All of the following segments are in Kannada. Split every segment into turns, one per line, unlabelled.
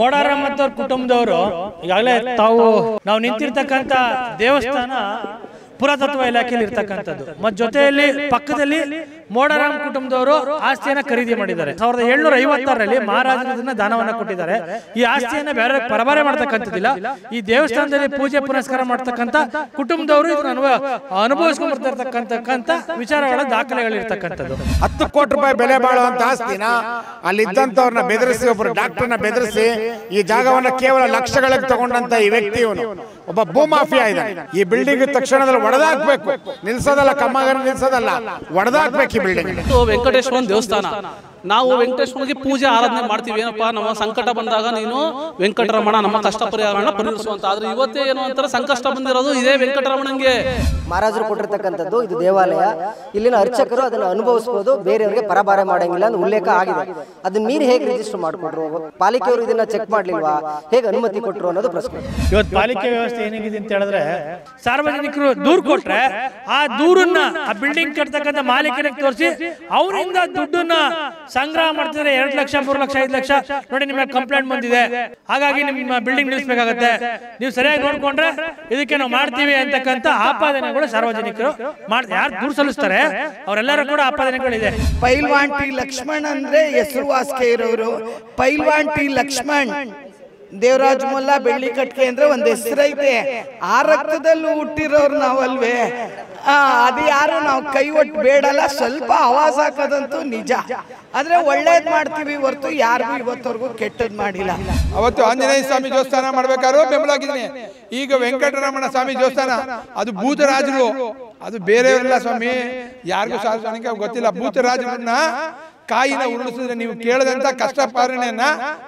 ಮೋಡಾರಮ್ಮ ಅವ್ರ ಕುಟುಂಬದವರು ಈಗಾಗಲೇ ನಾವು ನಿಂತಿರ್ತಕ್ಕಂಥ ದೇವಸ್ಥಾನ ಪುರಾತತ್ವ ಇಲಾಖೆಯಲ್ಲಿ ಇರ್ತಕ್ಕಂಥದ್ದು ಮತ್ತು ಜೊತೆಯಲ್ಲಿ ಪಕ್ಕದಲ್ಲಿ ಮೋಡಾರಾಮ್ ಕುಟುಂಬದವರು ಆಸ್ತಿಯನ್ನ ಖರೀದಿ ಮಾಡಿದ್ದಾರೆ. 1756ರಲ್ಲಿ ಮಹಾರಾಜರು ಇದನ್ನ ದಾನವನ್ನ ಕೊಟ್ಟಿದ್ದಾರೆ. ಈ ಆಸ್ತಿಯನ್ನ ಬೇರೆ ಪರಬಾರೆ ಮಾಡ್ತಕ್ಕಂಥದ್ದಿಲ್ಲ. ಈ ದೇವಸ್ಥಾನದಲ್ಲಿ ಪೂಜೆ ಪುನಸ್ಕಾರ ಮಾಡ್ತಕ್ಕಂಥ ಕುಟುಂಬದವರು ಇದನ್ನ ಅನುಭವಿಸ್ಕೊಂಡು ಬರ್ತಿರ್ತಕ್ಕಂಥ ವಿಚಾರಗಳ ದಾಖಲೆಗಳಿರ್ತಕ್ಕಂಥದ್ದು.
10 ಕೋಟಿ ರೂಪಾಯಿ ಬೆಲೆ ಬಾಳುವಂತ ಆಸ್ತಿನ ಅಲ್ಲಿದ್ದಂಥವ್ರನ್ನ ಬೆದರಿಸಿ, ಒಬ್ಬರು ಡಾಕ್ಟರ್ನ ಬೆದರಿಸಿ ಈ ಜಾಗವನ್ನ ಕೇವಲ ಲಕ್ಷಗಳಿಗೆ ತಗೊಂಡಂತ ಈ ವ್ಯಕ್ತಿ ಒಬ್ಬ ಭೂಮಾಫಿಯಾ ಇದೆ. ಈ ಬಿಲ್ಡಿಂಗ್ ತಕ್ಷಣದಲ್ಲಿ ಒಡೆದಾಕ್ಬೇಕು, ನಿಲ್ಸೋದಲ್ಲ, ಕಮ್ಮಗಾರ ನಿಲ್ಸೋದಲ್ಲ, ಒಡೆದಾಕ್ಬೇಕು ಈ ಬಿಲ್ಡಿಂಗ್.
ವೆಂಕಟೇಶ್ವರ ದೇವಸ್ಥಾನ, ನಾವು ವೆಂಕಟೇಶ್ವರಿಗೆ ಪೂಜೆ ಆರಾಧನೆ ಮಾಡ್ತೀವಿ. ಏನಪ್ಪ, ನಮ್ಮ ಸಂಕಟ ಬಂದಾಗ ನೀನು ವೆಂಕಟರಮಣ ನಮ್ಮ ಕಷ್ಟ ಪರಿಹಾರಗಳನ್ನ ಪರಿಹರಿಸುವಂತ. ಆದ್ರೆ ಇವತ್ತೇ ಏನು ಅಂತಾರೆ, ಸಂಕಷ್ಟ ಬಂದಿರೋದು ಇದೇ ವೆಂಕಟರಮಣಂಗೆ.
ಮಹಾರಾಜರು ಕೊಟ್ಟಿರ್ತಕ್ಕಂಥದ್ದು ಇದು ದೇವಾಲಯ. ಇಲ್ಲಿನ ಅರ್ಚಕರು ಅದನ್ನು ಅನುಭವಿಸಬಹುದು, ಬೇರೆಯವರಿಗೆ ಪರಭಾರೆ ಮಾಡಂಗಿಲ್ಲ ಅಂತ ಉಲ್ಲೇಖ ಆಗಿದೆ. ಅದನ್ನ ಮೀರಿ ಹೇಗೆ ರಿಜಿಸ್ಟರ್ ಮಾಡಿಕೊಟ್ರು, ಪಾಲಿಕೆಯವರು ಇದನ್ನ ಚೆಕ್ ಮಾಡ್ಲಿಲ್ವಾ, ಹೇಗೆ ಅನುಮತಿ ಕೊಟ್ಟರು ಅನ್ನೋದು ಪ್ರಶ್ನೆ.
ಇವತ್ತು ಪಾಲಿಕೆ ವ್ಯವಸ್ಥೆ ಏನಿದೆ ಅಂತ ಹೇಳಿದ್ರೆ, ಸಾರ್ವಜನಿಕರು ದೂರು ಕೊಟ್ರೆ ಆ ದೂರನ್ನ ಆ ಬಿಲ್ಡಿಂಗ್ ಕಟ್ತಕ್ಕಂಥ ಮಾಲೀಕರಿಗೆ ತೋರಿಸಿ ಅವರಿಂದ ದುಡ್ಡನ್ನ ಸಂಗ್ರಹ ಮಾಡ್ತಿದ್ರೆ 2 ಲಕ್ಷ 3 ಲಕ್ಷ 5 ಲಕ್ಷ ನೋಡಿ ನಿಮಗೆ ಕಂಪ್ಲೇಂಟ್ ಬಂದಿದೆ, ಹಾಗಾಗಿ ನಿಮ್ಮ ಬಿಲ್ಡಿಂಗ್ ನಿಲ್ಲಿಸಬೇಕಾಗತ್ತೆ, ನೀವು ಸರಿಯಾಗಿ ನೋಡ್ಕೊಂಡ್ರೆ ಇದಕ್ಕೆ ನಾವು ಮಾಡ್ತೀವಿ ಅಂತಕ್ಕಂಥ ಆಪಾದನೆಗಳು ಸಾರ್ವಜನಿಕರು ಯಾರು ದೂರು ಸಲ್ಲಿಸ್ತಾರೆ ಅವರೆಲ್ಲರೂ ಕೂಡ ಆಪಾದನೆಗಳಿದೆ.
ಪೈಲ್ವಾನ್ ಟಿ ಲಕ್ಷ್ಮಣ್ ಅಂದ್ರೆ ಹೆಸರುವಾಸಿಗೆ ಇರೋರು. ಪೈಲ್ವಾನ್ ಟಿ ಲಕ್ಷ್ಮಣ್ ದೇವರಾಜ್ ಮೊಲ್ಲ ಬೆಳ್ಳಿ ಕಟ್ಕೆ ಅಂದ್ರೆ ಒಂದ್ ಹೆಸರೈತೆ. ಆ ರಕ್ತದಲ್ಲಿ ಹುಟ್ಟಿರೋರು ನಾವಲ್ವೇ, ಅದು ಯಾರು ನಾವು ಕೈ ಒಟ್ಟು ಬೇಡಲ್ಲ, ಸ್ವಲ್ಪ ಆವಾಜ್ ಹಾಕೋದಂತೂ ನಿಜ. ಆದ್ರೆ ಒಳ್ಳೇದ್ ಮಾಡ್ತೀವಿ ಹೊರತು ಯಾರಿಗೂ ಇವತ್ತವರೆಗೂ ಕೆಟ್ಟದ್ ಮಾಡಿಲ್ಲ.
ಅವತ್ತು ಆಂಜನೇಯ ಸ್ವಾಮಿ ದೇವಸ್ಥಾನ ಮಾಡ್ಬೇಕಾದ್ರೂ ಬೆಂಬಲಾಗಿದ್ದೀನಿ. ಈಗ ವೆಂಕಟರಮಣ ಸ್ವಾಮಿ ದೇವಸ್ಥಾನ ಅದು ಭೂತರಾಜರು, ಅದು ಬೇರೆಯವರೆಲ್ಲ ಸ್ವಾಮಿ, ಯಾರಿಗೂ ಸಾರ್ವಜನಿಕ ಗೊತ್ತಿಲ್ಲ. ಭೂತರಾಜರನ್ನ ಕಾಯಿನ ಉರುಳಿಸಿದ್ರೆ ನೀವು ಕೇಳದಂತ ಕಷ್ಟ ಪಾರಣೆಯನ್ನ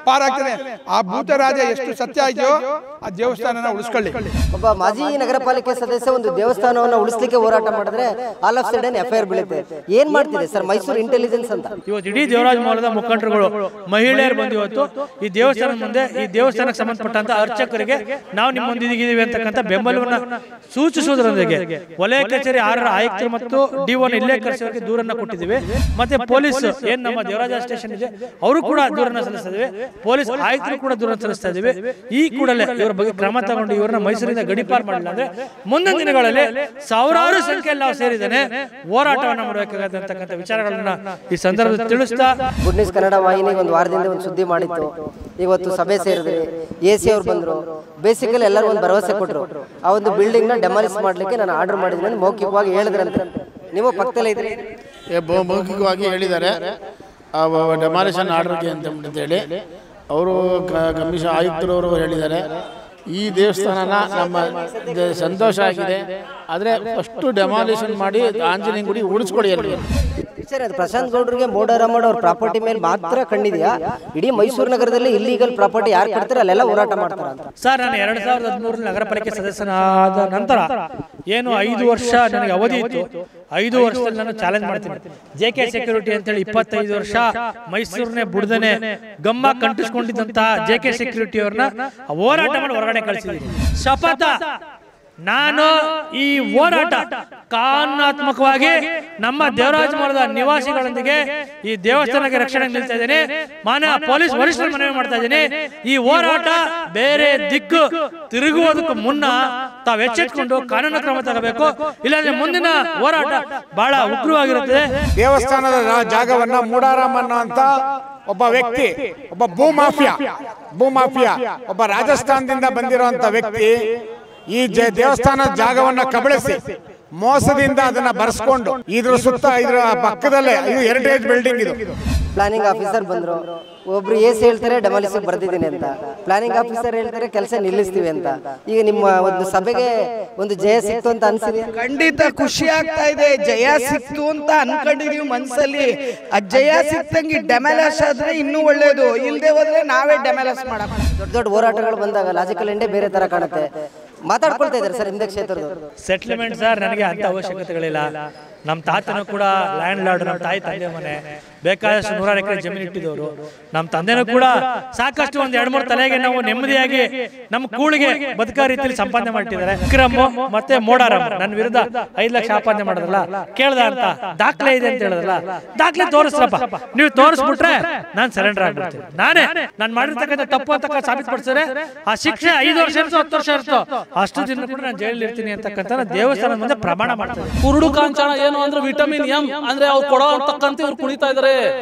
ಪಾರಾಗ್ತದೆ. ಆ ಭೂತರಾಜ ಎಷ್ಟು ಸತ್ಯ ಇದೆಯೋ ಆ ದೇವಸ್ಥಾನನ ಉಳಿಸ್ಕೊಳ್ಳಿ.
ಒಬ್ಬ ಮಾಜಿ ನಗರ ಪಾಲಿಕೆ ಸದಸ್ಯ ಒಂದು ದೇವಸ್ಥಾನವನ್ನ ಉಳಿಸ್ಲಿಕ್ಕೆ ಹೋರಾಟ ಮಾಡಿದ್ರೆ ಆಲ್ ಆಫ್ ಸಡನ್ ಎಫ್ಐಆರ್ ಬೀಳುತ್ತೆ. ಏನ್ ಮಾಡ್ತಿದೆ ಸರ್ ಮೈಸೂರು ಇಂಟೆಲಿಜೆನ್ಸ್ ಅಂತ?
ಇವತ್ತು ಇಡೀ ದೇವರಾಜ ಮೌಲದ ಮುಖಂಡರುಗಳು ಮಹಿಳೆಯರು ಬಂದು ಇವತ್ತು ಈ ದೇವಸ್ಥಾನ ಮುಂದೆ ಈ ದೇವಸ್ಥಾನಕ್ಕೆ ಸಂಬಂಧಪಟ್ಟಂತ ಅರ್ಚಕರಿಗೆ ನಾವು ನಿಮ್ಮೊಂದಿಗಿದ್ದೀವಿ ಅಂತಕ್ಕಂಥ ಬೆಂಬಲವನ್ನ ಸೂಚಿಸುವುದರೊಂದಿಗೆ ವಲಯ ಕಚೇರಿ 6ರ ಆಯುಕ್ತರು ಮತ್ತು ಡಿ1 ಇಲ್ಲೇ ಕರೆಸುವವರಿಗೆ ದೂರನ್ನ ಕೊಟ್ಟಿದ್ದೀವಿ. ಮತ್ತೆ ಪೊಲೀಸ್ ಏನ್ ನಮ್ಮ ದೇವರಾಜ ಸ್ಟೇಷನ್ ಇದೆ ಅವರು ಕೂಡ ದೂರನ್ನ ಸಲ್ಲಿಸ್ತಾ ಇದ್ದೀವಿ, ಪೊಲೀಸ್ ಆಯುಕ್ತರು ಕೂಡ ದೂರನ್ನ ಸಲ್ಲಿಸ್ತಾ ಇದ್ದೀವಿ. ಈ ಕೂಡಲೇ ಇವರ ಬಗ್ಗೆ ಕ್ರಮ ತಗೊಂಡು ಇವರನ್ನ ಮೈಸೂರಿಂದ ಗಡಿಪಾರು ಮಾಡಿಲ್ಲ ಅಂದ್ರೆ ಮುಂದಿನ ದಿನಗಳಲ್ಲಿ ಸಾವಿರಾರು ಸಂಖ್ಯೆಯಲ್ಲಿ ನಾವು ಸೇರಿದ್ದೇನೆ ಹೋರಾಟವನ್ನ ಮಾಡಬೇಕಾಗತಕ್ಕಂಥ ವಿಚಾರಗಳನ್ನ ಈ ಸಂದರ್ಭದಲ್ಲಿ ತಿಳಿಸ್ತಾ,
ಗುಡ್ ನ್ಯೂಸ್ ಕನ್ನಡ ವಾಹಿನಿಗೆ ಒಂದು ವಾರದಿಂದ ಒಂದು ಸುದ್ದಿ ಮಾಡಿತ್ತು. ಇವತ್ತು ಸಭೆ ಸೇರಿದ್ರೆ AC ಅವ್ರು ಬಂದ್ರು. ಬೇಸಿಕಲಿ ಎಲ್ಲರೂ ಒಂದು ಭರವಸೆ ಕೊಟ್ಟರು, ಆ ಒಂದು ಬಿಲ್ಡಿಂಗ್ ನ ಡೆಮಾಲಿಸ್ ಮಾಡ್ಲಿಕ್ಕೆ ನಾನು ಆರ್ಡರ್ ಮಾಡಿದ್ದೀನಿ ಮೌಖಿಕವಾಗಿ ಹೇಳಿದ್ರಂತೆ. ನೀವು ಪಕ್ಕದಲ್ಲೇ ಇದ್ರಿ,
ಮೌಖಿಕವಾಗಿ ಹೇಳಿದ್ದಾರೆ ಡೆಮಾಲಿಷನ್ ಆರ್ಡರ್ಗೆ ಅಂತ ಹೇಳಿ. ಅವರು ಕಮಿಷನ್ ಆಯುಕ್ತರವರು ಹೇಳಿದ್ದಾರೆ. ಈ ದೇವಸ್ಥಾನನ ನಮ್ಮ ಸಂತೋಷ ಆಗಿದೆ, ಆದರೆ ಫಸ್ಟು ಡೆಮಾಲಿಷನ್ ಮಾಡಿ ಆಂಜನೇಯ ಗುಡಿ ಉಳಿಸ್ಕೊಡಿ.
ಸರ್ ಅದು ಪ್ರಶಾಂತ್ ಗೌಡ್ರಿಗೆ ಮೋಡಾರಮ್ಮ ಅವ್ರ ಪ್ರಾಪರ್ಟಿ ಮೇಲೆ ಮಾತ್ರ ಕಂಡಿದೆಯಾ? ಇಡೀ ಮೈಸೂರು ನಗರದಲ್ಲಿ ಇಲ್ಲಿಗಲ್ ಪ್ರಾಪರ್ಟಿ ಯಾರು ಕಟ್ತಾರೆ ಅಲ್ಲೆಲ್ಲ ಹೋರಾಟ ಮಾಡ್ತಾರೆ ಅಂತ?
ಸರ್, ನಾನು 2013 ನಗರ ಪಾಲಿಕೆ ಸದಸ್ಯನಾದ ನಂತರ ಏನು 5 ವರ್ಷ ನನಗೆ ಅವಧಿ ಇತ್ತು. 5 ವರ್ಷದಲ್ಲಿ ನಾನು ಚಾಲೆಂಜ್ ಮಾಡ್ತೀನಿ. JK ಸೆಕ್ಯೂರಿಟಿ ಅಂತೇಳಿ 25 ವರ್ಷ ಮೈಸೂರನ್ನೇ ಬುಡದನೆ ಗಮ್ಮ ಕಂಟಿಸ್ಕೊಂಡಿದ್ದಂತ JK ಸೆಕ್ಯೂರಿಟಿ ಅವ್ರನ್ನ ಹೋರಾಟ ಮಾಡಿ ಹೊರಗಡೆ ಕಳಿಸಿದ್ದೀನಿ. ಶಪಥ, ನಾನು ಈ ಹೋರಾಟ ಕಾನೂನಾತ್ಮಕವಾಗಿ ನಮ್ಮ ದೇವರಾಜ ಮೌಲದ ನಿವಾಸಿಗಳೊಂದಿಗೆ ಈ ದೇವಸ್ಥಾನಕ್ಕೆ ರಕ್ಷಣೆ ನಿಲ್ತಾ ಇದ್ದೇನೆ. ಮಾನ್ಯ ಪೊಲೀಸ್ ವರಿಷ್ಠರು ಮನವಿ ಮಾಡ್ತಾ ಇದ್ದೇನೆ, ಈ ಹೋರಾಟ ಬೇರೆ ದಿಕ್ಕು ತಿರುಗುವುದಕ್ಕೂ ಮುನ್ನ ತಾವು ಎಚ್ಚೆತ್ತುಕೊಂಡು ಕಾನೂನು ಕ್ರಮ ತಗೋಬೇಕು, ಇಲ್ಲಾಂದ್ರೆ ಮುಂದಿನ ಹೋರಾಟ ಬಹಳ ಉಗ್ರವಾಗಿರುತ್ತದೆ.
ದೇವಸ್ಥಾನದ ಜಾಗವನ್ನ ಮೂಡಾರಾಮಣ್ಣ ಅಂತ ಒಬ್ಬ ವ್ಯಕ್ತಿ, ಒಬ್ಬ ಭೂಮಾಫಿಯಾ ಒಬ್ಬ ರಾಜಸ್ಥಾನದಿಂದ ಬಂದಿರುವಂತ ವ್ಯಕ್ತಿ ಈ ದೇವಸ್ಥಾನದ ಜಾಗವನ್ನ ಕಬಳಿಸಿ ಮೋಸದಿಂದ ಅದನ್ನ ಬರೆಸ್ಕೊಂಡು ಇದ್ರ ಸುತ್ತ ಇದ್ರ ಪಕ್ಕದಲ್ಲೇ ಇದು ಹೆರಿಟೇಜ್ ಬಿಲ್ಡಿಂಗ್ ಇದು.
ಪ್ಲಾನಿಂಗ್ ಆಫೀಸರ್ ಬಂದ್ರು, ಒಬ್ರು AC ಹೇಳ್ತಾರೆ ಡೆಮಾಲಿಷನ್ ಬರ್ದಿದ್ದೀನಿ ಅಂತ, ಪ್ಲಾನಿಂಗ್ ಆಫೀಸರ್ ಹೇಳ್ತಾರೆ ಕೆಲಸ ನಿಲ್ಲಿಸ್ತೀವಿ ಅಂತ. ಈಗ ನಿಮ್ಮ ಒಂದು ಸಭೆಗೆ ಒಂದು ಜಯ ಸಿಕ್ತು ಅಂತ ಅನ್ಸಿದೆ?
ಖಂಡಿತ ಖುಷಿ ಆಗ್ತಾ ಇದೆ. ಜಯ ಸಿಕ್ತು ಅಂತ ಅನ್ಕೊಂಡಿದೀವಿ ಮನ್ಸಲ್ಲಿ. ಆ ಜಯ ಸಿಕ್ತಂಗೆ ಡೆಮಾಲಿಷ್ ಆದ್ರೆ ಇನ್ನೂ ಒಳ್ಳೇದು, ಇಲ್ದೆ ಹೋದ್ರೆ ನಾವೇ ಡೆಮಾಲಿಷ್ ಮಾಡಬೇಕು.
ದೊಡ್ಡ ದೊಡ್ಡ ಹೋರಾಟಗಳು ಬಂದಾಗ ಲಾಜಿಕಲ್ ಎಂಡೇ ಬೇರೆ ತರ ಕಾಣುತ್ತೆ. ಮಾತಾಡ್ಕೊಳ್ತಾ ಇದ್ದಾರೆ ಸರ್ ಹಿಂದೆ ಕ್ಷೇತ್ರದವರು.
ಸೆಟ್ಲ್ಮೆಂಟ್ ಸರ್, ನನಗೆ ಅಂತ ಅವಶ್ಯಕತೆಗಳಿಲ್ಲ. ನಮ್ಮ ತಾತನೂ ಕೂಡ ಲ್ಯಾಂಡ್ ಲಾರ್ಡ್, ನಮ್ಮ ತಾಯಿ ತಂದೆ ಮನೆ, ಬೇಕಾದಷ್ಟು 100 ಎಕರೆ ಜಮೀನು ಇಟ್ಟಿದ್ದವರು. ನಮ್ಮ ತಂದೆನೂ ಕೂಡ ಸಾಕಷ್ಟು ಒಂದು 2-3 ತಲೆಗೆ ನಾವು ನೆಮ್ಮದಿಯಾಗಿ ನಮ್ಮ ಕೂಳಿಗೆ ಬದುಕೋ ರೀತಿಯಲ್ಲಿ ಸಂಪಾದನೆ ಮಾಡಿಟ್ಟಿದ್ದಾರೆ. ವಿಕ್ರಮ್ ಮತ್ತೆ ಮೋಡಾರಾಮ್ ನನ್ನ ವಿರುದ್ಧ 5 ಲಕ್ಷ ಆಪಾದನೆ ಮಾಡಿದ್ರಲ್ಲ, ಕೇಳ್ದ ಅಂತ ದಾಖಲೆ ಇದೆ ಅಂತ ಹೇಳಿದ್ರಲ್ಲ, ದಾಖಲೆ ತೋರಿಸ್ರಪ್ಪ, ನೀವು ತೋರಿಸ್ಬಿಟ್ರೆ ನಾನು ಸರೆಂಡರ್ ಆಗ್ಬಿಡ್ತೀನಿ. ನಾನು ಮಾಡಿರ್ತಕ್ಕಂಥ ತಪ್ಪು ಅಂತ ಸಾಬೀತುಪಡಿಸಿದ್ರೆ ಆ ಶಿಕ್ಷೆ 5 ವರ್ಷ ಇರ್ತೋ 10 ವರ್ಷ ಇರ್ತೋ ಅಷ್ಟು ದಿನ ಕೂಡ ನಾನು ಜೈಲಲ್ಲಿ ಇರ್ತೀನಿ ಅಂತಕ್ಕಂಥ ದೇವಸ್ಥಾನದ ಮುಂದೆ ಪ್ರಮಾಣ ಮಾಡ್ತಾರೆ.
ಕುರುಡು ಕಾಂಚನ ಏನು ಅಂದ್ರೆ ವಿಟಮಿನ್ ಎಂ ಅಂದ್ರೆ ಅವ್ರು ಕೊಡೋ ಅಂತಕ್ಕಂತ ಇವ್ರು ಕುಣಿತಾ ಇದಾರೆ.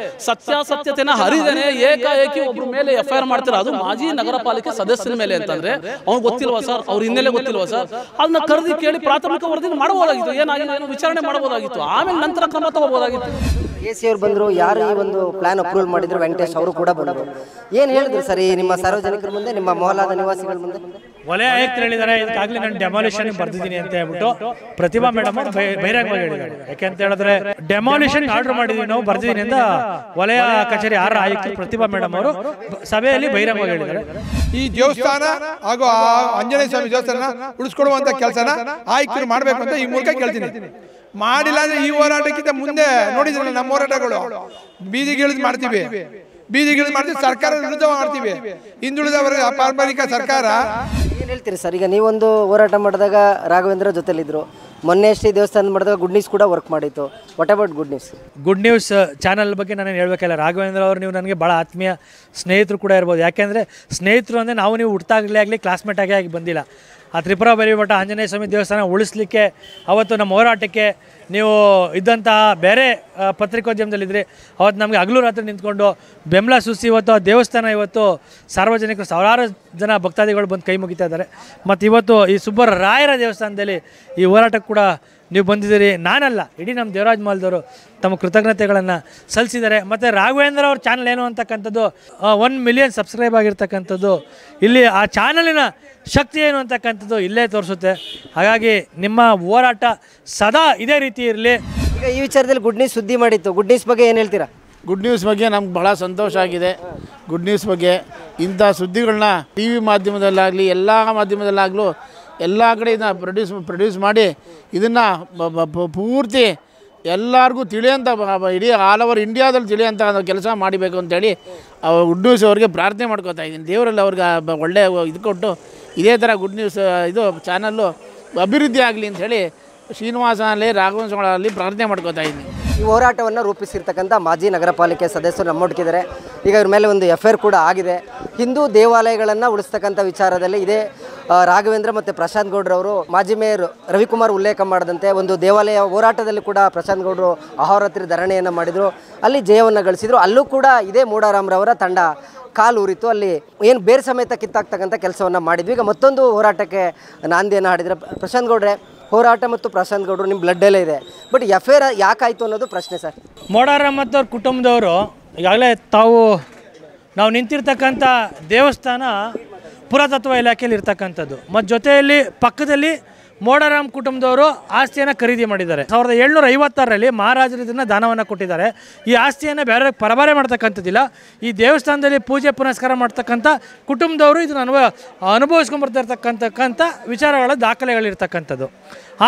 ಸತ್ಯಾಸತ್ಯತೆನ ಹರಿದೇನೆ ಏಕಾಏಕಿ ಒಬ್ರ ಮೇಲೆ FIR ಮಾಡ್ತಾರೆ, ಅದು ಮಾಜಿ ನಗರ ಪಾಲಿಕೆ ಸದಸ್ಯನ ಮೇಲೆ ಅಂತಂದ್ರೆ ಅವ್ನು ಗೊತ್ತಿಲ್ವಾ ಸರ್, ಅವ್ರ ಹಿನ್ನೆಲೆ ಗೊತ್ತಿಲ್ವಾ ಸರ್? ಅದನ್ನ ಕರೆದಿ ಕೇಳಿ ಪ್ರಾಥಮಿಕ ವರದಿ ಮಾಡಬಹುದಾಗಿತ್ತು, ಏನಾಗಿದೆ ಏನು ವಿಚಾರಣೆ ಮಾಡಬಹುದಾಗಿತ್ತು, ಆಮೇಲೆ ನಂತರ ಕ್ರಮ ತಗೋಬಹುದಾಗಿತ್ತು.
AC ಅವರು ಬಂದರು, ಯಾರು ಈ ಒಂದು ಪ್ಲಾನ್ ಅಪ್ರೂವಲ್ ಮಾಡಿದ್ರು ವೆಂಕಟೇಶ್ ಅವರು ಕೂಡ ಬಂದರು. ಏನು ಹೇಳಿದ್ರು ಸರ್ ಈ ನಿಮ್ಮ ಸಾರ್ವಜನಿಕರ ಮುಂದೆ, ನಿಮ್ಮ ಮೊಹಲಾದ ನಿವಾಸಿಗಳ ಮುಂದೆ?
ವಲಯ ಆಯುಕ್ತರು ಹೇಳಿದ್ದಾರೆ, ಇದಕ್ಕಾಗಲೇ ನಾನು ಡೆಮಾಲಿಷನ್ ಬರ್ದಿದ್ದೀನಿ ಅಂತ ಹೇಳ್ಬಿಟ್ಟು ಪ್ರತಿಭಾ ಮೇಡಮ್ ಅವರು ಬಹಿರಂಗವಾಗಿ ಹೇಳಿದ್ದಾರೆ. ಯಾಕೆಂತ ಹೇಳಿದ್ರೆ ಡೆಮಾಲಿಷನ್ ಆರ್ಡರ್ ಮಾಡಿದೀವಿ ನಾವು, ಬರ್ದಿದ್ದೀನಿ ಅಂತ ವಲಯ ಕಚೇರಿ 6 ಆಯುಕ್ತರು ಪ್ರತಿಭಾ ಮೇಡಮ್ ಅವರು ಸಭೆಯಲ್ಲಿ ಬಹಿರಂಗವಾಗಿ ಹೇಳಿದ್ದಾರೆ.
ಈ ದೇವಸ್ಥಾನ ಹಾಗೂ ಆಂಜನೇಯ ಸ್ವಾಮಿ ದೇವಸ್ಥಾನ ಉಳಿಸ್ಕೊಡುವಂತ ಕೆಲಸನ ಆಯುಕ್ತರು ಮಾಡಬೇಕು ಅಂತ ಈ ಮೂಲಕ ಕೇಳ್ತೀನಿ. ಮಾಡಿಲ್ಲ ಅಂದ್ರೆ ಈ ಹೋರಾಟಕ್ಕಿಂತ ಮುಂದೆ ನೋಡಿದ್ರಲ್ಲ ನಮ್ಮ ಹೋರಾಟಗಳು, ಬೀದಿಗಿಳಿದು ಮಾಡ್ತೀವಿ, ಸರ್ಕಾರ ವಿರುದ್ಧ ಮಾಡ್ತೀವಿ. ಹಿಂದುಳಿದವರ ಪಾರಂಪರಿಕ ಸರ್ಕಾರ.
ಏನು ಹೇಳ್ತೀರಿ ಸರ್? ಈಗ ನೀವೊಂದು ಹೋರಾಟ ಮಾಡಿದಾಗ ರಾಘವೇಂದ್ರ ಜೊತೆಲಿದ್ರು, ಮೊನ್ನೆ ಅಷ್ಟೇ ದೇವಸ್ಥಾನ ಮಾಡಿದಾಗ ಗುಡ್ ನ್ಯೂಸ್ ಕೂಡ ವರ್ಕ್ ಮಾಡಿತ್ತು. What about good news?
Good news channel ಬಗ್ಗೆ ನಾನೇನು ಹೇಳಬೇಕಲ್ಲ, ರಾಘವೇಂದ್ರ ಅವರು ನೀವು ನನಗೆ ಭಾಳ ಆತ್ಮೀಯ ಸ್ನೇಹಿತರು ಕೂಡ ಇರ್ಬೋದು. ಯಾಕೆಂದರೆ ಸ್ನೇಹಿತರು ಅಂದರೆ ನೀವು ಹುಟ್ಟಾಗಲೇ ಆಗಲಿ ಕ್ಲಾಸ್ಮೇಟ್ ಆಗಿ ಬಂದಿಲ್ಲ. ಆ ತ್ರಿಪುರ ಬರಿಮಠ ಆಂಜನೇಯ ಸ್ವಾಮಿ ದೇವಸ್ಥಾನ ಉಳಿಸ್ಲಿಕ್ಕೆ ಅವತ್ತು ನಮ್ಮ ಹೋರಾಟಕ್ಕೆ ನೀವು ಇದ್ದಂತಹ ಬೇರೆ ಪತ್ರಿಕೋದ್ಯಮದಲ್ಲಿದ್ದರೆ ಅವತ್ತು ನಮಗೆ ಹಗಲು ರಾತ್ರಿ ನಿಂತ್ಕೊಂಡು ಬೆಂಬಲ ಸೂಚಿಸಿ ಇವತ್ತು ಆ ದೇವಸ್ಥಾನ ಇವತ್ತು ಸಾರ್ವಜನಿಕರು ಸಾವಿರಾರು ಜನ ಭಕ್ತಾದಿಗಳು ಬಂದು ಕೈ ಮುಗಿತಾ ಇದ್ದಾರೆ. ಮತ್ತು ಇವತ್ತು ಈ ಸುಬ್ಬರಾಯರ ದೇವಸ್ಥಾನದಲ್ಲಿ ಈ ಹೋರಾಟಕ್ಕೆ ಕೂಡ ನೀವು ಬಂದಿದ್ದೀರಿ. ನಾನಲ್ಲ, ಇಡೀ ನಮ್ಮ ದೇವರಾಜ್ ಮಾಲ್ದವರು ತಮ್ಮ ಕೃತಜ್ಞತೆಗಳನ್ನು ಸಲ್ಲಿಸಿದ್ದಾರೆ. ಮತ್ತು ರಾಘವೇಂದ್ರ ಅವ್ರ ಚಾನಲ್ ಏನು ಅಂತಕ್ಕಂಥದ್ದು 1 ಮಿಲಿಯನ್ ಸಬ್ಸ್ಕ್ರೈಬ್ ಆಗಿರ್ತಕ್ಕಂಥದ್ದು ಇಲ್ಲಿ ಆ ಚಾನಲಿನ ಶಕ್ತಿ ಏನು ಅಂತಕ್ಕಂಥದ್ದು ಇಲ್ಲೇ ತೋರಿಸುತ್ತೆ. ಹಾಗಾಗಿ ನಿಮ್ಮ ಹೋರಾಟ ಸದಾ ಇದೇ ರೀತಿ ಇರಲಿ.
ಈಗ ಈ ವಿಚಾರದಲ್ಲಿ ಗುಡ್ ನ್ಯೂಸ್ ಸುದ್ದಿ ಮಾಡಿತ್ತು, ಗುಡ್ ನ್ಯೂಸ್ ಬಗ್ಗೆ ಏನು ಹೇಳ್ತೀರಾ?
ಗುಡ್ ನ್ಯೂಸ್ ಬಗ್ಗೆ ನಮ್ಗೆ ಭಾಳ ಸಂತೋಷ ಆಗಿದೆ. ಗುಡ್ ನ್ಯೂಸ್ ಬಗ್ಗೆ ಇಂಥ ಸುದ್ದಿಗಳನ್ನ TV ಮಾಧ್ಯಮದಲ್ಲಾಗಲಿ ಎಲ್ಲ ಮಾಧ್ಯಮದಲ್ಲಾಗಲೂ ಎಲ್ಲ ಕಡೆ ಇದನ್ನ ಪ್ರೊಡ್ಯೂಸ್ ಮಾಡಿ ಇದನ್ನು ಪೂರ್ತಿ ಎಲ್ಲರಿಗೂ ತಿಳಿಯೋಂಥ, ಇಡೀ ಆಲ್ ಓವರ್ ಇಂಡಿಯಾದಲ್ಲಿ ತಿಳಿಯೋಂಥ ಕೆಲಸ ಮಾಡಬೇಕು ಅಂತೇಳಿ ಗುಡ್ ನ್ಯೂಸ್ ಅವ್ರಿಗೆ ಪ್ರಾರ್ಥನೆ ಮಾಡ್ಕೋತಾ ಇದ್ದೀನಿ. ದೇವರಲ್ಲಿ ಅವ್ರಿಗೆ ಒಳ್ಳೆ ಇದು ಕೊಟ್ಟು ಇದೇ ಥರ ಗುಡ್ ನ್ಯೂಸ್ ಇದು ಚಾನಲ್ಲು ಅಭಿವೃದ್ಧಿ ಆಗಲಿ ಅಂಥೇಳಿ ಶ್ರೀನಿವಾಸನಲ್ಲಿ ರಾಘವೇಂದ್ರಗಳಲ್ಲಿ ಪ್ರಾರ್ಥನೆ ಮಾಡ್ಕೋತಾ ಇದ್ದೀನಿ.
ಈ ಹೋರಾಟವನ್ನು ರೂಪಿಸಿರ್ತಕ್ಕಂಥ ಮಾಜಿ ನಗರ ಪಾಲಿಕೆ ಸದಸ್ಯರು ನಮ್ಮೊಟ್ಟಿಗಿದ್ದಾರೆ. ಈಗ ಇವ್ರ ಮೇಲೆ ಒಂದು FIR ಕೂಡ ಆಗಿದೆ. ಹಿಂದೂ ದೇವಾಲಯಗಳನ್ನು ಉಳಿಸ್ತಕ್ಕಂಥ ವಿಚಾರದಲ್ಲಿ ಇದೇ ರಾಘವೇಂದ್ರ ಮತ್ತು ಪ್ರಶಾಂತ್ ಗೌಡ್ರವರು ಮಾಜಿ ಮೇಯರ್ ರವಿಕುಮಾರ್ ಉಲ್ಲೇಖ ಮಾಡಿದಂತೆ ಒಂದು ದೇವಾಲಯ ಹೋರಾಟದಲ್ಲಿ ಕೂಡ ಪ್ರಶಾಂತ್ ಗೌಡರು ಅಹೋರಾತ್ರಿ ಧರಣಿಯನ್ನು ಮಾಡಿದರು, ಅಲ್ಲಿ ಜಯವನ್ನು ಗಳಿಸಿದರು. ಅಲ್ಲೂ ಕೂಡ ಇದೇ ಮೂಡಾರಾಮ್ರವರ ತಂಡ ಕಾಲು ಊರಿತು, ಅಲ್ಲಿ ಏನು ಬೇರೆ ಸಮೇತ ಕಿತ್ತಾಕ್ತಕ್ಕಂಥ ಕೆಲಸವನ್ನು ಮಾಡಿದ್ವಿ. ಈಗ ಮತ್ತೊಂದು ಹೋರಾಟಕ್ಕೆ ನಾಂದಿಯನ್ನು ಹಾಡಿದರೆ ಪ್ರಶಾಂತ್ ಗೌಡ್ರೆ, ಹೋರಾಟ ಮತ್ತು ಪ್ರಶಾಂತ್ ಗೌಡರು ನಿಮ್ಮ ಬ್ಲಡ್ಡಲ್ಲೇ ಇದೆ, ಬಟ್ FIR ಯಾಕಾಯಿತು ಅನ್ನೋದು ಪ್ರಶ್ನೆ ಸರ್.
ಮೋಡಾರಾಮ್ ಮತ್ತು ಅವ್ರ ಕುಟುಂಬದವರು ಈಗಾಗಲೇ ನಾವು ನಿಂತಿರ್ತಕ್ಕಂಥ ದೇವಸ್ಥಾನ ಪುರಾತತ್ವ ಇಲಾಖೆಯಲ್ಲಿ ಇರ್ತಕ್ಕಂಥದ್ದು, ಮತ್ತು ಜೊತೆಯಲ್ಲಿ ಪಕ್ಕದಲ್ಲಿ ಮೋಡಾರಾಮ್ ಕುಟುಂಬದವರು ಆಸ್ತಿಯನ್ನು ಖರೀದಿ ಮಾಡಿದ್ದಾರೆ. 1756ರಲ್ಲಿ ಮಹಾರಾಜರು ಇದನ್ನು ದಾನವನ್ನು ಕೊಟ್ಟಿದ್ದಾರೆ. ಈ ಆಸ್ತಿಯನ್ನು ಬೇರೆ ಪರಬಾರೆ ಮಾಡ್ತಕ್ಕಂಥದ್ದಿಲ್ಲ. ಈ ದೇವಸ್ಥಾನದಲ್ಲಿ ಪೂಜೆ ಪುನಸ್ಕಾರ ಮಾಡ್ತಕ್ಕಂಥ ಕುಟುಂಬದವರು ಇದನ್ನು ಅನುಭವಿಸ್ಕೊಂಡ್ಬರ್ತಿರ್ತಕ್ಕಂಥ ವಿಚಾರಗಳ ದಾಖಲೆಗಳಿರ್ತಕ್ಕಂಥದ್ದು.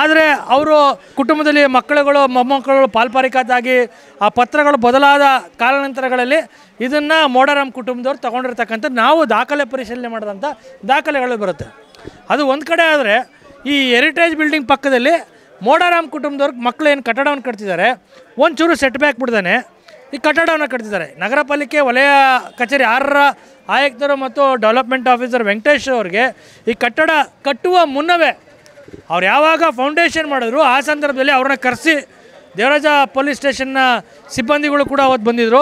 ಆದರೆ ಅವರು ಕುಟುಂಬದಲ್ಲಿ ಮಕ್ಕಳುಗಳು ಮೊಮ್ಮಕ್ಕಳುಗಳು ಪಾಲ್ಪಾರಿಕಾದಾಗಿ ಆ ಪತ್ರಗಳು ಬದಲಾದ ಕಾಲಾನಂತರಗಳಲ್ಲಿ ಇದನ್ನು ಮೋಡಾರಾಮ್ ಕುಟುಂಬದವ್ರು ತೊಗೊಂಡಿರ್ತಕ್ಕಂಥ ನಾವು ದಾಖಲೆ ಪರಿಶೀಲನೆ ಮಾಡಿದಂಥ ದಾಖಲೆಗಳು ಬರುತ್ತೆ. ಅದು ಒಂದು ಕಡೆ ಆದರೆ ಈ ಹೆರಿಟೇಜ್ ಬಿಲ್ಡಿಂಗ್ ಪಕ್ಕದಲ್ಲಿ ಮೋಡಾರಾಮ್ ಕುಟುಂಬದವ್ರಿಗೆ ಮಕ್ಕಳು ಏನು ಕಟ್ಟಡವನ್ನು ಕಟ್ತಿದ್ದಾರೆ, ಒಂಚೂರು ಸೆಟ್ ಬ್ಯಾಕ್ ಬಿಡ್ದಾನೆ ಈ ಕಟ್ಟಡವನ್ನು ಕಟ್ತಿದ್ದಾರೆ. ನಗರ ಪಾಲಿಕೆ ವಲಯ ಕಚೇರಿ 6ರ ಆಯುಕ್ತರು ಮತ್ತು ಡೆವಲಪ್ಮೆಂಟ್ ಆಫೀಸರ್ ವೆಂಕಟೇಶ್ ಅವರಿಗೆ ಈ ಕಟ್ಟಡ ಕಟ್ಟುವ ಮುನ್ನವೇ ಅವ್ರು ಯಾವಾಗ ಫೌಂಡೇಶನ್ ಮಾಡಿದ್ರು ಆ ಸಂದರ್ಭದಲ್ಲಿ ಅವ್ರನ್ನ ಕರೆಸಿ ದೇವರಾಜ ಪೊಲೀಸ್ ಸ್ಟೇಷನ್ನ ಸಿಬ್ಬಂದಿಗಳು ಕೂಡ ಅವತ್ತು ಬಂದಿದ್ದರು.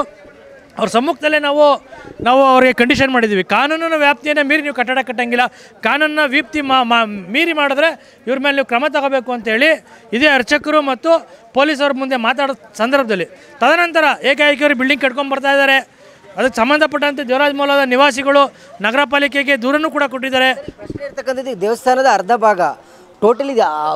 ಅವ್ರ ಸಮ್ಮುಖದಲ್ಲೇ ನಾವು ಅವರಿಗೆ ಕಂಡೀಷನ್ ಮಾಡಿದ್ದೀವಿ, ಕಾನೂನಿನ ವ್ಯಾಪ್ತಿಯನ್ನು ಮೀರಿ ನೀವು ಕಟ್ಟಡ ಕಟ್ಟಂಗಿಲ್ಲ, ಕಾನೂನಿನ ವ್ಯಾಪ್ತಿ ಮೀರಿ ಮಾಡಿದ್ರೆ ಇವ್ರ ಮೇಲೆ ನೀವು ಕ್ರಮ ತಗೋಬೇಕು ಅಂತೇಳಿ ಇದೇ ಅರ್ಚಕರು ಮತ್ತು ಪೊಲೀಸವ್ರ ಮುಂದೆ ಮಾತಾಡೋ ಸಂದರ್ಭದಲ್ಲಿ ತದನಂತರ ಏಕಾಏಕಿಯವರು ಬಿಲ್ಡಿಂಗ್ ಕಟ್ಕೊಂಡು ಬರ್ತಾ ಇದ್ದಾರೆ. ಅದಕ್ಕೆ ಸಂಬಂಧಪಟ್ಟಂತೆ ದೇವರಾಜ ಮೌಲದ ನಿವಾಸಿಗಳು ನಗರ ಪಾಲಿಕೆಗೆ ದೂರನ್ನು ಕೂಡ ಕೊಟ್ಟಿದ್ದಾರೆ.
ಪ್ರಶ್ನೆ ಇರ್ತಕ್ಕಂಥದ್ದು ದೇವಸ್ಥಾನದ ಅರ್ಧ ಭಾಗ ಟೋಟಲಿ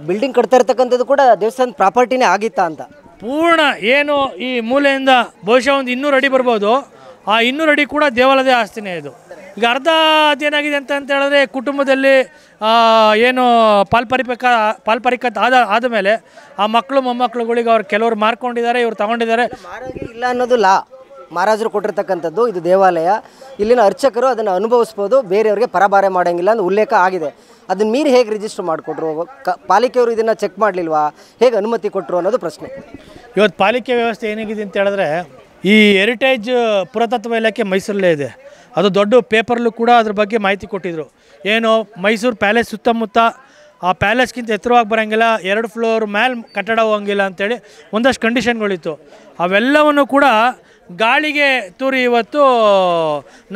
ಬಿಲ್ಡಿಂಗ್ ಕಟ್ತಾ ಇರ್ತಕ್ಕಂಥದ್ದು ಕೂಡ ದೇವಸ್ಥಾನದ ಪ್ರಾಪರ್ಟಿನೇ ಆಗಿತ್ತಾ ಅಂತ.
ಪೂರ್ಣ ಏನು ಈ ಮೂಲೆಯಿಂದ ಬಹುಶಃ ಒಂದು 200 ಅಡಿ ಬರ್ಬೋದು, ಆ 200 ಅಡಿ ಕೂಡ ದೇವಾಲಯದ ಆಸ್ತಿನೇ ಇದು. ಈಗ ಅರ್ಧ ಅದೇನಾಗಿದೆ ಅಂತ ಹೇಳಿದ್ರೆ ಕುಟುಂಬದಲ್ಲಿ ಏನು ಪಾಲ್ಪರಿಕತ್ ಆದ ಮೇಲೆ ಆ ಮಕ್ಕಳು ಮೊಮ್ಮಕ್ಕಳುಗಳಿಗೆ ಅವ್ರು ಕೆಲವರು ಮಾರ್ಕೊಂಡಿದ್ದಾರೆ, ಇವ್ರು ತಗೊಂಡಿದ್ದಾರೆ.
ಮಾರಾಗೆ ಇಲ್ಲ ಅನ್ನೋದು ಮಹಾರಾಜರು ಕೊಟ್ಟಿರ್ತಕ್ಕಂಥದ್ದು. ಇದು ದೇವಾಲಯ, ಇಲ್ಲಿನ ಅರ್ಚಕರು ಅದನ್ನು ಅನುಭವಿಸ್ಬೋದು, ಬೇರೆಯವ್ರಿಗೆ ಪರಭಾರೆ ಮಾಡೋಂಗಿಲ್ಲ ಅಂತ ಉಲ್ಲೇಖ ಆಗಿದೆ. ಅದನ್ನ ಮೀರಿ ಹೇಗೆ ರಿಜಿಸ್ಟರ್ ಮಾಡಿಕೊಟ್ರು? ಪಾಲಿಕೆಯವರು ಇದನ್ನು ಚೆಕ್ ಮಾಡಲಿಲ್ವಾ? ಹೇಗೆ ಅನುಮತಿ ಕೊಟ್ಟರು ಅನ್ನೋದು ಪ್ರಶ್ನೆ.
ಇವತ್ತು ಪಾಲಿಕೆ ವ್ಯವಸ್ಥೆ ಏನಾಗಿದೆ ಅಂತ ಹೇಳಿದ್ರೆ, ಈ ಹೆರಿಟೇಜ್ ಪುರಾತತ್ವ ಇಲಾಖೆ ಮೈಸೂರಲ್ಲೇ ಇದೆ. ಅದು ದೊಡ್ಡ ಪೇಪರ್ಲು ಕೂಡ ಅದ್ರ ಬಗ್ಗೆ ಮಾಹಿತಿ ಕೊಟ್ಟಿದ್ದರು. ಏನು ಮೈಸೂರು ಪ್ಯಾಲೇಸ್ ಸುತ್ತಮುತ್ತ ಆ ಪ್ಯಾಲೇಸ್ಗಿಂತ ಎತ್ತರವಾಗಿ ಬರೋಂಗಿಲ್ಲ, 2 ಫ್ಲೋರ್ ಮೇಲೆ ಕಟ್ಟಡ ಹೋಗಂಗಿಲ್ಲ ಅಂಥೇಳಿ ಒಂದಷ್ಟು ಕಂಡೀಷನ್ಗಳಿತ್ತು. ಅವೆಲ್ಲವನ್ನು ಕೂಡ ಗಾಳಿಗೆ ತೂರಿ ಇವತ್ತು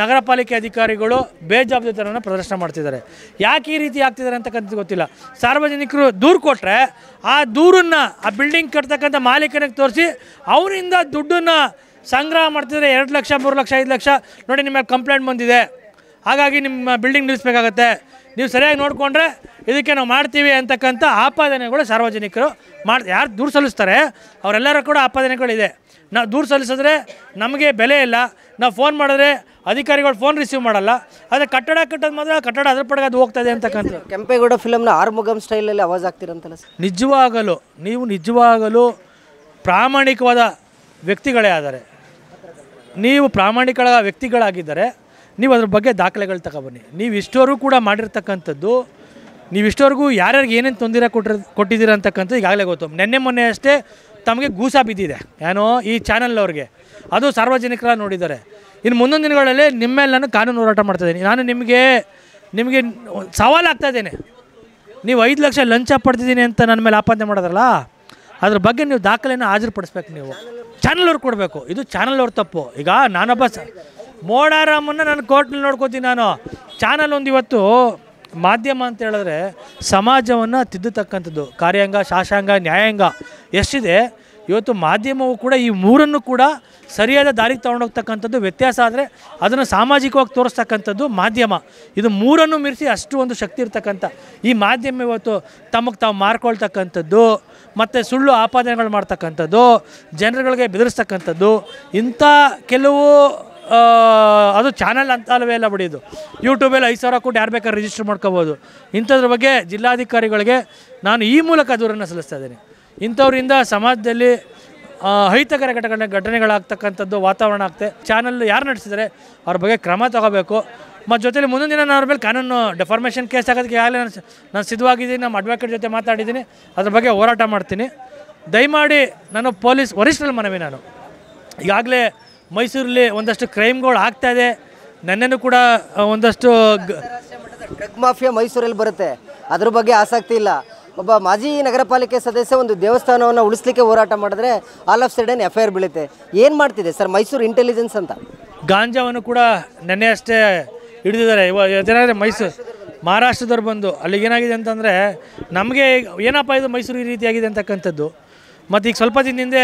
ನಗರ ಪಾಲಿಕೆ ಅಧಿಕಾರಿಗಳು ಬೇಜವಾಬ್ದಾರಿತನವನ್ನು ಪ್ರದರ್ಶನ ಮಾಡ್ತಿದ್ದಾರೆ. ಯಾಕೆ ಈ ರೀತಿ ಆಗ್ತಿದ್ದಾರೆ ಅಂತಕ್ಕಂಥದ್ದು ಗೊತ್ತಿಲ್ಲ. ಸಾರ್ವಜನಿಕರು ದೂರು ಕೊಟ್ಟರೆ ಆ ದೂರನ್ನು ಆ ಬಿಲ್ಡಿಂಗ್ ಕಟ್ತಕ್ಕಂಥ ಮಾಲೀಕನಿಗೆ ತೋರಿಸಿ ಅವರಿಂದ ದುಡ್ಡನ್ನು ಸಂಗ್ರಹ ಮಾಡ್ತಿದ್ದಾರೆ. 2 ಲಕ್ಷ 3 ಲಕ್ಷ 5 ಲಕ್ಷ ನೋಡಿ ನಿಮ್ಮ ಕಂಪ್ಲೇಂಟ್ ಬಂದಿದೆ, ಹಾಗಾಗಿ ನಿಮ್ಮ ಬಿಲ್ಡಿಂಗ್ ನಿಲ್ಲಿಸ್ಬೇಕಾಗತ್ತೆ, ನೀವು ಸರಿಯಾಗಿ ನೋಡಿಕೊಂಡ್ರೆ ಇದಕ್ಕೆ ನಾವು ಮಾಡ್ತೀವಿ ಅಂತಕ್ಕಂಥ ಆಪಾದನೆಗಳು ಸಾರ್ವಜನಿಕರು ಯಾರು ದೂರು ಸಲ್ಲಿಸ್ತಾರೆ ಅವರೆಲ್ಲರೂ ಕೂಡ ಆಪಾದನೆಗಳಿದೆ. ನಾವು ದೂರು ಸಲ್ಲಿಸಿದ್ರೆ ನಮಗೆ ಬೆಲೆ ಇಲ್ಲ, ನಾವು ಫೋನ್ ಮಾಡಿದ್ರೆ ಅಧಿಕಾರಿಗಳು ಫೋನ್ ರಿಸೀವ್ ಮಾಡಲ್ಲ, ಆದರೆ ಕಟ್ಟಡ ಕಟ್ಟೋದು ಮಾತ್ರ ಕಟ್ಟಡ ಅದ್ರ ಪಡೆಗೆ ಅದು ಹೋಗ್ತದೆ ಅಂತಕ್ಕಂಥ.
ಕೆಂಪೇಗೌಡ ಫಿಲಮ್ನ ಆರ್ಮುಗಮ್ ಸ್ಟೈಲಲ್ಲಿ ಆವಾಜ್ ಆಗ್ತಿರಂತಲ್ಲ ಸರ್?
ನಿಜವಾಗಲೂ ಪ್ರಾಮಾಣಿಕವಾದ ವ್ಯಕ್ತಿಗಳೇ ಆದರೆ, ನೀವು ಪ್ರಾಮಾಣಿಕ ವ್ಯಕ್ತಿಗಳಾಗಿದ್ದರೆ ನೀವು ಅದ್ರ ಬಗ್ಗೆ ದಾಖಲೆಗಳು ತಗೊಬನ್ನಿ. ನೀವು ಇಷ್ಟವರೆಗೂ ಕೂಡ ಮಾಡಿರ್ತಕ್ಕಂಥದ್ದು, ನೀವು ಇಷ್ಟವರೆಗೂ ಯಾರ್ಯಾರಿಗೆ ಏನೇನು ತೊಂದರೆ ಕೊಟ್ಟಿದ್ದೀರ ಅಂತಕ್ಕಂಥದ್ದು ಈಗಾಗಲೇ ಗೊತ್ತು. ಮೊನ್ನೆ ಅಷ್ಟೇ ತಮಗೆ ಗೂಸ ಬಿದ್ದಿದೆ ಏನೋ ಈ ಚಾನಲ್ನವ್ರಿಗೆ, ಅದು ಸಾರ್ವಜನಿಕರ ನೋಡಿದ್ದಾರೆ. ಇನ್ನು ಮುಂದಿನ ದಿನಗಳಲ್ಲಿ ನಿಮ್ಮ ಮೇಲೆ ನಾನು ಕಾನೂನು ಹೋರಾಟ ಮಾಡ್ತಾಯಿದ್ದೀನಿ. ನಾನು ನಿಮಗೆ ಸವಾಲು ಆಗ್ತಾ ಇದ್ದೇನೆ. ನೀವು 5 ಲಕ್ಷ ಲಂಚ ಪಡ್ತಿದ್ದೀನಿ ಅಂತ ನನ್ನ ಮೇಲೆ ಆಪಾದನೆ ಮಾಡೋದ್ರಲ್ಲ, ಅದ್ರ ಬಗ್ಗೆ ನೀವು ದಾಖಲೆಯನ್ನು ಹಾಜರುಪಡಿಸ್ಬೇಕು. ನೀವು ಚಾನಲ್ವ್ರು ಕೊಡಬೇಕು, ಇದು ಚಾನಲ್ವ್ರ ತಪ್ಪು. ಈಗ ನಾನೊಬ್ಬ ಮೋಡಾರಾಮನ್ನು ನಾನು ಕೋರ್ಟ್ನಲ್ಲಿ ನೋಡ್ಕೋತೀನಿ. ನಾನು ಚಾನಲ್ ಒಂದು ಇವತ್ತು ಮಾಧ್ಯಮ ಅಂತ ಹೇಳಿದ್ರೆ ಸಮಾಜವನ್ನು ತಿದ್ದತಕ್ಕಂಥದ್ದು, ಕಾರ್ಯಾಂಗ, ಶಾಸಕಾಂಗ, ನ್ಯಾಯಾಂಗ ಎಷ್ಟಿದೆ. ಇವತ್ತು ಮಾಧ್ಯಮವು ಕೂಡ ಈ ಮೂರನ್ನು ಕೂಡ ಸರಿಯಾದ ದಾರಿಗೆ ತೊಗೊಂಡೋಗ್ತಕ್ಕಂಥದ್ದು. ವ್ಯತ್ಯಾಸ ಆದರೆ ಅದನ್ನು ಸಾಮಾಜಿಕವಾಗಿ ತೋರಿಸ್ತಕ್ಕಂಥದ್ದು ಮಾಧ್ಯಮ. ಇದು ಮೂರನ್ನು ಮೀರಿಸಿ ಅಷ್ಟು ಒಂದು ಶಕ್ತಿ ಇರ್ತಕ್ಕಂಥ ಈ ಮಾಧ್ಯಮ ಇವತ್ತು ತಮಗೆ ತಾವು ಮಾರ್ಕೊಳ್ತಕ್ಕಂಥದ್ದು, ಮತ್ತು ಸುಳ್ಳು ಆಪಾದನೆಗಳು ಮಾಡ್ತಕ್ಕಂಥದ್ದು, ಜನರುಗಳಿಗೆ ಬೆದರಿಸ್ತಕ್ಕಂಥದ್ದು, ಇಂಥ ಕೆಲವು ಅದು ಚಾನಲ್ ಅಂತ ಅಲ್ಲವೇ ಎಲ್ಲ ಬಿಡಿದು ಯೂಟ್ಯೂಬಲ್ಲಿ 5,000 ಕೊಟ್ಟು ಯಾರು ಬೇಕಾದ್ರೆ ರಿಜಿಸ್ಟರ್ ಮಾಡ್ಕೋಬೋದು. ಇಂಥದ್ರ ಬಗ್ಗೆ ಜಿಲ್ಲಾಧಿಕಾರಿಗಳಿಗೆ ನಾನು ಈ ಮೂಲಕ ದೂರನ್ನು ಸಲ್ಲಿಸ್ತಾ ಇದ್ದೀನಿ. ಇಂಥವ್ರಿಂದ ಸಮಾಜದಲ್ಲಿ ಅಹಿತಕರ ಘಟನೆಗಳಾಗ್ತಕ್ಕಂಥದ್ದು ವಾತಾವರಣ ಆಗ್ತದೆ. ಚಾನಲ್ ಯಾರು ನಡೆಸಿದರೆ ಅವ್ರ ಬಗ್ಗೆ ಕ್ರಮ ತಗೋಬೇಕು. ಮತ್ತು ಜೊತೆಲಿ ಮುಂದಿನ ದಿನ ನಾನು ಅವ್ರ ಮೇಲೆ ಕಾನೂನು ಡೆಫಾರ್ಮೇಷನ್ ಕೇಸ್ ಆಗೋದಕ್ಕೆ ಈಗಾಗಲೇ ನಾನು ಸಿದ್ಧವಾಗಿದ್ದೀನಿ. ನಮ್ಮ ಅಡ್ವೊಕೇಟ್ ಜೊತೆ ಮಾತಾಡಿದ್ದೀನಿ, ಅದ್ರ ಬಗ್ಗೆ ಹೋರಾಟ ಮಾಡ್ತೀನಿ. ದಯಮಾಡಿ ನಾನು ಪೊಲೀಸ್ ವರಿಷ್ಠರಲ್ಲಿ ಮನವಿ, ನಾನು ಈಗಾಗಲೇ ಮೈಸೂರಲ್ಲಿ ಒಂದಷ್ಟು ಕ್ರೈಮ್ಗಳು ಆಗ್ತಾಯಿದೆ. ನನ್ನೇನು ಕೂಡ ಒಂದಷ್ಟು
ಡ್ರಗ್ ಮಾಫಿಯಾ ಮೈಸೂರಲ್ಲಿ ಬರುತ್ತೆ, ಅದ್ರ ಬಗ್ಗೆ ಆಸಕ್ತಿ ಇಲ್ಲ. ಒಬ್ಬ ಮಾಜಿ ನಗರ ಪಾಲಿಕೆ ಸದಸ್ಯ ಒಂದು ದೇವಸ್ಥಾನವನ್ನು ಉಳಿಸ್ಲಿಕ್ಕೆ ಹೋರಾಟ ಮಾಡಿದ್ರೆ ಆಲ್ ಆಫ್ ಸಡನ್ FIR ಬೀಳುತ್ತೆ. ಏನು ಮಾಡ್ತಿದೆ ಸರ್ ಮೈಸೂರು ಇಂಟೆಲಿಜೆನ್ಸ್ ಅಂತ?
ಗಾಂಜಾವನ್ನು ಕೂಡ ನೆನ್ನೆ ಅಷ್ಟೇ ಹಿಡಿದಿದ್ದಾರೆ. ಏನಾದರೆ ಮಹಾರಾಷ್ಟ್ರದವ್ರು ಬಂದು ಅಲ್ಲಿಗೇನಾಗಿದೆ ಅಂತಂದರೆ ನಮಗೆ ಏನಪ್ಪ ಇದು ಮೈಸೂರು ಈ ರೀತಿಯಾಗಿದೆ ಅಂತಕ್ಕಂಥದ್ದು. ಮತ್ತು ಈಗ ಸ್ವಲ್ಪ ದಿನದಿಂದ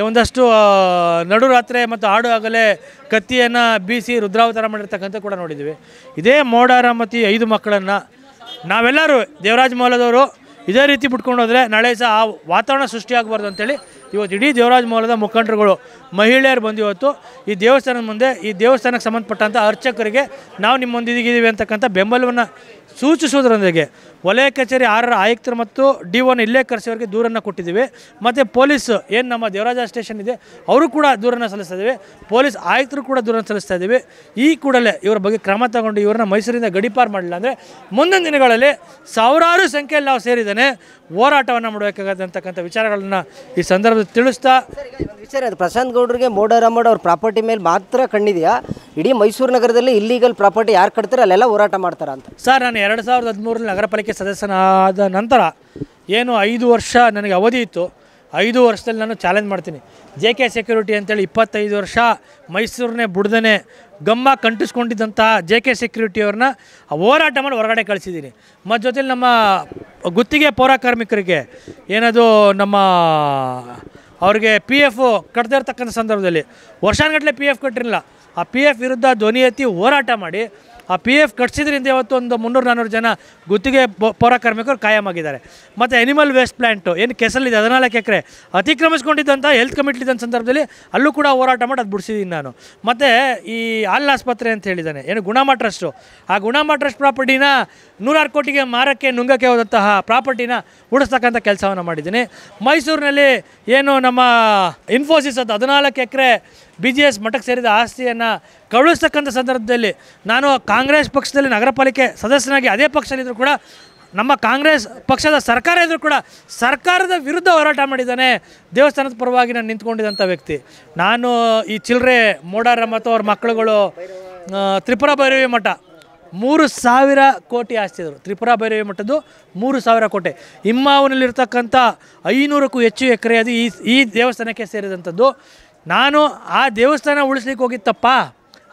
ಒಂದಷ್ಟು ನಡು ರಾತ್ರಿ ಮತ್ತು ಹಾಡು ಆಗಲೇ ಕತ್ತಿಯನ್ನು ಬೀಸಿ ರುದ್ರಾವತಾರ ಮಾಡಿರ್ತಕ್ಕಂಥ ಕೂಡ ನೋಡಿದ್ದೀವಿ. ಇದೇ ಮೋಡಾರಾಮತಿ 5 ಮಕ್ಕಳನ್ನು ನಾವೆಲ್ಲರೂ ದೇವರಾಜ ಮೌಲದವರು ಇದೇ ರೀತಿ ಬಿಟ್ಕೊಂಡು ಹೋದರೆ ನಾಳೆ ಸಹ ಆ ವಾತಾವರಣ ಸೃಷ್ಟಿಯಾಗಬಾರ್ದು ಅಂತೇಳಿ ಇವತ್ತು ಇಡೀ ದೇವರಾಜ ಮೌಲದ ಮುಖಂಡರುಗಳು, ಮಹಿಳೆಯರು ಬಂದು ಇವತ್ತು ಈ ದೇವಸ್ಥಾನದ ಮುಂದೆ ಈ ದೇವಸ್ಥಾನಕ್ಕೆ ಸಂಬಂಧಪಟ್ಟಂಥ ಅರ್ಚಕರಿಗೆ ನಾವು ನಿಮ್ಮೊಂದಿಗಿದ್ದೀವಿ ಅಂತಕ್ಕಂಥ ಬೆಂಬಲವನ್ನು ಸೂಚಿಸುವುದರೊಂದಿಗೆ ವಲಯ ಕಚೇರಿ 6ರ ಆಯುಕ್ತರು ಮತ್ತು D1 ಇಲ್ಲೇ ಕರೆಸಿಯವರಿಗೆ ದೂರನ್ನು ಕೊಟ್ಟಿದ್ದೀವಿ. ಮತ್ತು ಪೊಲೀಸ್ ಏನು ನಮ್ಮ ದೇವರಾಜ ಸ್ಟೇಷನ್ ಇದೆ ಅವರು ಕೂಡ ದೂರನ್ನು ಸಲ್ಲಿಸ್ತಾ ಇದ್ದೀವಿ. ಪೊಲೀಸ್ ಆಯುಕ್ತರು ಕೂಡ ದೂರನ್ನು ಸಲ್ಲಿಸ್ತಾ ಇದ್ದೀವಿ. ಈ ಕೂಡಲೇ ಇವರ ಬಗ್ಗೆ ಕ್ರಮ ತಗೊಂಡು ಇವ್ರನ್ನ ಮೈಸೂರಿಂದ ಗಡೀಪಾರು ಮಾಡಲಿಲ್ಲ ಅಂದರೆ ಮುಂದಿನ ದಿನಗಳಲ್ಲಿ ಸಾವಿರಾರು ಸಂಖ್ಯೆಯಲ್ಲಿ ನಾವು ಸೇರಿದ್ದೇನೆ ಹೋರಾಟವನ್ನು ಮಾಡಬೇಕಾಗತ್ತೆ ಅಂತಕ್ಕಂಥ ವಿಚಾರಗಳನ್ನು ಈ ಸಂದರ್ಭದಲ್ಲಿ ತಿಳಿಸ್ತಾ,
ವಿಚಾರ ಅದು ಪ್ರಶಾಂತ್ ಗೌಡ್ರಿಗೆ ಮೋಡಾರಾಮಡ್ ಅವ್ರ ಪ್ರಾಪರ್ಟಿ ಮೇಲೆ ಮಾತ್ರ ಕಣ್ಣಿದೆಯಾ? ಇಡೀ ಮೈಸೂರು ನಗರದಲ್ಲಿ ಇಲ್ಲೀಗಲ್ ಪ್ರಾಪರ್ಟಿ ಯಾರು ಕಟ್ತಾರೆ ಅಲ್ಲೆಲ್ಲ ಹೋರಾಟ ಮಾಡ್ತಾರ ಅಂತ?
ಸರ್, ನಾನು 2013 ನಗರ ಪಾಲಿಕೆ ಸದಸ್ಯನಾದ ನಂತರ ಏನು 5 ವರ್ಷ ನನಗೆ ಅವಧಿ ಇತ್ತು, 5 ವರ್ಷದಲ್ಲಿ ನಾನು ಚಾಲೆಂಜ್ ಮಾಡ್ತೀನಿ. JK ಸೆಕ್ಯೂರಿಟಿ ಅಂತೇಳಿ 25 ವರ್ಷ ಮೈಸೂರನ್ನೇ ಬುಡ್ದೇ ಗಮ್ಮ ಕಂಟಿಸ್ಕೊಂಡಿದ್ದಂಥ JK ಸೆಕ್ಯೂರಿಟಿಯವ್ರನ್ನ ಹೋರಾಟ ಮಾಡಿ ಹೊರಗಡೆ ಕಳಿಸಿದ್ದೀನಿ. ಮತ್ತು ಜೊತೆಲಿ ನಮ್ಮ ಗುತ್ತಿಗೆ ಪೌರ ಕಾರ್ಮಿಕರಿಗೆ ಏನದು ನಮ್ಮ ಅವ್ರಿಗೆ PF ಕಟ್ಟದೇ ಇರ್ತಕ್ಕಂಥ ಸಂದರ್ಭದಲ್ಲಿ ವರ್ಷಾನುಗಟ್ಟಲೆ PF ಕಟ್ಟಿರಲಿಲ್ಲ. ಆ PF ವಿರುದ್ಧ ಧ್ವನಿ ಎತ್ತಿ ಹೋರಾಟ ಮಾಡಿ ಆ PF ಕಟ್ಸಿದ್ರಿಂದ ಇವತ್ತು ಒಂದು 300-400 ಜನ ಗುತ್ತಿಗೆ ಪೌರ ಕಾರ್ಮಿಕರು ಕಾಯಮಾಗಿದ್ದಾರೆ. ಮತ್ತು ಎನಿಮಲ್ ವೇಸ್ಟ್ ಪ್ಲ್ಯಾಂಟು ಏನು ಕೆಸಲಿದೆ 14 ಎಕರೆ ಅತಿಕ್ರಮಿಸ್ಕೊಂಡಿದ್ದಂಥ ಹೆಲ್ತ್ ಕಮಿಟಿ ಇದ್ದಂಥ ಸಂದರ್ಭದಲ್ಲಿ ಅಲ್ಲೂ ಕೂಡ ಹೋರಾಟ ಮಾಡಿ ಅದು ಬಿಡಿಸಿದ್ದೀನಿ ನಾನು. ಮತ್ತು ಈ ಹಾಲ್ ಆಸ್ಪತ್ರೆ ಅಂತ ಹೇಳಿದ್ದಾನೆ ಏನು ಗುಣಮ ಟ್ರಸ್ಟು, ಆ ಗುಣಮ ಟ್ರಸ್ಟ್ ಪ್ರಾಪರ್ಟಿನ 106 ಕೋಟಿಗೆ ಮಾರಕ್ಕೆ ನುಂಗಕ್ಕೆ ಹೋದಂತಹ ಪ್ರಾಪರ್ಟಿನ ಉಳಿಸ್ತಕ್ಕಂಥ ಕೆಲಸವನ್ನು ಮಾಡಿದ್ದೀನಿ. ಮೈಸೂರಿನಲ್ಲಿ ಏನು ನಮ್ಮ ಇನ್ಫೋಸಿಸ್ ಅದು 14 ಎಕರೆ BGS ಮಠಕ್ಕೆ ಸೇರಿದ ಆಸ್ತಿಯನ್ನು ಕಳುಹಿಸ್ತಕ್ಕಂಥ ಸಂದರ್ಭದಲ್ಲಿ ನಾನು ಕಾಂಗ್ರೆಸ್ ಪಕ್ಷದಲ್ಲಿ ನಗರ ಪಾಲಿಕೆ ಸದಸ್ಯನಾಗಿ ಅದೇ ಪಕ್ಷದಲ್ಲಿದ್ದರೂ ಕೂಡ ನಮ್ಮ ಕಾಂಗ್ರೆಸ್ ಪಕ್ಷದ ಸರ್ಕಾರ ಇದ್ದರೂ ಕೂಡ ಸರ್ಕಾರದ ವಿರುದ್ಧ ಹೋರಾಟ ಮಾಡಿದ್ದಾನೆ. ದೇವಸ್ಥಾನದ ಪರವಾಗಿ ನಾನು ನಿಂತ್ಕೊಂಡಿದ್ದಂಥ ವ್ಯಕ್ತಿ ನಾನು. ಈ ಚಿಲ್ಲರೆ ಮೋಡಾರ ಮತ್ತು ಅವ್ರ ಮಕ್ಕಳುಗಳು ತ್ರಿಪುರ ಭೈರವಿ ಮಠ 3,000 ಕೋಟಿ ಆಸ್ತಿ ಇದ್ದರು. ತ್ರಿಪುರ ಭೈರವಿ ಮಠದ್ದು 3,000 ಕೋಟಿ. ಇಮ್ಮಾವಿನಲ್ಲಿರ್ತಕ್ಕಂಥ 500ಕ್ಕೂ ಹೆಚ್ಚು ಎಕರೆ ಅದು ಈ ದೇವಸ್ಥಾನಕ್ಕೆ ಸೇರಿದಂಥದ್ದು. ನಾನು ಆ ದೇವಸ್ಥಾನ ಉಳಿಸ್ಲಿಕ್ಕೆ ಹೋಗಿತ್ತಪ್ಪ,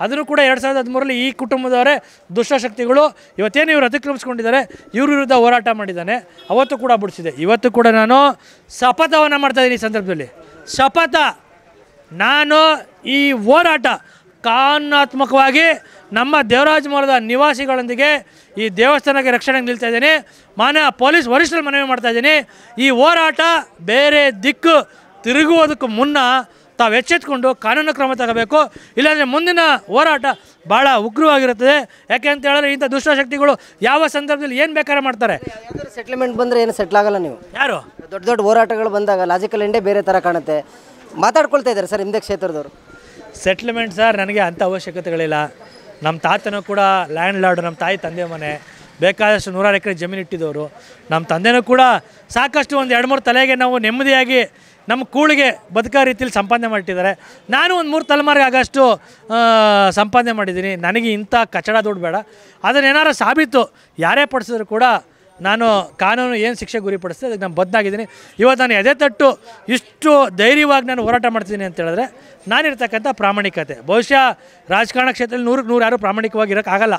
ಅದನ್ನು ಕೂಡ 2013ರಲ್ಲಿ ಈ ಕುಟುಂಬದವರೇ ದುಷ್ಟಶಕ್ತಿಗಳು ಇವತ್ತೇನು ಇವರು ಅತಿಕ್ರಮಿಸ್ಕೊಂಡಿದ್ದಾರೆ ಇವ್ರ ವಿರುದ್ಧ ಹೋರಾಟ ಮಾಡಿದ್ದಾನೆ. ಅವತ್ತು ಕೂಡ ಬಿಡಿಸಿದೆ. ಇವತ್ತು ಕೂಡ ನಾನು ಶಪಥವನ್ನು ಮಾಡ್ತಾಯಿದ್ದೀನಿ. ಈ ಸಂದರ್ಭದಲ್ಲಿ ಶಪಥ, ನಾನು ಈ ಹೋರಾಟ ಕಾನೂನಾತ್ಮಕವಾಗಿ ನಮ್ಮ ದೇವರಾಜ ಮೋಲದ ನಿವಾಸಿಗಳೊಂದಿಗೆ ಈ ದೇವಸ್ಥಾನಕ್ಕೆ ರಕ್ಷಣೆಗೆ ನಿಲ್ತಾ ಇದ್ದೀನಿ. ಮಾನ್ಯ ಪೊಲೀಸ್ ವರಿಷ್ಠರು ಮನವಿ ಮಾಡ್ತಾಯಿದ್ದೀನಿ, ಈ ಹೋರಾಟ ಬೇರೆ ದಿಕ್ಕು ತಿರುಗುವುದಕ್ಕೂ ಮುನ್ನ ತಾವು ಎಚ್ಚೆತ್ಕೊಂಡು ಕಾನೂನು ಕ್ರಮ ತಗೋಬೇಕು. ಇಲ್ಲಾಂದರೆ ಮುಂದಿನ ಹೋರಾಟ ಭಾಳ ಉಗ್ರವಾಗಿರುತ್ತದೆ. ಯಾಕೆ ಅಂತ ಹೇಳಿದ್ರೆ ಇಂಥ ದುಷ್ಟಶಕ್ತಿಗಳು ಯಾವ ಸಂದರ್ಭದಲ್ಲಿ ಏನು ಬೇಕಾದ್ರೆ ಮಾಡ್ತಾರೆ.
ಸೆಟ್ಲ್ಮೆಂಟ್ ಬಂದರೆ ಏನು ಸೆಟ್ಲ್ ಆಗಲ್ಲ. ನೀವು
ಯಾರು
ದೊಡ್ಡ ದೊಡ್ಡ ಹೋರಾಟಗಳು ಬಂದಾಗ ಲಾಜಿಕಲ್ ಎಂಡೇ ಬೇರೆ ಥರ ಕಾಣುತ್ತೆ. ಮಾತಾಡ್ಕೊಳ್ತಾ ಇದ್ದಾರೆ ಸರ್ ನಿಮ್ಮದೇ ಕ್ಷೇತ್ರದವರು.
ಸೆಟ್ಲ್ಮೆಂಟ್ ಸರ್ ನನಗೆ ಅಂಥ ಅವಶ್ಯಕತೆಗಳಿಲ್ಲ. ನಮ್ಮ ತಾತನೂ ಕೂಡ ಲ್ಯಾಂಡ್ ಲಾರ್ಡು, ನಮ್ಮ ತಾಯಿ ತಂದೆ ಮನೆ ಬೇಕಾದಷ್ಟು 106 ಎಕರೆ ಜಮೀನು ಇಟ್ಟಿದ್ದವರು. ನಮ್ಮ ತಂದೆನೂ ಕೂಡ ಸಾಕಷ್ಟು ಒಂದು 2-3 ತಲೆಗೆ ನಾವು ನೆಮ್ಮದಿಯಾಗಿ ನಮ್ಮ ಕೂಳಿಗೆ ಬದುಕೋ ರೀತಿಯಲ್ಲಿ ಸಂಪಾದನೆ ಮಾಡಿಟ್ಟಿದ್ದಾರೆ. ನಾನು ಒಂದು 3 ತಲೆಮಾರಿಗೆ ಆಗಷ್ಟು ಸಂಪಾದನೆ ಮಾಡಿದ್ದೀನಿ. ನನಗೆ ಇಂಥ ಕಚಡ ದುಡ್ಡು ಬೇಡ. ಅದನ್ನೇನಾರು ಸಾಬೀತು ಯಾರೇ ಪಡಿಸಿದ್ರು ಕೂಡ ನಾನು ಕಾನೂನು ಏನು ಶಿಕ್ಷೆ ಗುರಿಪಡಿಸ್ತದೆ ಅದಕ್ಕೆ ನಾನು ಬದ್ಧಾಗಿದ್ದೀನಿ. ಇವತ್ತು ನಾನು ಎದೆ ತಟ್ಟು ಇಷ್ಟು ಧೈರ್ಯವಾಗಿ ನಾನು ಹೋರಾಟ ಮಾಡ್ತಿದ್ದೀನಿ ಅಂತ ಹೇಳಿದ್ರೆ ನಾನಿರ್ತಕ್ಕಂಥ ಪ್ರಾಮಾಣಿಕತೆ. ಬಹುಶಃ ರಾಜಕಾರಣ ಕ್ಷೇತ್ರದಲ್ಲಿ 100ಕ್ಕೆ 100 ಯಾರು ಪ್ರಾಮಾಣಿಕವಾಗಿ ಇರೋಕ್ಕಾಗಲ್ಲ.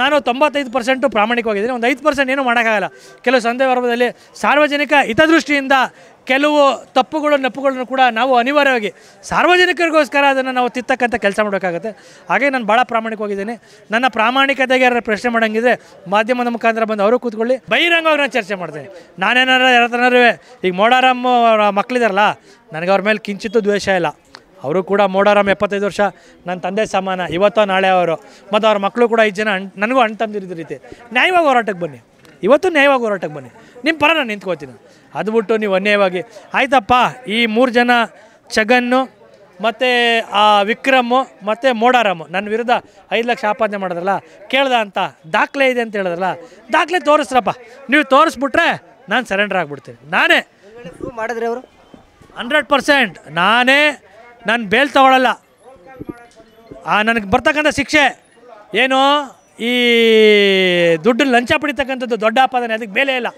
ನಾನು 95% ಪ್ರಾಮಾಣಿಕವಾಗಿದ್ದೀನಿ. ಒಂದು 5% ಏನೂ ಮಾಡೋಕ್ಕಾಗಲ್ಲ. ಕೆಲವು ಸಂದರ್ಭದಲ್ಲಿ ಸಾರ್ವಜನಿಕ ಹಿತದೃಷ್ಟಿಯಿಂದ ಕೆಲವು ತಪ್ಪುಗಳು ನೆಪ್ಪುಗಳನ್ನು ಕೂಡ ನಾವು ಅನಿವಾರ್ಯವಾಗಿ ಸಾರ್ವಜನಿಕರಿಗೋಸ್ಕರ ಅದನ್ನು ನಾವು ತಿತ್ತಕ್ಕಂಥ ಕೆಲಸ ಮಾಡಬೇಕಾಗುತ್ತೆ. ಹಾಗೆ ನಾನು ಭಾಳ ಪ್ರಾಮಾಣಿಕವಾಗಿದ್ದೀನಿ. ನನ್ನ ಪ್ರಾಮಾಣಿಕತೆಗೆ ಯಾರು ಪ್ರಶ್ನೆ ಮಾಡೋಂಗಿದ್ರೆ ಮಾಧ್ಯಮದ ಮುಖಾಂತರ ಬಂದು ಅವರು ಕೂತ್ಕೊಳ್ಳಿ, ಬಹಿರಂಗವಾಗಿ ನಾನು ಚರ್ಚೆ ಮಾಡ್ತೀನಿ. ನಾನೇನಾರು ಯಾರತ್ರನಾರು ಈಗ ಮೋಡಾರಾಮ್ ಮಕ್ಕಳಿದಾರಲ್ಲ, ನನಗೆ ಅವ್ರ ಮೇಲೆ ಕಿಂಚಿತ್ತೂ ದ್ವೇಷ ಇಲ್ಲ. ಅವರು ಕೂಡ ಮೋಡಾರಾಮ್ 75 ವರ್ಷ ನನ್ನ ತಂದೆ ಸಮಾನ, ಇವತ್ತೋ ನಾಳೆ ಅವರು. ಮತ್ತು ಅವ್ರ ಮಕ್ಕಳು ಕೂಡ 5 ಜನ ನನಗೂ ಅಣ್ಣ ತಮ್ಮದಿರಿದ ರೀತಿ. ನ್ಯಾಯವಾಗಿ ಹೋರಾಟಕ್ಕೆ ಬನ್ನಿ, ಇವತ್ತು ನ್ಯಾಯವಾಗಿ ಹೋರಾಟಕ್ಕೆ ಬನ್ನಿ, ನಿಮ್ಮ ಪರ ನಾನು ನಿಂತ್ಕೋತೀನಿ. ಅದು ಬಿಟ್ಟು ನೀವು ಅನ್ಯಾಯವಾಗಿ ಆಯ್ತಪ್ಪ ಈ 3 ಜನ ಛಗನ್ನು ಮತ್ತು ಆ ವಿಕ್ರಮು ಮತ್ತು ಮೋಡಾರಾಮು ನನ್ನ ವಿರುದ್ಧ 5 ಲಕ್ಷ ಆಪಾದನೆ ಮಾಡಿದ್ರಲ್ಲ, ಕೇಳ್ದ ಅಂತ ದಾಖಲೆ ಇದೆ ಅಂತ ಹೇಳಿದ್ರಲ್ಲ, ದಾಖಲೆ ತೋರಿಸ್ರಪ್ಪ. ನೀವು ತೋರಿಸ್ಬಿಟ್ರೆ ನಾನು ಸರೆಂಡರ್ ಆಗಿಬಿಡ್ತೀನಿ. ನಾನೇ
ಮಾಡಿದ್ರಿ ಅವರು
100% ನಾನು ಬೇಲ್ ತಗೊಳ್ಳಲ್ಲ. ನನಗೆ ಬರ್ತಕ್ಕಂಥ ಶಿಕ್ಷೆ ಏನು, ಈ ದುಡ್ಡು ಲಂಚ ಪಡಿತಕ್ಕಂಥದ್ದು ದೊಡ್ಡ ಆಪಾದನೆ, ಅದಕ್ಕೆ ಬೇಲೆ ಇಲ್ಲ.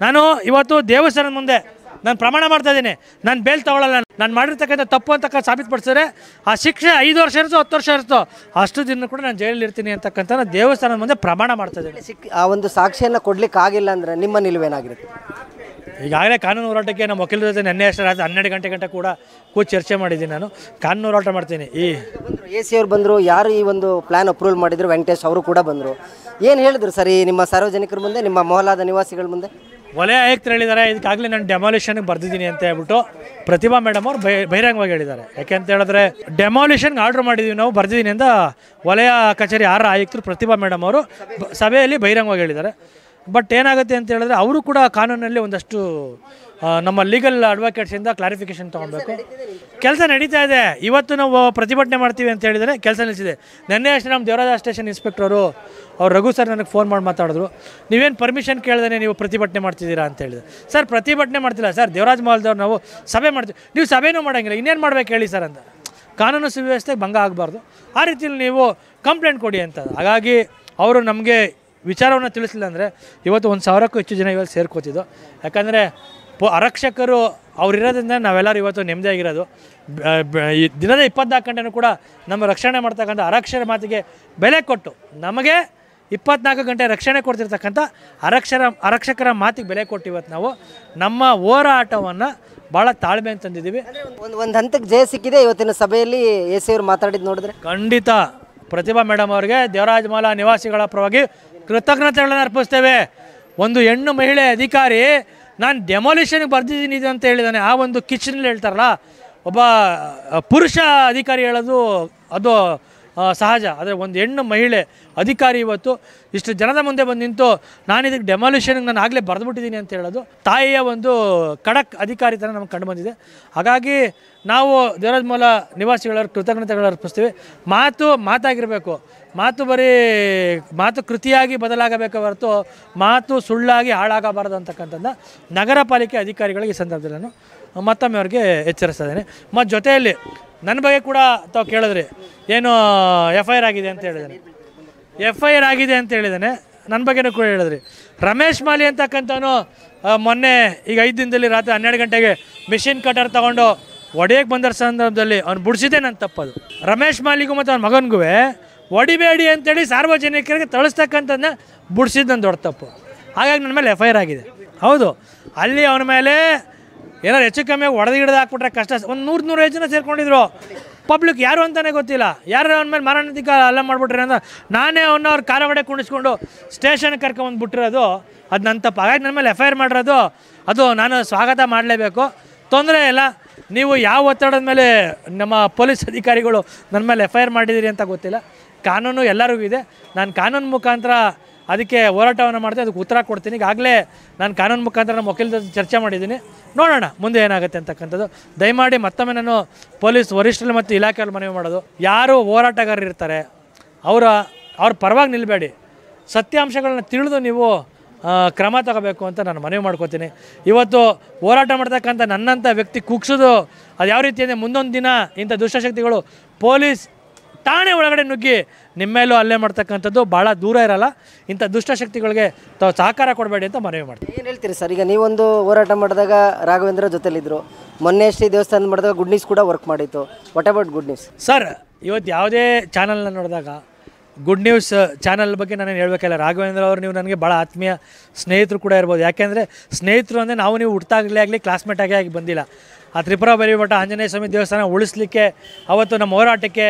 ನಾನು ಇವತ್ತು ದೇವಸ್ಥಾನದ ಮುಂದೆ ನಾನು ಪ್ರಮಾಣ ಮಾಡ್ತಾಯಿದ್ದೀನಿ, ನಾನು ಬೇಲ್ ತಗೊಳ್ಳಲ್ಲ. ನಾನು ಮಾಡಿರ್ತಕ್ಕಂಥ ತಪ್ಪು ಅಂತ ಸಾಬೀತುಪಡಿಸಿದ್ರೆ ಆ ಶಿಕ್ಷೆ 5 ವರ್ಷ ಇರುತ್ತೋ 10 ವರ್ಷ ಇರುತ್ತೋ ಅಷ್ಟು ದಿನ ಕೂಡ ನಾನು ಜೈಲಲ್ಲಿ ಇರ್ತೀನಿ ಅಂತಕ್ಕಂಥ ನಾನು ದೇವಸ್ಥಾನದ ಮುಂದೆ ಪ್ರಮಾಣ ಮಾಡ್ತಾಯಿದ್ದೀನಿ.
ಆ ಒಂದು ಸಾಕ್ಷಿಯನ್ನು ಕೊಡ್ಲಿಕ್ಕೆ ಆಗಿಲ್ಲ ಅಂದರೆ ನಿಮ್ಮ ನಿಲುವೇನಾಗಿರುತ್ತೆ?
ಈಗಾಗಲೇ ಕಾನೂನು ಹೋರಾಟಕ್ಕೆ ನಮ್ಮ ವಕೀಲರ ಜೊತೆ ನೆನ್ನೆ ಅಷ್ಟೇ ರಾತ್ರಿ 12 ಗಂಟೆ ಕೂಡ ಕೂತು ಚರ್ಚೆ ಮಾಡಿದ್ದೀನಿ. ನಾನು ಕಾನೂನು ಹೋರಾಟ ಮಾಡ್ತೀನಿ. ಈ
AC ಅವ್ರು ಬಂದರು, ಯಾರು ಈ ಒಂದು ಪ್ಲ್ಯಾನ್ ಅಪ್ರೂವಲ್ ಮಾಡಿದ್ರು, ವೆಂಕಟೇಶ್ ಅವರು ಕೂಡ ಬಂದರು. ಏನು ಹೇಳಿದ್ರು ಸರ್ ಈ ನಿಮ್ಮ ಸಾರ್ವಜನಿಕರ ಮುಂದೆ, ನಿಮ್ಮ ಮೊಹಲಾದ ನಿವಾಸಿಗಳ ಮುಂದೆ?
ವಲಯ ಆಯುಕ್ತರು ಹೇಳಿದ್ದಾರೆ, ಇದಕ್ಕಾಗಲೇ ನಾನು ಡೆಮಾಲಿಷನ್ಗೆ ಬರ್ದಿದ್ದೀನಿ ಅಂತ ಹೇಳ್ಬಿಟ್ಟು ಪ್ರತಿಭಾ ಮೇಡಮ್ ಅವರು ಬಹಿರಂಗವಾಗಿ ಹೇಳಿದ್ದಾರೆ. ಯಾಕೆ ಅಂತ ಹೇಳಿದ್ರೆ ಡೆಮಾಲಿಷನ್ಗೆ ಆರ್ಡ್ರ್ ಮಾಡಿದ್ದೀವಿ ನಾವು, ಬರ್ದಿದ್ದೀನಿ ಅಂತ ವಲಯ ಕಚೇರಿ ಆಯುಕ್ತರು ಪ್ರತಿಭಾ ಮೇಡಮ್ ಅವರು ಸಭೆಯಲ್ಲಿ ಬಹಿರಂಗವಾಗಿ ಹೇಳಿದ್ದಾರೆ. ಬಟ್ ಏನಾಗುತ್ತೆ ಅಂತ ಹೇಳಿದ್ರೆ ಅವರು ಕೂಡ ಕಾನೂನಲ್ಲಿ ಒಂದಷ್ಟು ನಮ್ಮ ಲೀಗಲ್ ಅಡ್ವೊಕೇಟ್ಸಿಂದ ಕ್ಲಾರಿಫಿಕೇಷನ್ ತೊಗೊಳ್ಬೇಕು. ಕೆಲಸ ನಡೀತಾ ಇದೆ. ಇವತ್ತು ನಾವು ಪ್ರತಿಭಟನೆ ಮಾಡ್ತೀವಿ ಅಂತ ಹೇಳಿದರೆ ಕೆಲಸ ನಿಲ್ಲಿಸಿದೆ. ನೆನ್ನೆ ಅಷ್ಟೇ ನಮ್ಮ ದೇವರಾಜ ಸ್ಟೇಷನ್ ಇನ್ಸ್ಪೆಕ್ಟರು ಅವ್ರು ರಘು ಸರ್ ನನಗೆ ಫೋನ್ ಮಾತಾಡಿದ್ರು, ನೀವೇನು ಪರ್ಮಿಷನ್ ಕೇಳ್ದೇ ನೀವು ಪ್ರತಿಭಟನೆ ಮಾಡ್ತಿದ್ದೀರಾ ಅಂತ ಹೇಳಿದ್ರು. ಸರ್ ಪ್ರತಿಭಟನೆ ಮಾಡ್ತಿಲ್ಲ ಸರ್, ದೇವರಾಜ ಮಹಲ್ದವ್ರು ನಾವು ಸಭೆ ಮಾಡ್ತೀವಿ. ನೀವು ಸಭೆನೂ ಮಾಡೋಂಗಿಲ್ಲ, ಇನ್ನೇನು ಮಾಡ್ಬೇಕು ಹೇಳಿ ಸರ್ ಅಂತ. ಕಾನೂನು ಸುವ್ಯವಸ್ಥೆಗೆ ಭಂಗ ಆಗಬಾರ್ದು, ಆ ರೀತಿಯಲ್ಲಿ ನೀವು ಕಂಪ್ಲೇಂಟ್ ಕೊಡಿ ಅಂತ. ಹಾಗಾಗಿ ಅವರು ನಮಗೆ ವಿಚಾರವನ್ನು ತಿಳಿಸಿಲ್ಲ ಅಂದರೆ ಇವತ್ತು 1,000ಕ್ಕೂ ಹೆಚ್ಚು ಜನ ಇವತ್ತು ಸೇರ್ಕೋತಿದ್ದು. ಯಾಕಂದರೆ ಆರಕ್ಷಕರು ಅವರಿರೋದ್ರಿಂದ ನಾವೆಲ್ಲರೂ ಇವತ್ತು ನೆಮ್ಮದಿಯಾಗಿರೋದು. ಈ ದಿನದ 24 ಗಂಟೆನೂ ಕೂಡ ನಮ್ಮ ರಕ್ಷಣೆ ಮಾಡ್ತಕ್ಕಂಥ ಆರಕ್ಷರ ಮಾತಿಗೆ ಬೆಲೆ ಕೊಟ್ಟು ನಮಗೆ 24 ಗಂಟೆ ರಕ್ಷಣೆ ಕೊಡ್ತಿರ್ತಕ್ಕಂಥ ಆರಕ್ಷಕರ ಮಾತಿಗೆ ಬೆಲೆ ಕೊಟ್ಟು ಇವತ್ತು ನಾವು ನಮ್ಮ ಹೋರಾಟವನ್ನು ಭಾಳ ತಾಳ್ಮೆ ಅಂತಂದಿದ್ದೀವಿ.
ಒಂದು ಹಂತಕ್ಕೆ ಜಯ ಸಿಕ್ಕಿದೆ ಇವತ್ತಿನ ಸಭೆಯಲ್ಲಿ ಎ ಸಿ ಅವರು ಮಾತಾಡಿದ್ದು ನೋಡಿದ್ರೆ.
ಖಂಡಿತ ಪ್ರತಿಭಾ ಮೇಡಮ್ ಅವರಿಗೆ ದೇವರಾಜಮಲ ನಿವಾಸಿಗಳ ಪರವಾಗಿ ಕೃತಜ್ಞತೆಗಳನ್ನು ಅರ್ಪಿಸ್ತೇವೆ. ಒಂದು ಹೆಣ್ಣು ಮಹಿಳೆ ಅಧಿಕಾರಿ ನಾನು ಡೆಮಾಲಿಷನ್ಗೆ ಬರ್ದಿದ್ದೀನಿ ಇದು ಅಂತ ಹೇಳಿದ್ದಾನೆ. ಆ ಒಂದು ಕಿಚನಲ್ಲಿ ಹೇಳ್ತಾರಲ್ಲ, ಒಬ್ಬ ಪುರುಷ ಅಧಿಕಾರಿ ಹೇಳೋದು ಅದು ಸಹಜ. ಆದರೆ ಒಂದು ಹೆಣ್ಣು ಮಹಿಳೆ ಅಧಿಕಾರಿ ಇವತ್ತು ಇಷ್ಟು ಜನದ ಮುಂದೆ ಬಂದು ನಿಂತು ನಾನು ಇದಕ್ಕೆ ಡೆಮಾಲಿಷನ್ಗೆ ನಾನು ಆಗಲೇ ಬರೆದುಬಿಟ್ಟಿದ್ದೀನಿ ಅಂತ ಹೇಳೋದು ತಾಯಿಯ ಒಂದು ಖಡಕ್ ಅಧಿಕಾರಿತನ ನಮಗೆ ಕಂಡು ಬಂದಿದೆ. ಹಾಗಾಗಿ ನಾವು ದೇವರಾಜಮಲ ನಿವಾಸಿಗಳ ಕೃತಜ್ಞತೆಗಳು ಅರ್ಪಿಸ್ತೀವಿ. ಮಾತಾಗಿರಬೇಕು, ಮಾತು ಕೃತಿಯಾಗಿ ಬದಲಾಗಬೇಕು ಹೊರತು ಮಾತು ಸುಳ್ಳಾಗಿ ಹಾಳಾಗಬಾರದು ಅಂತಕ್ಕಂಥದ್ದು ನಗರ ಪಾಲಿಕೆ ಅಧಿಕಾರಿಗಳಿಗೆ ಈ ಸಂದರ್ಭದಲ್ಲಿ ನಾನು ಮತ್ತೊಮ್ಮೆ ಅವ್ರಿಗೆ ಎಚ್ಚರಿಸ್ತಾ ಇದ್ದೇನೆ. ಮತ್ತು ಜೊತೆಯಲ್ಲಿ ನನ್ನ ಬಗ್ಗೆ ಕೂಡ ತಾವು ಕೇಳಿದ್ರಿ, ಏನು FIR ಆಗಿದೆ ಅಂತ ಹೇಳಿದ್ದಾನೆ. FIR ಆಗಿದೆ ಅಂತ ಹೇಳಿದ್ದಾನೆ. ನನ್ನ ಬಗ್ಗೆನೂ ಕೂಡ ಹೇಳಿದ್ರಿ. ರಮೇಶ್ ಮಾಲಿ ಅಂತಕ್ಕಂಥವನು ಮೊನ್ನೆ ಈಗ 5 ದಿನದಲ್ಲಿ ರಾತ್ರಿ 12 ಗಂಟೆಗೆ ಮಿಷಿನ್ ಕಟರ್ ತೊಗೊಂಡು ಒಡೆಯಕ್ಕೆ ಬಂದರ ಸಂದರ್ಭದಲ್ಲಿ ಅವ್ನು ಬಿಡಿಸಿದೆ ನನ್ನ ತಪ್ಪದು. ರಮೇಶ್ ಮಾಲಿಗೂ ಮತ್ತು ಅವ್ನ ಮಗನಿಗೂ ಹೊಡಿಬೇಡಿ ಅಂತೇಳಿ ಸಾರ್ವಜನಿಕರಿಗೆ ತಳಿಸ್ತಕ್ಕಂಥದ್ದನ್ನ ಬಿಡಿಸಿದ್ದು ನನ್ನ ದೊಡ್ಡ ತಪ್ಪು. ಹಾಗಾಗಿ ನನ್ನ ಮೇಲೆ FIR ಆಗಿದೆ. ಹೌದು, ಅಲ್ಲಿ ಅವನ ಮೇಲೆ ಏನಾರು ಹೆಚ್ಚು ಕಮ್ಮಿ ಹೊಡೆದು ಹಾಕ್ಬಿಟ್ರೆ ಕಷ್ಟ. ಒಂದು 100-150 ಜನ ಸೇರ್ಕೊಂಡಿದ್ರು. ಪಬ್ಲಿಕ್ ಯಾರು ಅಂತಲೇ ಗೊತ್ತಿಲ್ಲ. ಯಾರು ಅವನ ಮೇಲೆ ಮಾರಣಾಂತಿಕ ಹಲ್ಲೆ ಮಾಡಿಬಿಟ್ರೆ ಅಂತ ನಾನೇ ಅವ್ರ ಕಾಲೊಳಗಡೆ ಕುಣಿಸ್ಕೊಂಡು ಸ್ಟೇಷನ್ಗೆ ಕರ್ಕೊಂಬಂದುಬಿಟ್ಟಿರೋದು ಅದು ನನ್ನ ತಪ್ಪು. ಹಾಗಾಗಿ ನನ್ನ ಮೇಲೆ FIR ಮಾಡಿರೋದು ಅದು ನಾನು ಸ್ವಾಗತ ಮಾಡಲೇಬೇಕು. ತೊಂದರೆ ಇಲ್ಲ. ನೀವು ಯಾವ ಒತ್ತಡದ ಮೇಲೆ ನಮ್ಮ ಪೊಲೀಸ್ ಅಧಿಕಾರಿಗಳು ನನ್ನ ಮೇಲೆ FIR ಮಾಡಿದ್ದೀರಿ ಅಂತ ಗೊತ್ತಿಲ್ಲ. ಕಾನೂನು ಎಲ್ಲರಿಗೂ ಇದೆ. ನಾನು ಕಾನೂನು ಮುಖಾಂತರ ಅದಕ್ಕೆ ಹೋರಾಟವನ್ನು ಮಾಡ್ತೀನಿ, ಅದಕ್ಕೆ ಉತ್ತರ ಕೊಡ್ತೀನಿ. ಈಗಾಗಲೇ ನಾನು ಕಾನೂನು ಮುಖಾಂತರ ನಮ್ಮ ವಕೀಲರ ಚರ್ಚೆ ಮಾಡಿದ್ದೀನಿ. ನೋಡೋಣ ಮುಂದೆ ಏನಾಗುತ್ತೆ ಅಂತಕ್ಕಂಥದ್ದು. ದಯಮಾಡಿ ಮತ್ತೊಮ್ಮೆ ನಾನು ಪೊಲೀಸ್ ವರಿಷ್ಠರು ಮತ್ತು ಇಲಾಖೆಯಲ್ಲಿ ಮನವಿ ಮಾಡೋದು, ಯಾರು ಹೋರಾಟಗಾರರು ಇರ್ತಾರೆ ಅವ್ರ ಪರವಾಗಿ ನಿಲ್ಲಬೇಡಿ. ಸತ್ಯಾಂಶಗಳನ್ನ ತಿಳಿದು ನೀವು ಕ್ರಮ ತಗೋಬೇಕು ಅಂತ ನಾನು ಮನವಿ ಮಾಡ್ಕೋತೀನಿ. ಇವತ್ತು ಹೋರಾಟ ಮಾಡ್ತಕ್ಕಂಥ ನನ್ನಂಥ ವ್ಯಕ್ತಿ ಕುಗ್ಸೋದು ಅದು ಯಾವ ರೀತಿ ಅಂದರೆ ಮುಂದೊಂದು ದಿನ ಇಂಥ ದುಷ್ಟಶಕ್ತಿಗಳು ಪೊಲೀಸ್ ಠಾಣೆ ಒಳಗಡೆ ನುಗ್ಗಿ ನಿಮ್ಮೇಲೂ ಹಲ್ಲೆ ಮಾಡ್ತಕ್ಕಂಥದ್ದು ಭಾಳ ದೂರ ಇರಲ್ಲ. ಇಂಥ ದುಷ್ಟಶಕ್ತಿಗಳಿಗೆ ತಾವು ಸಹಕಾರ ಕೊಡಬೇಡಿ ಅಂತ ಮನವಿ ಮಾಡ್ತೀವಿ.
ಏನು ಹೇಳ್ತೀರಿ ಸರ್? ಈಗ ನೀವೊಂದು ಹೋರಾಟ ಮಾಡಿದಾಗ ರಾಘವೇಂದ್ರ ಜೊತೆಲಿದ್ದರು, ಮೊನ್ನೆ ಅಷ್ಟೇ ದೇವಸ್ಥಾನ ಮಾಡಿದಾಗ ಗುಡ್ ನ್ಯೂಸ್ ಕೂಡ ವರ್ಕ್ ಮಾಡಿತ್ತು. What about good news?
Sir, ಇವತ್ತು ಯಾವುದೇ ಚಾನಲ್ನ ನೋಡಿದಾಗ ಗುಡ್ ನ್ಯೂಸ್ ಚಾನಲ್ ಬಗ್ಗೆ ನಾನೇನು ಹೇಳಬೇಕಲ್ಲ. ರಾಘವೇಂದ್ರ ಅವರು ನೀವು ನನಗೆ ಭಾಳ ಆತ್ಮೀಯ ಸ್ನೇಹಿತರು ಕೂಡ ಇರ್ಬೋದು. ಯಾಕೆಂದರೆ ಸ್ನೇಹಿತರು ಅಂದರೆ ನೀವು ಹುಟ್ಟಾಗಲೇ ಆಗಲಿ ಕ್ಲಾಸ್ಮೇಟ್ ಆಗಿ ಬಂದಿಲ್ಲ. ಆ ತ್ರಿಪುರ ಬರಿಮಠ ಆಂಜನೇಯ ಸ್ವಾಮಿ ದೇವಸ್ಥಾನ ಉಳಿಸ್ಲಿಕ್ಕೆ ಅವತ್ತು ನಮ್ಮ ಹೋರಾಟಕ್ಕೆ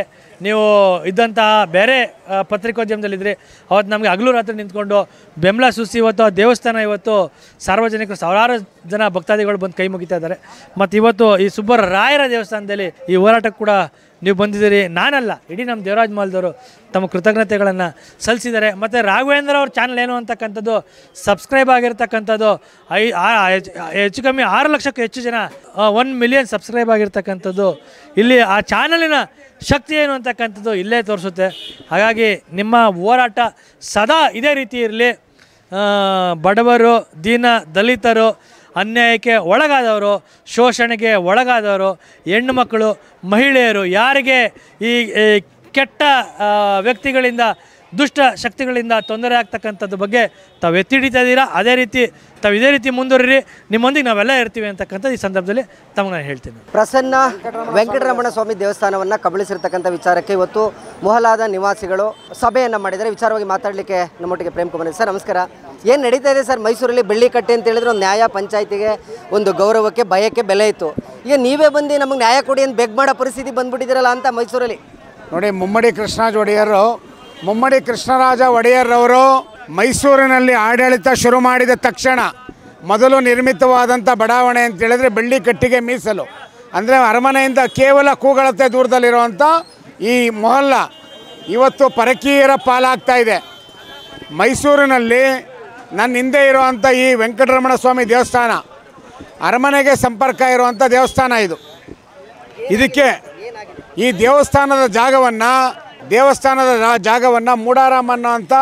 ನೀವು ಇದ್ದಂತಹ ಬೇರೆ ಪತ್ರಿಕೋದ್ಯಮದಲ್ಲಿದ್ದರೆ ಅವತ್ತು ನಮಗೆ ಹಗಲು ರಾತ್ರಿ ನಿಂತ್ಕೊಂಡು ಬೆಂಬಲ ಸೂಚಿಸಿ ಇವತ್ತು ಆ ದೇವಸ್ಥಾನ ಇವತ್ತು ಸಾರ್ವಜನಿಕರು ಸಾವಿರಾರು ಜನ ಭಕ್ತಾದಿಗಳು ಬಂದು ಕೈ ಮುಗಿತಾ ಇದ್ದಾರೆ. ಮತ್ತು ಇವತ್ತು ಈ ಸುಬ್ಬರಾಯರ ದೇವಸ್ಥಾನದಲ್ಲಿ ಈ ಹೋರಾಟಕ್ಕೆ ಕೂಡ ನೀವು ಬಂದಿದ್ದೀರಿ. ನಾನಲ್ಲ, ಇಡೀ ನಮ್ಮ ದೇವರಾಜಮಲದವರು ತಮ್ಮ ಕೃತಜ್ಞತೆಗಳನ್ನು ಸಲ್ಲಿಸಿದ್ದಾರೆ. ಮತ್ತು ರಾಘವೇಂದ್ರ ಅವ್ರ ಚಾನಲ್ ಏನು ಅಂತಕ್ಕಂಥದ್ದು ಸಬ್ಸ್ಕ್ರೈಬ್ ಆಗಿರ್ತಕ್ಕಂಥದ್ದು ಹೆಚ್ಚು ಕಮ್ಮಿ 6 ಲಕ್ಷಕ್ಕೂ ಹೆಚ್ಚು ಜನ 1 ಮಿಲಿಯನ್ ಸಬ್ಸ್ಕ್ರೈಬ್ ಆಗಿರ್ತಕ್ಕಂಥದ್ದು ಇಲ್ಲಿ ಆ ಚಾನಲಿನ ಶಕ್ತಿ ಏನು ಅಂತಕ್ಕಂಥದ್ದು ಇಲ್ಲೇ ತೋರಿಸುತ್ತೆ. ಹಾಗಾಗಿ ನಿಮ್ಮ ಹೋರಾಟ ಸದಾ ಇದೇ ರೀತಿ ಇರಲಿ. ಬಡವರು, ದೀನ ದಲಿತರು, ಅನ್ಯಾಯಕ್ಕೆ ಒಳಗಾದವರು, ಶೋಷಣೆಗೆ ಒಳಗಾದವರು, ಹೆಣ್ಣು ಮಕ್ಕಳು, ಮಹಿಳೆಯರು, ಯಾರಿಗೆ ಈ ಕೆಟ್ಟ ವ್ಯಕ್ತಿಗಳಿಂದ ದುಷ್ಟ ಶಕ್ತಿಗಳಿಂದ ತೊಂದರೆ ಆಗ್ತಕ್ಕಂಥದ್ದು ಬಗ್ಗೆ ತಾವು ಎತ್ತಿ ಹಿಡಿತಾ ಇದ್ದೀರಾ. ಅದೇ ರೀತಿ ತಾವು ಇದೇ ರೀತಿ ಮುಂದುವರಿರಿ. ನಿಮ್ಮೊಂದಿಗೆ ನಾವೆಲ್ಲ ಇರ್ತೀವಿ ಅಂತಕ್ಕಂಥದ್ದು ಈ ಸಂದರ್ಭದದಲ್ಲಿ ತಮಗೆ ನಾನು ಹೇಳ್ತೀನಿ.
ಪ್ರಸನ್ನ ವೆಂಕಟರಮಣ ಸ್ವಾಮಿ ದೇವಸ್ಥಾನವನ್ನು ಕಬಳಿಸಿರ್ತಕ್ಕಂಥ ವಿಚಾರಕ್ಕೆ ಇವತ್ತು ಮೊಹಲಾದ ನಿವಾಸಿಗಳು ಸಭೆಯನ್ನು ಮಾಡಿದರೆ. ವಿಚಾರವಾಗಿ ಮಾತಾಡಲಿಕ್ಕೆ ನಮ್ಮೊಟ್ಟಿಗೆ ಪ್ರೇಮ್ ಕುಮಾರ್ ಸರ್, ನಮಸ್ಕಾರ. ಏನು ನಡೀತಾ ಇದೆ ಸರ್ ಮೈಸೂರಲ್ಲಿ? ಬೆಳ್ಳಿಕಟ್ಟೆ ಅಂತ ಹೇಳಿದ್ರೆ ಒಂದು ನ್ಯಾಯ, ಪಂಚಾಯತಿಗೆ ಒಂದು ಗೌರವಕ್ಕೆ, ಭಯಕ್ಕೆ ಬೆಲೆ ಇತ್ತು. ಈಗ ನೀವೇ ಬಂದು ನಮಗೆ ನ್ಯಾಯ ಕೊಡಿ ಅಂತ ಬೆಗ್ ಮಾಡೋ ಪರಿಸ್ಥಿತಿ ಬಂದ್ಬಿಟ್ಟಿದ್ದೀರಲ್ಲ ಅಂತ ಮೈಸೂರಲ್ಲಿ.
ನೋಡಿ, ಮುಮ್ಮಡಿ ಕೃಷ್ಣರಾಜ ಒಡೆಯರ್ರವರು ಮೈಸೂರಿನಲ್ಲಿ ಆಡಳಿತ ಶುರು ಮಾಡಿದ ತಕ್ಷಣ ಮೊದಲು ನಿರ್ಮಿತವಾದಂಥ ಬಡಾವಣೆ ಅಂತ ಹೇಳಿದ್ರೆ ಬೆಳ್ಳಿಕಟ್ಟಿಗೆ ಮೀಸಲು. ಅಂದರೆ ಅರಮನೆಯಿಂದ ಕೇವಲ ಕೂಗಳತೆ ದೂರದಲ್ಲಿರುವಂಥ ಈ ಮೊಹಲ್ಲ ಇವತ್ತು ಪರಕೀಯರ ಪಾಲಾಗ್ತಾ ಇದೆ. ಮೈಸೂರಿನಲ್ಲಿ ನನ್ನ ಹಿಂದೆ ಇರುವಂಥ ಈ ವೆಂಕಟರಮಣ ಸ್ವಾಮಿ ದೇವಸ್ಥಾನ ಅರಮನೆಗೆ ಸಂಪರ್ಕ ಇರುವಂಥ ದೇವಸ್ಥಾನ ಇದು. ಇದಕ್ಕೆ ಈ ದೇವಸ್ಥಾನದ ಜಾಗವನ್ನು ಮೂಡಾರಾಮ್ ಅನ್ನೋಂಥ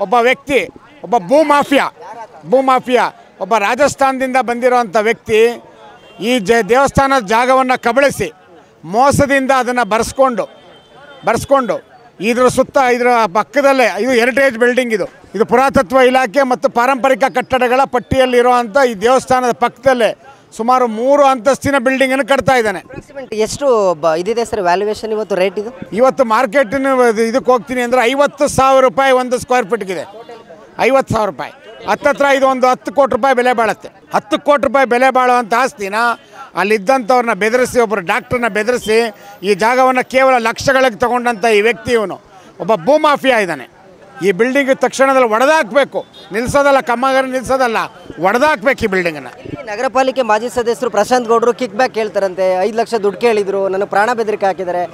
ಒಬ್ಬ ವ್ಯಕ್ತಿ, ಒಬ್ಬ ಭೂಮಾಫಿಯಾ ಒಬ್ಬ ರಾಜಸ್ಥಾನದಿಂದ ಬಂದಿರೋವಂಥ ವ್ಯಕ್ತಿ ಈ ದೇವಸ್ಥಾನದ ಜಾಗವನ್ನು ಕಬಳಿಸಿ ಮೋಸದಿಂದ ಅದನ್ನು ಬರೆಸ್ಕೊಂಡು ಇದರ ಪಕ್ಕದಲ್ಲೇ ಇದು ಹೆರಿಟೇಜ್ ಬಿಲ್ಡಿಂಗ್, ಇದು ಪುರಾತತ್ವ ಇಲಾಖೆ ಮತ್ತು ಪಾರಂಪರಿಕ ಕಟ್ಟಡಗಳ ಪಟ್ಟಿಯಲ್ಲಿರುವಂಥ ಈ ದೇವಸ್ಥಾನದ ಪಕ್ಕದಲ್ಲೇ ಸುಮಾರು 3 ಅಂತಸ್ತಿನ ಬಿಲ್ಡಿಂಗನ್ನು ಕಟ್ತಾ ಇದ್ದಾನೆ.
ಎಷ್ಟು ಇದಿದೆ ಸರ್ ವ್ಯಾಲ್ಯೂಯೇಷನ್ ಇವತ್ತು ರೇಟ್?
ಇವತ್ತು ಮಾರ್ಕೆಟಿನ ಇದಕ್ಕೆ ಹೋಗ್ತೀನಿ ಅಂದರೆ 50,000 ರೂಪಾಯಿ ಒಂದು ಸ್ಕ್ವೇರ್ ಫೀಟ್ಗಿದೆ. 50,000 ರೂಪಾಯಿ ಹತ್ತತ್ರ ಇದು ಒಂದು 10 ಕೋಟಿ ರೂಪಾಯಿ ಬೆಲೆ ಬಾಳುತ್ತೆ. 10 ಕೋಟಿ ರೂಪಾಯಿ ಬೆಲೆ ಬಾಳುವಂಥ ಆಸ್ತಿನ ಅಲ್ಲಿದ್ದಂಥವ್ರನ್ನ ಬೆದರಿಸಿ, ಒಬ್ಬರು ಡಾಕ್ಟ್ರನ್ನ ಬೆದರಿಸಿ ಈ ಜಾಗವನ್ನು ಕೇವಲ ಲಕ್ಷಗಳಿಗೆ ತಗೊಂಡಂಥ ಈ ವ್ಯಕ್ತಿ ಇವನು ಒಬ್ಬ ಭೂಮಾಫಿಯಾ ಇದ್ದಾನೆ. ಈ ಬಿಲ್ಡಿಂಗ್ ತಕ್ಷಣದಲ್ಲಿ ಒಡೆದಾಕಬೇಕು, ನಿಲ್ಲಿಸೋದಲ್ಲ, ಕಾಮಗಾರಿ ನಿಲ್ಲಿಸೋದಲ್ಲ, ಒಡೆದಾಕಬೇಕು ಈ ಬಿಲ್ಡಿಂಗನ್ನು.
ನಗರ ಪಾಲಿಕೆ ಮಾಜಿ ಸದಸ್ಯರು ಪ್ರಶಾಂತ್ ಗೌಡರು ಕಿಕ್ ಬ್ಯಾಕ್ ಕೇಳ್ತಾರಂತೆ, 5 ಲಕ್ಷ ದುಡ್ಡು ಕೇಳಿದ್ರು, ನನ್ನ ಪ್ರಾಣ ಬೆದರಿಕೆ ಹಾಕಿದ್ದಾರೆ.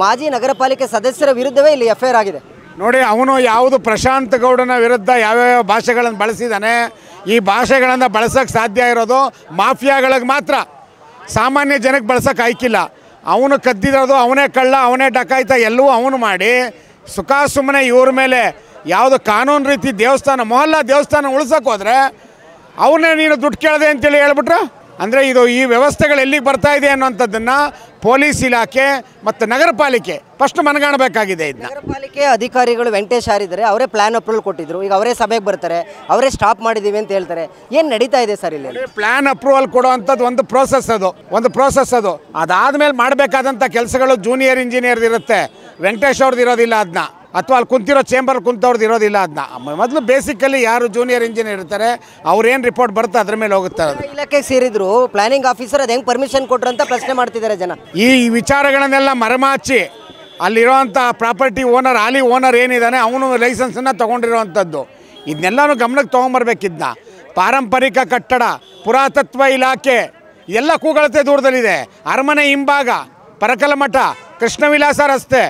ಮಾಜಿ ನಗರ ಪಾಲಿಕೆ ಸದಸ್ಯರ ವಿರುದ್ಧವೇ ಇಲ್ಲಿ ಎಫ್ಐಆರ್ ಆಗಿದೆ.
ನೋಡಿ, ಅವನು ಯಾವುದು ಪ್ರಶಾಂತ್ ಗೌಡನ ವಿರುದ್ಧ ಯಾವ್ಯಾವ ಭಾಷೆಗಳನ್ನು ಬಳಸಿದ್ದಾನೆ, ಈ ಭಾಷೆಗಳನ್ನು ಬಳಸೋಕ್ಕೆ ಸಾಧ್ಯ ಇರೋದು ಮಾಫಿಯಾಗಳಿಗೆ ಮಾತ್ರ, ಸಾಮಾನ್ಯ ಜನಕ್ಕೆ ಬಳಸೋಕೆ ಆಯ್ಕಿಲ್ಲ. ಅವನು ಕದ್ದಿರೋದು, ಅವನೇ ಕಳ್ಳ, ಅವನೇ ಡಕಾಯ್ತ, ಎಲ್ಲವೂ ಅವನು ಮಾಡಿ ಸುಮ್ಮನೆ ಇವ್ರ ಮೇಲೆ ಯಾವುದು ಕಾನೂನು ರೀತಿ ದೇವಸ್ಥಾನ, ಮೊಹಲ್ಲಾ ದೇವಸ್ಥಾನ ಉಳಿಸೋಕೆ ಹೋದರೆ ಅವನೇ ನೀನು ದುಡ್ಡು ಕೇಳಿದೆ ಅಂತೇಳಿ ಹೇಳ್ಬಿಟ್ರೆ, ಅಂದರೆ ಇದು ಈ ವ್ಯವಸ್ಥೆಗಳು ಎಲ್ಲಿಗೆ ಬರ್ತಾ ಇದೆ ಅನ್ನೋಂಥದ್ದನ್ನು ಪೊಲೀಸ್ ಇಲಾಖೆ ಮತ್ತು ನಗರ ಪಾಲಿಕೆ ಫಸ್ಟ್ ಮನಗಾಣಬೇಕಾಗಿದೆ. ಇದನ್ನ
ನಗರ ಪಾಲಿಕೆ ಅಧಿಕಾರಿಗಳು ವೆಂಕಟೇಶ್ ಆರಿದ್ದಾರೆ, ಅವರೇ ಪ್ಲಾನ್ ಅಪ್ರೂವಲ್ ಕೊಟ್ಟಿದ್ರು, ಈಗ ಅವರೇ ಸಭೆಗೆ ಬರ್ತಾರೆ, ಅವರೇ ಸ್ಟಾಪ್ ಮಾಡಿದ್ದೀವಿ ಅಂತ ಹೇಳ್ತಾರೆ. ಏನು ನಡೀತಾ ಇದೆ ಸರ್ ಇಲ್ಲಿ?
ಪ್ಲಾನ್ ಅಪ್ರೂವಲ್ ಕೊಡುವಂಥದ್ದು ಒಂದು ಪ್ರೋಸೆಸ್, ಅದು ಅದಾದಮೇಲೆ ಮಾಡಬೇಕಾದಂಥ ಕೆಲಸಗಳು ಜೂನಿಯರ್ ಇಂಜಿನಿಯರ್ದು ಇರುತ್ತೆ, ವೆಂಕಟೇಶ್ ಅವ್ರದ್ದು ಇರೋದಿಲ್ಲ ಅದನ್ನ, ಅಥವಾ ಅಲ್ಲಿ ಕುಂತಿರೋ ಚೇಂಬರ್ ಕುಂತವ್ರದ್ದು ಇರೋದಿಲ್ಲ ಅದನ್ನ. ಮೊದಲು ಬೇಸಿಕಲಿ ಯಾರು ಜೂನಿಯರ್ ಇಂಜಿನಿಯರ್ ಇರ್ತಾರೆ ಅವ್ರೇನು ರಿಪೋರ್ಟ್ ಬರುತ್ತೆ ಅದ್ರ ಮೇಲೆ ಹೋಗುತ್ತಾರೆ.
ಇಲಾಖೆಗೆ ಸೇರಿದ್ರು ಪ್ಲಾನಿಂಗ್ ಆಫೀಸರ್ ಅದು ಹೆಂಗೆ ಪರ್ಮಿಷನ್ ಕೊಟ್ಟರು ಅಂತ ಪ್ರಶ್ನೆ ಮಾಡ್ತಿದ್ದಾರೆ ಜನ.
ಈ ವಿಚಾರಗಳನ್ನೆಲ್ಲ ಮರೆಮಾಚಿ ಅಲ್ಲಿರೋವಂಥ ಪ್ರಾಪರ್ಟಿ ಓನರ್, ಹಾಲಿ ಓನರ್ ಏನಿದ್ದಾನೆ ಅವನು ಲೈಸೆನ್ಸನ್ನು ತೊಗೊಂಡಿರೋವಂಥದ್ದು, ಇದನ್ನೆಲ್ಲನೂ ಗಮನಕ್ಕೆ ತೊಗೊಂಬರ್ಬೇಕಿದ್ನ. ಪಾರಂಪರಿಕ ಕಟ್ಟಡ, ಪುರಾತತ್ವ ಇಲಾಖೆ ಎಲ್ಲ ಕೂಗಳತೆ ದೂರದಲ್ಲಿದೆ. ಅರಮನೆ ಹಿಂಭಾಗ, ಪರಕಲ ಮಠ, ಕೃಷ್ಣವಿಲಾಸ ರಸ್ತೆ,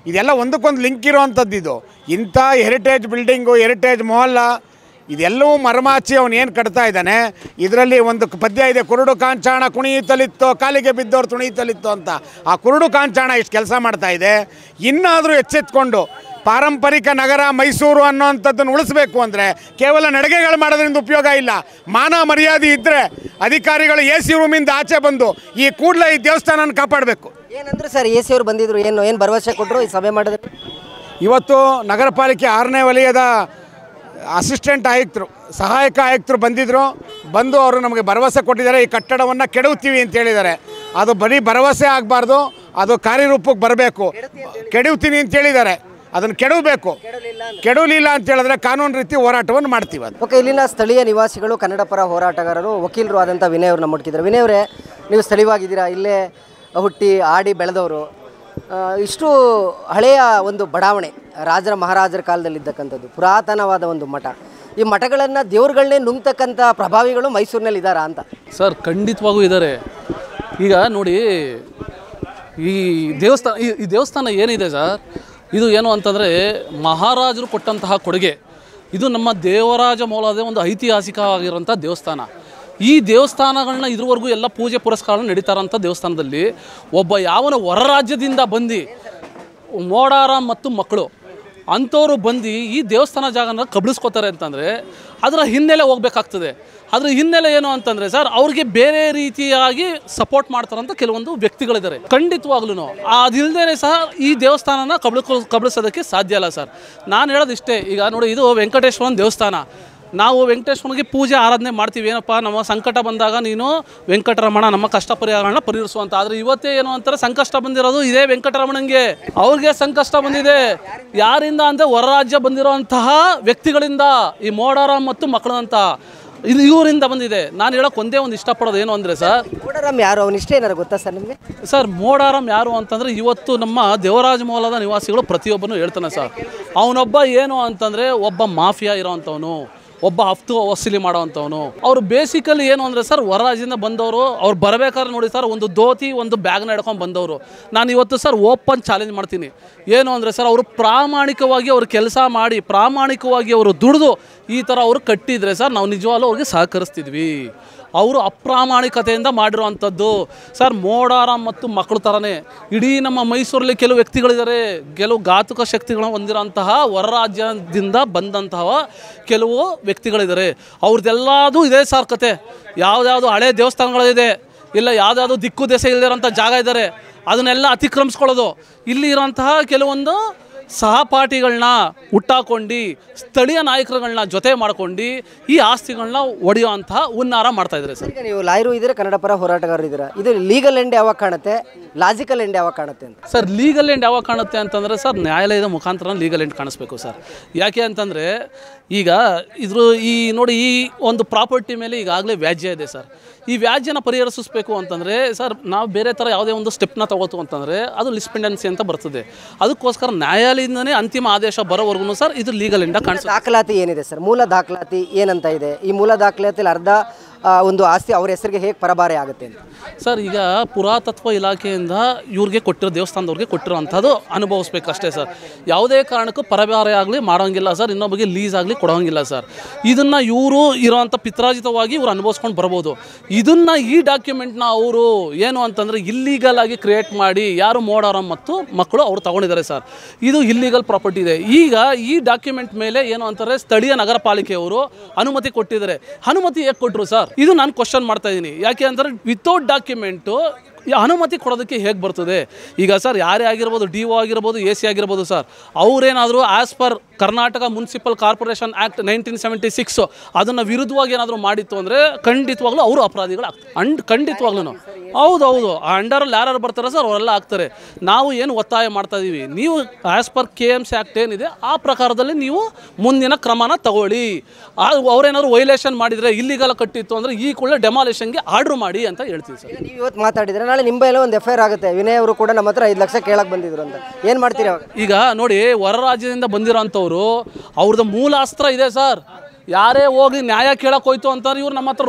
ಇದೆಲ್ಲ ಒಂದಕ್ಕೊಂದು ಲಿಂಕ್ ಇರೋವಂಥದ್ದು. ಇದು ಇಂಥ ಹೆರಿಟೇಜ್ ಬಿಲ್ಡಿಂಗು, ಹೆರಿಟೇಜ್ ಮೊಹಲ್ಲ, ಇದೆಲ್ಲವೂ ಮರಮಾಚಿ ಅವನು ಏನು ಕಟ್ತಾ ಇದ್ದಾನೆ. ಇದರಲ್ಲಿ ಒಂದು ಪದ್ಯ ಇದೆ, ಕುರುಡು ಕಾಂಚಾಣ ಕುಣಿಯುತ್ತಲಿತ್ತೋ ಕಾಲಿಗೆ ಬಿದ್ದವ್ರು ತುಣಿಯುತ್ತಲಿತ್ತೋ ಅಂತ. ಆ ಕುರುಡು ಕಾಂಚಾಣ ಇಷ್ಟು ಕೆಲಸ ಮಾಡ್ತಾ ಇದೆ. ಇನ್ನಾದರೂ ಎಚ್ಚೆತ್ಕೊಂಡು ಪಾರಂಪರಿಕ ನಗರ ಮೈಸೂರು ಅನ್ನೋವಂಥದ್ದನ್ನು ಉಳಿಸ್ಬೇಕು ಅಂದರೆ ಕೇವಲ ನಡಿಗೆಗಳು ಮಾಡೋದ್ರಿಂದ ಉಪಯೋಗ ಇಲ್ಲ. ಮಾನ ಮರ್ಯಾದೆ ಇದ್ದರೆ ಅಧಿಕಾರಿಗಳು AC ರೂಮಿಂದ ಆಚೆ ಬಂದು ಈ ಕೂಡಲೇ ಈ ದೇವಸ್ಥಾನನ ಕಾಪಾಡಬೇಕು.
ಏನಂದ್ರೆ ಸರ್, AC ಅವರು ಬಂದಿದ್ರು, ಏನು ಭರವಸೆ ಕೊಟ್ಟರು ಈ ಸಭೆ ಮಾಡಿದ್ರು?
ಇವತ್ತು ನಗರ ಪಾಲಿಕೆ 6ನೇ ವಲಯದ ಅಸಿಸ್ಟೆಂಟ್ ಆಯುಕ್ತರು, ಸಹಾಯಕ ಆಯುಕ್ತರು ಬಂದು ಅವರು ನಮಗೆ ಭರವಸೆ ಕೊಟ್ಟಿದ್ದಾರೆ, ಈ ಕಟ್ಟಡವನ್ನು ಕೆಡವುತ್ತೀವಿ ಅಂತ ಹೇಳಿದ್ದಾರೆ. ಅದು ಬರೀ ಭರವಸೆ ಆಗಬಾರ್ದು, ಅದು ಕಾರ್ಯರೂಪಕ್ಕೆ ಬರಬೇಕು. ಕೆಡವುತ್ತೀನಿ ಅಂತ ಹೇಳಿದ್ದಾರೆ, ಅದನ್ನು ಕೆಡವಬೇಕು. ಕೆಡವಲಿಲ್ಲ ಅಂತ ಹೇಳಿದ್ರೆ ಕಾನೂನು ರೀತಿ ಹೋರಾಟವನ್ನು ಮಾಡ್ತೀವಿ. ಅದು
ಓಕೆ. ಇಲ್ಲಿನ ಸ್ಥಳೀಯ ನಿವಾಸಿಗಳು, ಕನ್ನಡ ಪರ ಹೋರಾಟಗಾರರು, ವಕೀಲರು ಆದಂಥ ವಿನಯ್ ಅವ್ರನ್ನ ಮುಟ್ಕಿದ್ದಾರೆ. ವಿನಯ್ ಅವರೇ, ನೀವು ಸ್ಥಳೀಯವಾಗಿದ್ದೀರಾ, ಇಲ್ಲೇ ಹುಟ್ಟಿ ಆಡಿ ಬೆಳೆದವರು. ಇಷ್ಟು ಹಳೆಯ ಒಂದು ಬಡಾವಣೆ, ರಾಜರ ಮಹಾರಾಜರ ಕಾಲದಲ್ಲಿದ್ದಕ್ಕಂಥದ್ದು ಪುರಾತನವಾದ ಒಂದು ಮಠ. ಈ ಮಠಗಳನ್ನು, ದೇವ್ರುಗಳನ್ನೇ ನುಂಗ್ತಕ್ಕಂಥ ಪ್ರಭಾವಿಗಳು ಮೈಸೂರಿನಲ್ಲಿ ಇದ್ದಾರಾ ಅಂತ?
ಸರ್, ಖಂಡಿತವಾಗೂ ಇದ್ದಾರೆ. ಈಗ ನೋಡಿ, ಈ ದೇವಸ್ಥಾನ ಏನಿದೆ ಸರ್, ಇದು ಏನು ಅಂತಂದರೆ ಮಹಾರಾಜರು ಕೊಟ್ಟಂತಹ ಕೊಡುಗೆ. ಇದು ನಮ್ಮ ದೇವರಾಜ ಮೌಲಾದ ಒಂದು ಐತಿಹಾಸಿಕವಾಗಿರುವಂಥ ದೇವಸ್ಥಾನ. ಈ ದೇವಸ್ಥಾನಗಳನ್ನ ಇದುವರೆಗೂ ಎಲ್ಲ ಪೂಜೆ ಪುರಸ್ಕಾರಗಳು ನಡೀತಾರಂಥ ದೇವಸ್ಥಾನದಲ್ಲಿ ಒಬ್ಬ ಯಾವನ ಹೊರ ರಾಜ್ಯದಿಂದ ಬಂದು ಮೋಡಾರಾಮ್ ಮತ್ತು ಮಕ್ಕಳು ಅಂಥವ್ರು ಬಂದು ಈ ದೇವಸ್ಥಾನ ಜಾಗನ ಕಬಳಿಸ್ಕೋತಾರೆ ಅಂತಂದರೆ ಅದರ ಹಿನ್ನೆಲೆ ಹೋಗ್ಬೇಕಾಗ್ತದೆ. ಅದ್ರ ಹಿನ್ನೆಲೆ ಏನು ಅಂತಂದರೆ ಸರ್, ಅವ್ರಿಗೆ ಬೇರೆ ರೀತಿಯಾಗಿ ಸಪೋರ್ಟ್ ಮಾಡ್ತಾರಂತ ಕೆಲವೊಂದು ವ್ಯಕ್ತಿಗಳಿದ್ದಾರೆ. ಖಂಡಿತವಾಗ್ಲೂ ಅದಿಲ್ಲದೇ ಸಹ ಈ ದೇವಸ್ಥಾನನ ಕಬಳಿಸೋದಕ್ಕೆ ಸಾಧ್ಯ ಇಲ್ಲ ಸರ್. ನಾನು ಹೇಳೋದು ಇಷ್ಟೇ. ಈಗ ನೋಡಿ, ಇದು ವೆಂಕಟೇಶ್ವರನ ದೇವಸ್ಥಾನ. ನಾವು ವೆಂಕಟೇಶ್ವರನಿಗೆ ಪೂಜೆ ಆರಾಧನೆ ಮಾಡ್ತೀವಿ. ಏನಪ್ಪ, ನಮ್ಮ ಸಂಕಟ ಬಂದಾಗ ನೀನು ವೆಂಕಟರಮಣ ನಮ್ಮ ಕಷ್ಟ ಪರಿಹಾರಗಳನ್ನ ಪರಿಹರಿಸುವಂತ. ಆದರೆ ಇವತ್ತೇ ಏನು ಅಂತಾರೆ, ಸಂಕಷ್ಟ ಬಂದಿರೋದು ಇದೇ ವೆಂಕಟರಮಣಂಗೆ. ಅವ್ರಿಗೆ ಸಂಕಷ್ಟ ಬಂದಿದೆ ಯಾರಿಂದ ಅಂದರೆ ಹೊರ ರಾಜ್ಯ ಬಂದಿರೋಂತಹ ವ್ಯಕ್ತಿಗಳಿಂದ, ಈ ಮೋಡಾರಾಮ್ ಮತ್ತು ಮಕ್ಕಳು ಅಂತ ಇವರಿಂದ ಬಂದಿದೆ. ನಾನು ಹೇಳೋಕೆ ಒಂದೇ ಒಂದು ಇಷ್ಟಪಡೋದು ಏನು ಅಂದರೆ ಸರ್,
ಮೋಡಾರಾಮ್ ಯಾರು, ಅವನು ಇಷ್ಟ ಏನಾರು ಗೊತ್ತಾ ಸರ್ ನಿಮಗೆ?
ಸರ್, ಮೋಡಾರಾಮ್ ಯಾರು ಅಂತಂದರೆ ಇವತ್ತು ನಮ್ಮ ದೇವರಾಜ ಮೌಲದ ನಿವಾಸಿಗಳು ಪ್ರತಿಯೊಬ್ಬನು ಹೇಳ್ತಾನೆ ಸರ್. ಅವನೊಬ್ಬ ಏನು ಅಂತಂದರೆ ಒಬ್ಬ ಮಾಫಿಯಾ ಇರೋವಂಥವನು, ಒಬ್ಬ ಹಫ್ತು ವಸೂಲಿ ಮಾಡೋವಂಥವನು. ಅವರು ಬೇಸಿಕಲಿ ಏನು ಅಂದರೆ ಸರ್, ಹೊರ ರಾಜ್ಯದಿಂದ ಬಂದವರು. ಅವ್ರು ಬರಬೇಕಾದ್ರೆ ನೋಡಿ ಸರ್, ಒಂದು ಧೋತಿ ಒಂದು ಬ್ಯಾಗ್ನ ಹಿಡ್ಕೊಂಡು ಬಂದವರು. ನಾನು ಇವತ್ತು ಸರ್ ಓಪನ್ ಚಾಲೆಂಜ್ ಮಾಡ್ತೀನಿ. ಏನು ಅಂದರೆ ಸರ್, ಅವರು ಪ್ರಾಮಾಣಿಕವಾಗಿ ಅವರು ಕೆಲಸ ಮಾಡಿ, ಪ್ರಾಮಾಣಿಕವಾಗಿ ಅವರು ದುಡಿದು ಈ ಥರ ಅವರು ಕಟ್ಟಿದರೆ ಸರ್, ನಾವು ನಿಜವಾಗ್ಲೂ ಅವ್ರಿಗೆ ಸಹಕರಿಸ್ತಿದ್ವಿ. ಅವರು ಅಪ್ರಾಮಾಣಿಕತೆಯಿಂದ ಮಾಡಿರುವಂಥದ್ದು ಸರ್. ಮೋಡಾರಾಮ್ ಮತ್ತು ಮಕ್ಕಳು ಥರನೇ ಇಡೀ ನಮ್ಮ ಮೈಸೂರಲ್ಲಿ ಕೆಲವು ವ್ಯಕ್ತಿಗಳಿದ್ದಾರೆ, ಕೆಲವು ಘಾತುಕ ಶಕ್ತಿಗಳನ್ನು ಹೊಂದಿರೋಂತಹ ಹೊರ ರಾಜ್ಯದಿಂದ ಬಂದಂತಹ ಕೆಲವು ವ್ಯಕ್ತಿಗಳಿದ್ದಾರೆ. ಅವ್ರದ್ದೆಲ್ಲದೂ ಇದೇ ಸರ್ ಕತೆ. ಯಾವುದ್ಯಾವುದು ಹಳೆ ದೇವಸ್ಥಾನಗಳಿದೆ, ಇಲ್ಲ ಯಾವುದ್ಯಾವುದು ದಿಕ್ಕು ದೆಸೆ ಇಲ್ಲದಿರೋಂಥ ಜಾಗ ಇದ್ದಾರೆ, ಅದನ್ನೆಲ್ಲ ಅತಿಕ್ರಮಿಸ್ಕೊಳ್ಳೋದು. ಇಲ್ಲಿ ಇರೋಂತಹ ಕೆಲವೊಂದು ಸಹಪಾಠಿಗಳನ್ನ ಹುಟ್ಟಾಕೊಂಡು, ಸ್ಥಳೀಯ ನಾಯಕರುಗಳನ್ನ ಜೊತೆ ಮಾಡ್ಕೊಂಡು ಈ ಆಸ್ತಿಗಳನ್ನ ಒಡೆಯುವಂತಹ ಹುನ್ನಾರ ಮಾಡ್ತಾ ಇದ್ದಾರೆ ಸರ್.
ಈಗ ನೀವು ಲಾಯರು ಇದ್ದೀರಾ, ಕನ್ನಡ ಪರ ಹೋರಾಟಗಾರರು ಇದ್ದೀರಾ, ಇದು ಲೀಗಲ್ ಎಂಡ್ ಯಾವಾಗ ಕಾಣುತ್ತೆ, ಲಾಜಿಕಲ್ ಎಂಡ್ ಯಾವಾಗ ಕಾಣುತ್ತೆ ಅಂತ?
ಸರ್, ಲೀಗಲ್ ಎಂಡ್ ಯಾವಾಗ ಕಾಣುತ್ತೆ ಅಂತಂದರೆ ಸರ್, ನ್ಯಾಯಾಲಯದ ಮುಖಾಂತರ ಲೀಗಲ್ ಎಂಡ್ ಕಾಣಿಸ್ಬೇಕು ಸರ್. ಯಾಕೆ ಅಂತಂದರೆ ಈಗ ಈ ನೋಡಿ, ಈ ಒಂದು ಪ್ರಾಪರ್ಟಿ ಮೇಲೆ ಈಗಾಗಲೇ ವ್ಯಾಜ್ಯ ಇದೆ ಸರ್. ಈ ವ್ಯಾಜ್ಯನ ಪರಿಹರಿಸಬೇಕು ಅಂತಂದರೆ ಸರ್ ನಾವು ಬೇರೆ ಥರ ಯಾವುದೇ ಒಂದು ಸ್ಟೆಪ್ನ ತಗೋತು ಅಂತಂದರೆ ಅದು ಲಿಸ್ಪೆಂಡೆನ್ಸಿ ಅಂತ ಬರ್ತದೆ. ಅದಕ್ಕೋಸ್ಕರ ನ್ಯಾಯಾಲಯದಿಂದನೇ ಅಂತಿಮ ಆದೇಶ ಬರೋವರೆಗೂ ಸರ್ ಇದು ಲೀಗಲ್ ಇಂದ ಕಾಣಿಸುತ್ತೆ.
ದಾಖಲಾತಿ ಏನಿದೆ ಸರ್, ಮೂಲ ದಾಖಲಾತಿ ಏನಂತ ಇದೆ? ಈ ಮೂಲ ದಾಖಲಾತಿಯಲ್ಲಿ ಅರ್ಧ ಒಂದು ಆಸ್ತಿ ಅವ್ರ ಹೆಸರಿಗೆ ಹೇಗೆ ಪರಭಾರೆ ಆಗುತ್ತೆ ಅಂತ
ಸರ್ ಈಗ ಪುರಾತತ್ವ ಇಲಾಖೆಯಿಂದ ಇವ್ರಿಗೆ ಕೊಟ್ಟಿರೋ ದೇವಸ್ಥಾನದವ್ರಿಗೆ ಕೊಟ್ಟಿರೋ ಅಂಥದ್ದು ಅನುಭವಿಸ್ಬೇಕು ಅಷ್ಟೇ ಸರ್. ಯಾವುದೇ ಕಾರಣಕ್ಕೂ ಪರಭಾರೆ ಆಗಲಿ ಮಾಡೋಂಗಿಲ್ಲ ಸರ್, ಇನ್ನೊಬ್ಬರಿಗೆ ಲೀಸ್ ಆಗಲಿ ಕೊಡೋಂಗಿಲ್ಲ ಸರ್. ಇದನ್ನು ಇವರು ಇರೋವಂಥ ಪಿತ್ರಾಜಿತವಾಗಿ ಇವ್ರು ಅನುಭವಿಸ್ಕೊಂಡು ಬರ್ಬೋದು. ಇದನ್ನು ಈ ಡಾಕ್ಯುಮೆಂಟ್ನ ಅವರು ಏನು ಅಂತಂದರೆ ಇಲ್ಲೀಗಲ್ ಆಗಿ ಕ್ರಿಯೇಟ್ ಮಾಡಿ ಯಾರು ಮೋಡಾರಂ ಮತ್ತು ಮಕ್ಕಳು ಅವ್ರು ತಗೊಂಡಿದ್ದಾರೆ ಸರ್. ಇದು ಇಲ್ಲೀಗಲ್ ಪ್ರಾಪರ್ಟಿ ಇದೆ. ಈಗ ಈ ಡಾಕ್ಯುಮೆಂಟ್ ಮೇಲೆ ಏನು ಅಂತಾರೆ ಸ್ಥಳೀಯ ನಗರ ಪಾಲಿಕೆಯವರು ಅನುಮತಿ ಕೊಟ್ಟಿದ್ದಾರೆ. ಅನುಮತಿ ಹೇಗೆ ಕೊಟ್ಟರು ಸರ್? ಇದು ನಾನು ಕ್ವಶನ್ ಮಾಡ್ತಾ ಇದ್ದೀನಿ. ಯಾಕೆ ಅಂದರೆ ವಿತೌಟ್ ಡಾಕ್ಯುಮೆಂಟು ಅನುಮತಿ ಕೊಡೋದಕ್ಕೆ ಹೇಗೆ ಬರ್ತದೆ? ಈಗ ಸರ್ ಯಾರೇ ಆಗಿರ್ಬೋದು, ಡಿ ಒ ಆಗಿರ್ಬೋದು, AC ಆಗಿರ್ಬೋದು ಸರ್, ಅವರೇನಾದರೂ as per Karnataka municipal corporation act 1976 ಅದನ್ನು ವಿರುದ್ಧವಾಗಿ ಏನಾದರೂ ಮಾಡಿತ್ತು ಅಂದರೆ ಖಂಡಿತವಾಗ್ಲೂ ಅವರು ಅಪರಾಧಿಗಳು ಖಂಡಿತವಾಗ್ಲೂ ಹೌದು ಅಂಡರಲ್ಲಿ ಯಾರು ಬರ್ತಾರೆ ಸರ್ ಅವರೆಲ್ಲ ಆಗ್ತಾರೆ. ನಾವು ಏನು ಒತ್ತಾಯ ಮಾಡ್ತಾ ಇದ್ದೀವಿ, ನೀವು ಆ್ಯಸ್ ಪರ್ KMC ಆ್ಯಕ್ಟ್ ಏನಿದೆ ಆ ಪ್ರಕಾರದಲ್ಲಿ ನೀವು ಮುಂದಿನ ಕ್ರಮನ ತಗೊಳ್ಳಿ. ಅವರೇನಾದ್ರು ವೈಲೇಷನ್ ಮಾಡಿದರೆ ಇಲ್ಲಿಗೆಲ್ಲ ಕಟ್ಟಿತ್ತು ಅಂದರೆ ಈ ಕೂಡಲೇ ಡೆಮಾಲಿಷನ್ಗೆ ಆರ್ಡ್ರ್ ಮಾಡಿ ಅಂತ ಹೇಳ್ತೀವಿ ಸರ್.
ನೀವು ಇವತ್ತು ಮಾತಾಡಿದರೆ ನಾಳೆ ನಿಮ್ಮ ಮೇಲೆ ಒಂದು FIR ಆಗುತ್ತೆ. ವಿನಯ್ ಅವರು ಕೂಡ ನಮ್ಮ ಹತ್ರ 5 ಲಕ್ಷ ಕೇಳಕ್ಕೆ ಬಂದಿದ್ರು ಅಂತ ಏನು ಮಾಡ್ತೀರಿ ಅವಾಗ?
ಈಗ ನೋಡಿ, ಹೊರ ರಾಜ್ಯದಿಂದ ಬಂದಿರೋಂಥವ್ರು ಅವ್ರದ್ದು ಮೂಲ ಅಸ್ತ್ರ ಇದೆ ಸರ್. ಯಾರೇ ಹೋಗಿ ನ್ಯಾಯ ಕೇಳಕ್ಕೆ ಹೋಯ್ತು ಅಂತಾರೆ, ಇವ್ರು ನಮ್ಮ ಹತ್ರ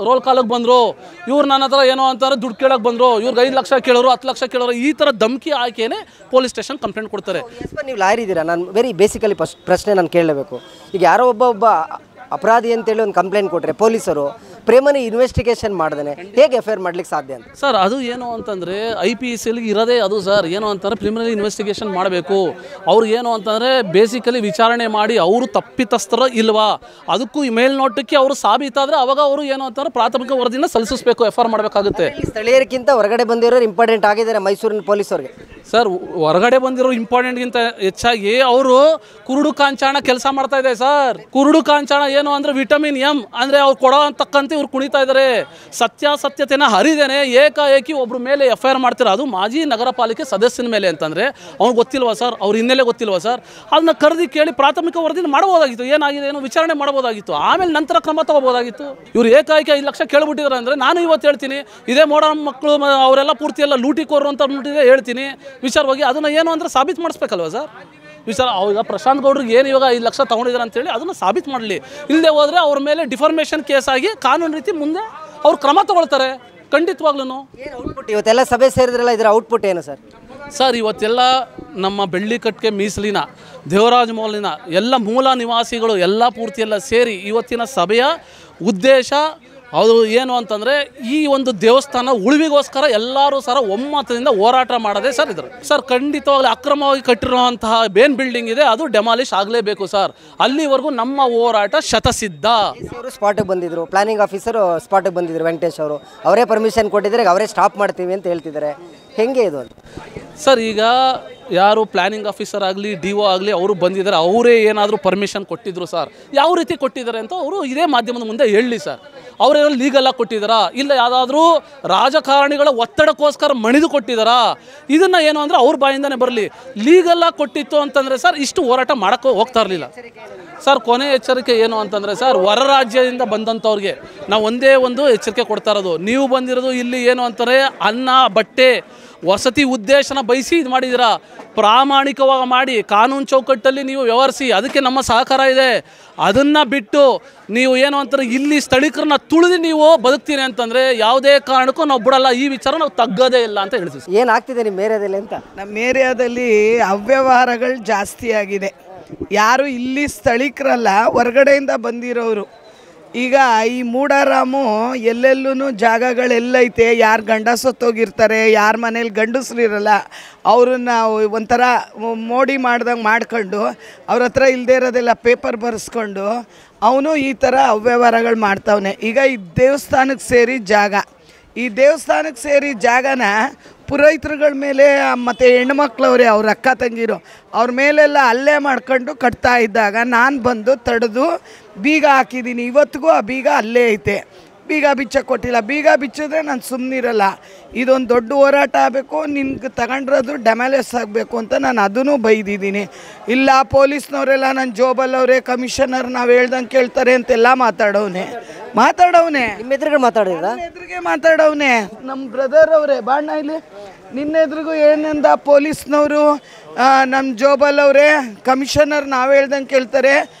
ರೋಲ್ ಕಾಲಕ್ಕೆ ಬಂದರು, ಇವ್ರು ನನ್ನ ಹತ್ರ ಏನೋ ಅಂತಾರೆ ದುಡ್ಡು ಕೇಳಕ್ಕೆ ಬಂದರು, ಇವ್ರಿಗೆ 5 ಲಕ್ಷ ಕೇಳೋರು 10 ಲಕ್ಷ ಕೇಳೋರು, ಈ ಥರ ಧಮಕಿ ಹಾಕಿಯೇ ಪೊಲೀಸ್ ಸ್ಟೇಷನ್ ಕಂಪ್ಲೇಂಟ್ ಕೊಡ್ತಾರೆ.
ನೀವು ಲಾಯರ್ ಇದ್ದೀರಾ, ನಾನು ವೆರಿ ಬೇಸಿಕಲಿ ಪ್ರಶ್ನೆ ನಾನು ಕೇಳಲೇಬೇಕು. ಈಗ ಯಾರೋ ಒಬ್ಬ ಅಪರಾಧಿ ಅಂತೇಳಿ ಒಂದು ಕಂಪ್ಲೇಂಟ್ ಕೊಟ್ಟರೆ ಪೊಲೀಸರು ಪ್ರೇಮನ ಇನ್ವೆಸ್ಟಿಗೇಷನ್ ಮಾಡ್ದೇ ಹೇಗೆ FIR ಮಾಡ್ಲಿಕ್ಕೆ ಸಾಧ್ಯ ಅಂತ
ಸರ್? ಅದು ಏನು ಅಂತಂದರೆ IPCಲಿ ಇರೋದೇ ಅದು ಸರ್. ಏನು ಅಂತಾರೆ ಪ್ರಿಲಿಮಿನರಿ ಇನ್ವೆಸ್ಟಿಗೇಷನ್ ಮಾಡಬೇಕು. ಅವ್ರು ಏನು ಅಂತಂದರೆ ಬೇಸಿಕಲಿ ವಿಚಾರಣೆ ಮಾಡಿ ಅವರು ತಪ್ಪಿತಸ್ಥರ ಇಲ್ವಾ, ಅದಕ್ಕೂ ಮೇಲ್ನೋಟಕ್ಕೆ ಅವರು ಸಾಬೀತಾದರೆ ಅವಾಗ ಅವರು ಏನು ಅಂತಾರೆ ಪ್ರಾಥಮಿಕ ವರದಿನ ಸಲ್ಲಿಸಬೇಕು, FIR ಮಾಡಬೇಕಾಗುತ್ತೆ.
ಸ್ಥಳೀಯರಿಗಿಂತ ಹೊರಗಡೆ ಬಂದಿರೋರು ಇಂಪಾರ್ಟೆಂಟ್ ಆಗಿದ್ದಾರೆ ಮೈಸೂರಿನ ಪೊಲೀಸರಿಗೆ
ಸರ್. ಹೊರಗಡೆ ಬಂದಿರೋ ಇಂಪಾರ್ಟೆಂಟ್ಗಿಂತ ಹೆಚ್ಚಾಗಿ ಅವರು ಕುರುಡು ಕಾಂಚಾಣ ಕೆಲಸ ಮಾಡ್ತಾ ಇದೆ ಸರ್. ಕುರುಡು ಕಾಂಚಾಣ ಏನು ಅಂದರೆ ವಿಟಮಿನ್ M ಅಂದರೆ ಅವ್ರು ಕೊಡೋ ಅಂತಕ್ಕಂಥ ಇವ್ರು ಕುಣಿತಾ ಇದ್ದಾರೆ. ಸತ್ಯಾಸತ್ಯತೆನ ಹರಿದೇನೆ ಏಕಾಏಕಿ ಒಬ್ಬರ ಮೇಲೆ FIR ಮಾಡ್ತಾರೆ, ಅದು ಮಾಜಿ ನಗರ ಪಾಲಿಕೆ ಸದಸ್ಯನ ಮೇಲೆ ಅಂತಂದರೆ ಅವ್ನಿಗೆ ಗೊತ್ತಿಲ್ವಾ ಸರ್? ಅವ್ರ ಹಿನ್ನೆಲೆ ಗೊತ್ತಿಲ್ವಾ ಸರ್? ಅದನ್ನ ಕರೆದಿ ಕೇಳಿ ಪ್ರಾಥಮಿಕ ವರದಿನ ಮಾಡ್ಬೋದಾಗಿತ್ತು. ಏನಾಗಿದೆ ಏನು ವಿಚಾರಣೆ ಮಾಡ್ಬೋದಾಗಿತ್ತು, ಆಮೇಲೆ ನಂತರ ಕ್ರಮ ತಗೋಬೋದಾಗಿತ್ತು. ಇವ್ರು ಏಕಾಏಕಿ 5 ಲಕ್ಷ ಕೇಳ್ಬಿಟ್ಟಿದ್ದಾರೆ ಅಂದರೆ ನಾನು ಇವತ್ತು ಹೇಳ್ತೀನಿ ಇದೇ ಮೋಡಾರಂ ಮಕ್ಕಳು ಅವರೆಲ್ಲ ಪೂರ್ತಿ ಎಲ್ಲ ಲೂಟಿಕೋರು ಅಂತ ಅಂದ್ಬಿಟ್ಟಿದೆ ಹೇಳ್ತೀನಿ ವಿಚಾರವಾಗಿ. ಅದನ್ನು ಏನು ಅಂದರೆ ಸಾಬೀತು ಮಾಡಿಸ್ಬೇಕಲ್ವ ಸರ್ ವಿಚಾರ? ಈಗ ಪ್ರಶಾಂತ್ ಗೌಡ್ರಿಗೆ ಏನು ಇವಾಗ 5 ಲಕ್ಷ ತೊಗೊಂಡಿದ್ದಾರೆ ಅಂತೇಳಿ ಅದನ್ನು ಸಾಬೀತು ಮಾಡಲಿ. ಇಲ್ಲದೆ ಹೋದರೆ ಅವ್ರ ಮೇಲೆ ಡಿಫಾರ್ಮೇಷನ್ ಕೇಸ್ ಆಗಿ ಕಾನೂನು ರೀತಿ ಮುಂದೆ ಅವ್ರು ಕ್ರಮ ತಗೊಳ್ತಾರೆ ಖಂಡಿತವಾಗ್ಲೂ.
ಏನು ಔಟ್ಪುಟ್ ಇವತ್ತೆಲ್ಲ ಸಭೆ ಸೇರಿದ್ರಲ್ಲ, ಇದರ ಔಟ್ಪುಟ್ ಏನು ಸರ್?
ಸರ್ ಇವತ್ತೆಲ್ಲ ನಮ್ಮ ಬೆಳ್ಳಿಕಟ್ಟಿಗೆ ಮೀಸಲಿನ ದೇವರಾಜ ಮೌಲಿನ ಎಲ್ಲ ಮೂಲ ನಿವಾಸಿಗಳು ಎಲ್ಲ ಪೂರ್ತಿ ಎಲ್ಲ ಸೇರಿ ಇವತ್ತಿನ ಸಭೆಯ ಉದ್ದೇಶ ಅದು ಏನು ಅಂತಂದರೆ ಈ ಒಂದು ದೇವಸ್ಥಾನ ಉಳಿವಿಗೋಸ್ಕರ ಎಲ್ಲರೂ ಸರ ಒಮ್ಮತದಿಂದ ಹೋರಾಟ ಮಾಡೋದೇ ಸರ್ ಇದ್ರು. ಸರ್ ಖಂಡಿತವಾಗ್ಲೂ ಅಕ್ರಮವಾಗಿ ಕಟ್ಟಿರುವಂತಹ ಬೇನ್ ಬಿಲ್ಡಿಂಗ್ ಇದೆ, ಅದು ಡೆಮಾಲಿಷ್ ಆಗಲೇಬೇಕು ಸರ್. ಅಲ್ಲಿವರೆಗೂ ನಮ್ಮ ಹೋರಾಟ ಶತಸಿದ್ಧ.
ಅವರು ಸ್ಪಾಟಿಗೆ ಬಂದಿದ್ರು, ಪ್ಲಾನಿಂಗ್ ಆಫೀಸರ್ ಸ್ಪಾಟಿಗೆ ಬಂದಿದ್ರು ವೆಂಕಟೇಶ್ ಅವರು, ಅವರೇ ಪರ್ಮಿಷನ್ ಕೊಟ್ಟಿದ್ದಾರೆ, ಅವರೇ ಸ್ಟಾಪ್ ಮಾಡ್ತೀವಿ ಅಂತ ಹೇಳ್ತಿದ್ದಾರೆ. ಹೆಂಗೆ ಇದು
ಸರ್? ಈಗ ಯಾರು ಪ್ಲಾನಿಂಗ್ ಆಫೀಸರ್ ಆಗಲಿ DO ಆಗಲಿ ಅವರು ಬಂದಿದ್ದಾರೆ, ಅವರೇ ಏನಾದರೂ ಪರ್ಮಿಷನ್ ಕೊಟ್ಟಿದ್ರು ಸರ್? ಯಾವ ರೀತಿ ಕೊಟ್ಟಿದ್ದಾರೆ ಅಂತ ಅವರು ಇದೇ ಮಾಧ್ಯಮದ ಮುಂದೆ ಹೇಳಲಿ ಸರ್. ಅವರೇನೋ ಲೀಗಲಾಗಿ ಕೊಟ್ಟಿದ್ದಾರಾ, ಇಲ್ಲ ಯಾವುದಾದ್ರೂ ರಾಜಕಾರಣಿಗಳ ಒತ್ತಡಕ್ಕೋಸ್ಕರ ಮಣಿದು ಕೊಟ್ಟಿದ್ದಾರಾ? ಇದನ್ನು ಏನು ಅಂದರೆ ಅವ್ರ ಬಾಯಿಂದನೇ ಬರಲಿ. ಲೀಗಲಾಗಿ ಕೊಟ್ಟಿತ್ತು ಅಂತಂದರೆ ಸರ್ ಇಷ್ಟು ಹೋರಾಟ ಮಾಡೋಕ್ಕೆ ಹೋಗ್ತಾ ಇರಲಿಲ್ಲ ಸರ್. ಕೊನೆ ಎಚ್ಚರಿಕೆ ಏನು ಅಂತಂದರೆ ಸರ್, ಹೊರ ರಾಜ್ಯದಿಂದ ಬಂದಂಥವ್ರಿಗೆ ನಾವು ಒಂದೇ ಒಂದು ಎಚ್ಚರಿಕೆ ಕೊಡ್ತಾ ಇರೋದು, ನೀವು ಬಂದಿರೋದು ಇಲ್ಲಿ ಏನು ಅಂತಾರೆ ಅನ್ನ ಬಟ್ಟೆ ವಸತಿ ಉದ್ದೇಶನ ಬಯಸಿ ಇದು ಮಾಡಿದ್ದೀರಾ, ಪ್ರಾಮಾಣಿಕವಾಗಿ ಮಾಡಿ ಕಾನೂನು ಚೌಕಟ್ಟಲ್ಲಿ ನೀವು ವ್ಯವಹರಿಸಿ, ಅದಕ್ಕೆ ನಮ್ಮ ಸಹಕಾರ ಇದೆ. ಅದನ್ನು ಬಿಟ್ಟು ನೀವು ಏನು ಅಂತಾರೆ ಇಲ್ಲಿ ಸ್ಥಳೀಕರನ್ನ ತುಳಿದು ನೀವು ಬದುಕ್ತೀನಿ ಅಂತಂದರೆ ಯಾವುದೇ ಕಾರಣಕ್ಕೂ ನಾವು ಬಿಡಲ್ಲ. ಈ ವಿಚಾರ ನಾವು ತಗ್ಗೋದೇ ಇಲ್ಲ ಅಂತ ಹೇಳ್ತೀವಿ.
ಏನಾಗ್ತಿದೆ ನಿಮ್ಮ ಏರಿಯಾದಲ್ಲಿ ಅಂತ?
ನಮ್ಮ ಏರಿಯಾದಲ್ಲಿ ಅವ್ಯವಹಾರಗಳು ಜಾಸ್ತಿ ಆಗಿದೆ. ಯಾರು ಇಲ್ಲಿ ಸ್ಥಳೀಕರಲ್ಲ, ಹೊರಗಡೆಯಿಂದ ಬಂದಿರೋರು. ಈಗ ಈ ಮೂಡಾರಾಮು ಎಲ್ಲೆಲ್ಲೂ ಜಾಗಗಳೆಲ್ಲೈತೆ, ಯಾರು ಗಂಡ ಸತ್ತೋಗಿರ್ತಾರೆ, ಯಾರ ಮನೇಲಿ ಗಂಡಸ್ರಿರಲ್ಲ, ಅವ್ರನ್ನ ಒಂಥರ ಮೋಡಿ ಮಾಡ್ದಂಗೆ ಮಾಡ್ಕೊಂಡು ಅವ್ರ ಹತ್ರ ಇಲ್ಲದೇ ಇರೋದೆಲ್ಲ ಪೇಪರ್ ಬರೆಸ್ಕೊಂಡು ಅವನು ಈ ಥರ ಅವ್ಯವಹಾರಗಳು ಮಾಡ್ತಾವನೆ. ಈಗ ಈ ದೇವಸ್ಥಾನಕ್ಕೆ ಸೇರಿ ಜಾಗ, ಈ ದೇವಸ್ಥಾನಕ್ಕೆ ಸೇರಿ ಜಾಗನ ಪುರೋಹಿತರುಗಳ ಮೇಲೆ ಮತ್ತು ಹೆಣ್ಮಕ್ಳವ್ರೆ ಅವ್ರ ಅಕ್ಕ ತಂಗಿರು ಅವ್ರ ಮೇಲೆಲ್ಲ ಹಲ್ಲೆ ಮಾಡ್ಕೊಂಡು ಕಟ್ತಾ ಇದ್ದಾಗ ನಾನು ಬಂದು ತಡೆದು ಬೀಗ ಹಾಕಿದ್ದೀನಿ. ಇವತ್ತಿಗೂ ಆ ಬೀಗ ಅಲ್ಲೇ ಐತೆ, ಬೀಗ ಬಿಚ್ಚಕ್ಕೆ ಕೊಟ್ಟಿಲ್ಲ. ಬೀಗ ಬಿಚ್ಚಿದ್ರೆ ನಾನು ಸುಮ್ಮನಿರಲ್ಲ, ಇದೊಂದು ದೊಡ್ಡ ಹೋರಾಟ ಆಗಬೇಕು, ನಿನ್ಗೆ ತಗೊಂಡಿರೋದು ಡೆಮಾಲಿಷ್ ಆಗಬೇಕು ಅಂತ ನಾನು ಅದನ್ನು ಬೈದಿದ್ದೀನಿ. ಇಲ್ಲ ಪೊಲೀಸ್ನವರೆಲ್ಲ ನನ್ನ ಜೋಬಲ್ಲವ್ರೆ, ಕಮಿಷನರ್ ನಾವು ಹೇಳ್ದಂಗೆ ಕೇಳ್ತಾರೆ ಅಂತೆಲ್ಲ ಮಾತಾಡೋನೆ. ಮಾತಾಡವನೆ
ನಿಮ್ಮ ಎದುರುಗಳು ಮಾತಾಡಿದ
ಎದುರಿಗೆ ಮಾತಾಡವನೆ ನಮ್ಮ ಬ್ರದರ್ ಅವರೇ ಬಾಣ ಇಲ್ಲಿ ನಿನ್ನ ಎದುರಿಗೂ ಏನಂದ ಪೊಲೀಸ್ನವರು ನಮ್ಮ ಜೋಬಲ್ ಅವರೇ ಕಮಿಷನರ್ ನಾವು ಹೇಳ್ದಂಗೆ ಕೇಳ್ತಾರೆ.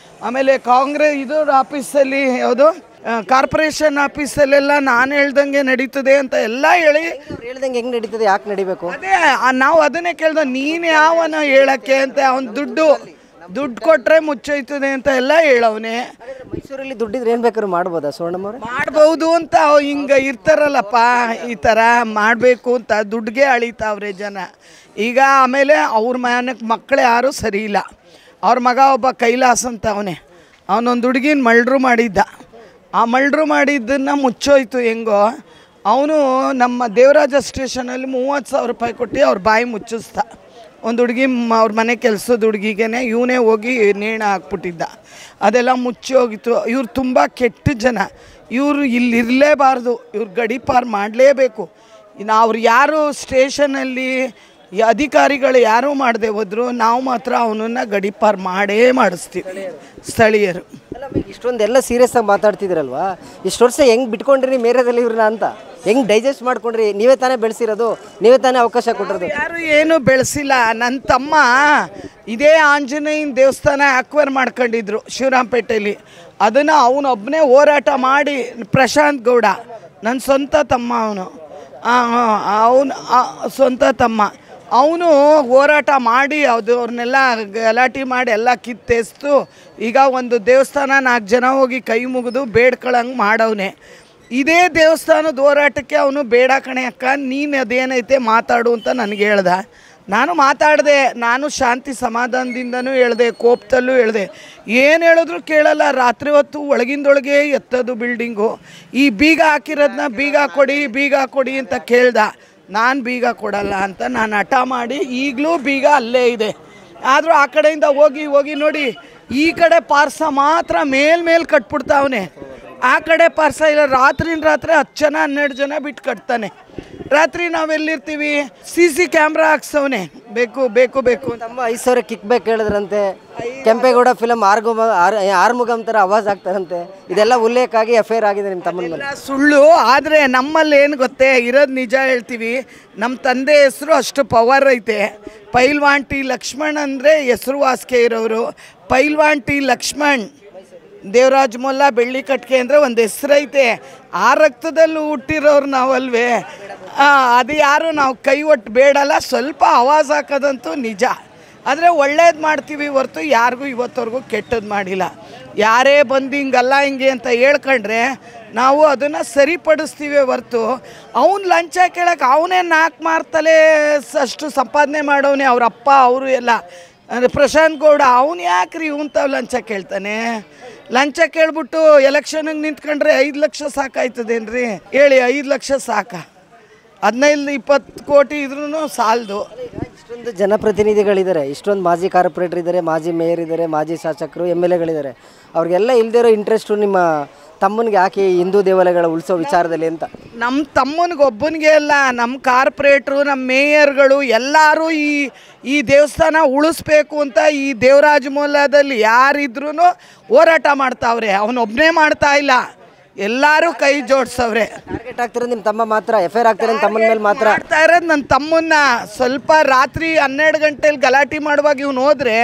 ಆಮೇಲೆ ಕಾಂಗ್ರೆಸ್ ಇದು ಆಫೀಸಲ್ಲಿ ಯಾವುದು ಕಾರ್ಪೊರೇಷನ್ ಆಫೀಸಲ್ಲೆಲ್ಲ ನಾನು ಹೇಳ್ದಂಗೆ ನಡೀತದೆ ಅಂತ ಎಲ್ಲ ಹೇಳಿ
ಹೇಳ್ದಂಗೆ ಹೆಂಗೆ ನಡೀತದೆ, ಯಾಕೆ ನಡಿಬೇಕು?
ಅದೇ ನಾವು ಅದನ್ನೇ ಕೇಳ್ದ, ನೀನು ಯಾವನ ಹೇಳಕ್ಕೆ ಅಂತ. ಅವ್ನು ದುಡ್ಡು ಕೊಟ್ರೆ ಮುಚ್ಚೋಯ್ತದೆ ಅಂತ ಎಲ್ಲ ಹೇಳವನೆ.
ಮೈಸೂರಲ್ಲಿ ದುಡ್ಡಿದ್ರೆ ಏನು ಬೇಕಾದ್ರೂ ಮಾಡ್ಬೋದಾ ಸ್ವರ್ಣಮ್ಮವ್ರೆ?
ಮಾಡ್ಬೋದು ಅಂತ ಹಿಂಗೆ ಇರ್ತಾರಲ್ಲಪ್ಪ, ಈ ಥರ ಮಾಡಬೇಕು ಅಂತ ದುಡ್ಡಿಗೆ ಅಳಿತಾವ್ರೆ ಜನ ಈಗ. ಆಮೇಲೆ ಅವ್ರ ಮನೆಗೆ ಮಕ್ಕಳು ಯಾರೂ ಸರಿ ಇಲ್ಲ. ಅವ್ರ ಮಗ ಒಬ್ಬ ಕೈಲಾಸ್ ಅಂತ ಅವನೊಂದು ಹುಡುಗಿನ ಮಳ್ರು ಮಾಡಿದ್ದ. ಆ ಮಳ್ರು ಮಾಡಿದ್ದನ್ನು ಮುಚ್ಚೋಯ್ತು ಹೆಂಗೋ. ಅವನು ನಮ್ಮ ದೇವರಾಜ ಸ್ಟೇಷನಲ್ಲಿ 30,000 ರೂಪಾಯಿ ಕೊಟ್ಟು ಅವ್ರ ಬಾಯಿ ಮುಚ್ಚಿಸ್ದ. ಒಂದು ಹುಡುಗಿ ಅವ್ರ ಮನೆ ಕೆಲಸದ ಹುಡುಗಿಗೆ ಇವನೇ ಹೋಗಿ ನೇಣ ಹಾಕ್ಬಿಟ್ಟಿದ್ದ. ಅದೆಲ್ಲ ಮುಚ್ಚಿ ಹೋಗಿತ್ತು. ಇವ್ರು ತುಂಬ ಕೆಟ್ಟ ಜನ. ಇವರು ಇಲ್ಲಿರಲೇಬಾರ್ದು, ಇವ್ರು ಗಡೀಪಾರು ಮಾಡಲೇಬೇಕು. ಇನ್ನು ಅವ್ರು ಯಾರು ಸ್ಟೇಷನಲ್ಲಿ ಅಧಿಕಾರಿಗಳು ಯಾರೂ ಮಾಡದೆ ಹೋದ್ರು ನಾವು ಮಾತ್ರ ಅವನನ್ನು ಗಡೀಪಾರು ಮಾಡಿಸ್ತೀವಿ ಸ್ಥಳೀಯರು.
ಇಷ್ಟೊಂದೆಲ್ಲ ಸೀರಿಯಸ್ ಆಗಿ ಮಾತಾಡ್ತಿದ್ರಲ್ವಾ, ಇಷ್ಟು ವರ್ಷ ಹೆಂಗೆ ಬಿಟ್ಕೊಂಡ್ರಿ ಮೇರೆದಲ್ಲಿ ಇವ್ರನ್ನ ಅಂತ? ಹೆಂಗೆ ಡೈಜೆಸ್ಟ್ ಮಾಡ್ಕೊಂಡ್ರಿ? ನೀವೇ ತಾನೇ ಬೆಳೆಸಿರೋದು, ನೀವೇ ತಾನೇ ಅವಕಾಶ ಕೊಟ್ಟಿರೋದು.
ಯಾರು ಏನು ಬೆಳೆಸಿಲ್ಲ. ನನ್ನ ತಮ್ಮ ಇದೇ ಆಂಜನೇಯನ ದೇವಸ್ಥಾನ ಅಕ್ವೈರ್ ಮಾಡ್ಕೊಂಡಿದ್ರು ಶಿವರಾಂಪೇಟೆಯಲ್ಲಿ. ಅದನ್ನು ಅವನೊಬ್ಬನೇ ಹೋರಾಟ ಮಾಡಿ, ಪ್ರಶಾಂತ್ ಗೌಡ ನನ್ನ ಸ್ವಂತ ತಮ್ಮ, ಅವನು ಸ್ವಂತ ತಮ್ಮ, ಅವನು ಹೋರಾಟ ಮಾಡಿ ಅವ್ರನ್ನೆಲ್ಲ ಗಲಾಟೆ ಮಾಡಿ ಎಲ್ಲ ಕಿತ್ತೆಸ್ತು. ಈಗ ಒಂದು ದೇವಸ್ಥಾನ 4 ಜನ ಹೋಗಿ ಕೈ ಮುಗಿದು ಬೇಡ್ಕೊಳ್ಳಂಗೆ ಮಾಡವನೆ. ಇದೇ ದೇವಸ್ಥಾನದ ಹೋರಾಟಕ್ಕೆ ಅವನು ಬೇಡ ಕಣೆ ಅಕ್ಕ, ನೀನು ಅದೇನೈತೆ ಮಾತಾಡು ಅಂತ ನನಗೆ ಹೇಳ್ದ. ನಾನು ಮಾತಾಡಿದೆ. ನಾನು ಶಾಂತಿ ಸಮಾಧಾನದಿಂದನೂ ಹೇಳಿದೆ, ಕೋಪದಲ್ಲೂ ಹೇಳಿದೆ. ಏನು ಹೇಳಿದ್ರು ಕೇಳಲ್ಲ. ರಾತ್ರಿ ಹೊತ್ತು ಒಳಗಿಂದೊಳಗೆ ಎತ್ತದು ಬಿಲ್ಡಿಂಗು. ಈ ಬೀಗ ಹಾಕಿರೋದನ್ನ ಬೀಗ ಕೊಡಿ ಅಂತ ಕೇಳ್ದ. ನಾನು ಬೀಗ ಕೊಡಲ್ಲ ಅಂತ ನಾನು ಹಠ ಮಾಡಿ, ಈಗಲೂ ಬೀಗ ಅಲ್ಲೇ ಇದೆ. ಆದರೂ ಆ ಕಡೆಯಿಂದ ಹೋಗಿ ನೋಡಿ, ಈ ಕಡೆ ಪಾರ್ಸ ಮಾತ್ರ ಮೇಲ್ ಕಟ್ಬಿಡ್ತಾವನೆ, ಆ ಕಡೆ ಪಾರ್ಸ ಇಲ್ಲ. ರಾತ್ರಿ 10 ಜನ 12 ಜನ ಬಿಟ್ಟು ಕಟ್ತಾನೆ. ರಾತ್ರಿ ನಾವೆಲ್ಲಿರ್ತೀವಿ? CC camera ಹಾಕ್ಸವನೆ. ಬೇಕು
ತಮ್ಮ 5,000 ಕಿಕ್ ಬ್ಯಾಕ್ ಹೇಳಿದ್ರಂತೆ. ಕೆಂಪೇಗೌಡ ಫಿಲಮ್ ಆರ್ಮುಗಮ್ ಥರ ಆವಾಜ್ ಆಗ್ತಾರಂತೆ. ಇದೆಲ್ಲ ಉಲ್ಲೇಖ ಆಗಿ FIR ಆಗಿದೆ ನಿಮ್ಮ ತಮ್ಮನ ಮೇಲೆ.
ಸುಳ್ಳು. ಆದರೆ ನಮ್ಮಲ್ಲಿ ಏನು ಗೊತ್ತೇ, ಇರೋದು ನಿಜ ಹೇಳ್ತೀವಿ. ನಮ್ಮ ತಂದೆ ಹೆಸರು ಅಷ್ಟು ಪವರ್ ಐತೆ. ಪೈಲ್ವಾನ್ ಟಿ ಲಕ್ಷ್ಮಣ್ ಅಂದರೆ ಹೆಸರುವಾಸಿಗೆ ಇರೋರು. ಪೈಲ್ವಾನ್ ಟಿ ಲಕ್ಷ್ಮಣ್ ದೇವರಾಜ್ ಮೊಲ್ಲ ಬೆಳ್ಳಿ ಕಟ್ಕೆ ಅಂದರೆ ಒಂದು ಹೆಸರೈತೆ. ಆ ರಕ್ತದಲ್ಲಿ ಹುಟ್ಟಿರೋರು ನಾವಲ್ವೇ. ಅದು ಯಾರು ನಾವು ಕೈ ಒಟ್ಟು ಬೇಡಲ್ಲ. ಸ್ವಲ್ಪ ಆವಾಜ್ ಹಾಕೋದಂತೂ ನಿಜ. ಆದರೆ ಒಳ್ಳೇದು ಮಾಡ್ತೀವಿ ಹೊರ್ತು ಯಾರಿಗೂ ಇವತ್ತವರೆಗೂ ಕೆಟ್ಟದ್ದು ಮಾಡಿಲ್ಲ. ಯಾರೇ ಬಂದು ಹಿಂಗಲ್ಲ ಹಿಂಗೆ ಅಂತ ಹೇಳ್ಕೊಂಡ್ರೆ ನಾವು ಅದನ್ನು ಸರಿಪಡಿಸ್ತೀವಿ ಹೊರ್ತು ಅವ್ನು ಲಂಚ ಕೇಳಕ್ಕೆ ಅವನೇ 4 ಮಾರ್ತಲೇ ಅಷ್ಟು ಸಂಪಾದನೆ ಮಾಡೋನೆ. ಅವ್ರ ಅಪ್ಪ ಅವರು ಎಲ್ಲ ಅಂದರೆ ಪ್ರಶಾಂತ್ ಗೌಡ ಅವನು ಯಾಕ್ರಿ ಇವಂತಾವ್ ಲಂಚ ಕೇಳ್ತಾನೆ? ಲಂಚ ಕೇಳ್ಬಿಟ್ಟು ಎಲೆಕ್ಷನ್ಗೆ ನಿಂತ್ಕೊಂಡ್ರೆ 5 ಲಕ್ಷ ಸಾಕಾಯ್ತದೇನ್ರಿ ಹೇಳಿ? 5 ಲಕ್ಷ ಸಾಕ? 15-20 ಕೋಟಿ ಇದ್ರೂ ಸಾಲದು.
ಇಷ್ಟೊಂದು ಜನಪ್ರತಿನಿಧಿಗಳಿದ್ದಾರೆ, ಇಷ್ಟೊಂದು ಮಾಜಿ ಕಾರ್ಪೊರೇಟರ್ ಇದ್ದಾರೆ, ಮಾಜಿ ಮೇಯರ್ ಇದ್ದಾರೆ, ಮಾಜಿ ಶಾಸಕರು, MLAಗಳಿದ್ದಾರೆ. ಅವ್ರಿಗೆಲ್ಲ ಇಲ್ಲದೇ ಇರೋ ಇಂಟ್ರೆಸ್ಟು ನಿಮ್ಮ ತಮ್ಮನಿಗೆ ಯಾಕೆ ಹಿಂದೂ ದೇವಾಲಯಗಳ ಉಳಿಸೋ ವಿಚಾರದಲ್ಲಿ ಅಂತ?
ನಮ್ಮ ತಮ್ಮನಿಗೆ ಒಬ್ಬನಿಗೆ ಅಲ್ಲ, ನಮ್ಮ ಕಾರ್ಪೊರೇಟ್ರು, ನಮ್ಮ ಮೇಯರ್ಗಳು ಎಲ್ಲರೂ ಈ ದೇವಸ್ಥಾನ ಉಳಿಸ್ಬೇಕು ಅಂತ ಈ ದೇವರಾಜ ಮೂಲದಲ್ಲಿ ಯಾರಿದ್ರೂ ಹೋರಾಟ ಮಾಡ್ತಾವ್ರೆ. ಅವನೊಬ್ಬನೇ ಮಾಡ್ತಾ ಇಲ್ಲ, ಎಲ್ಲರೂ ಕೈ ಜೋಡಿಸವ್ರೆ.
ಟಾರ್ಗೆಟ್ ಆಗ್ತಿರೋದು ನಿಮ್ಮ ತಮ್ಮ ಮಾತ್ರ, FIR ಆಗ್ತಿರೋ ತಮ್ಮನ ಮೇಲೆ ಮಾತ್ರ
ಮಾಡ್ತಾ ಇರೋದು. ನನ್ನ ತಮ್ಮನ್ನ ಸ್ವಲ್ಪ ರಾತ್ರಿ 12 ಗಂಟೆಲಿ ಗಲಾಟೆ ಮಾಡುವಾಗ ಇವನು ಹೋದ್ರೆ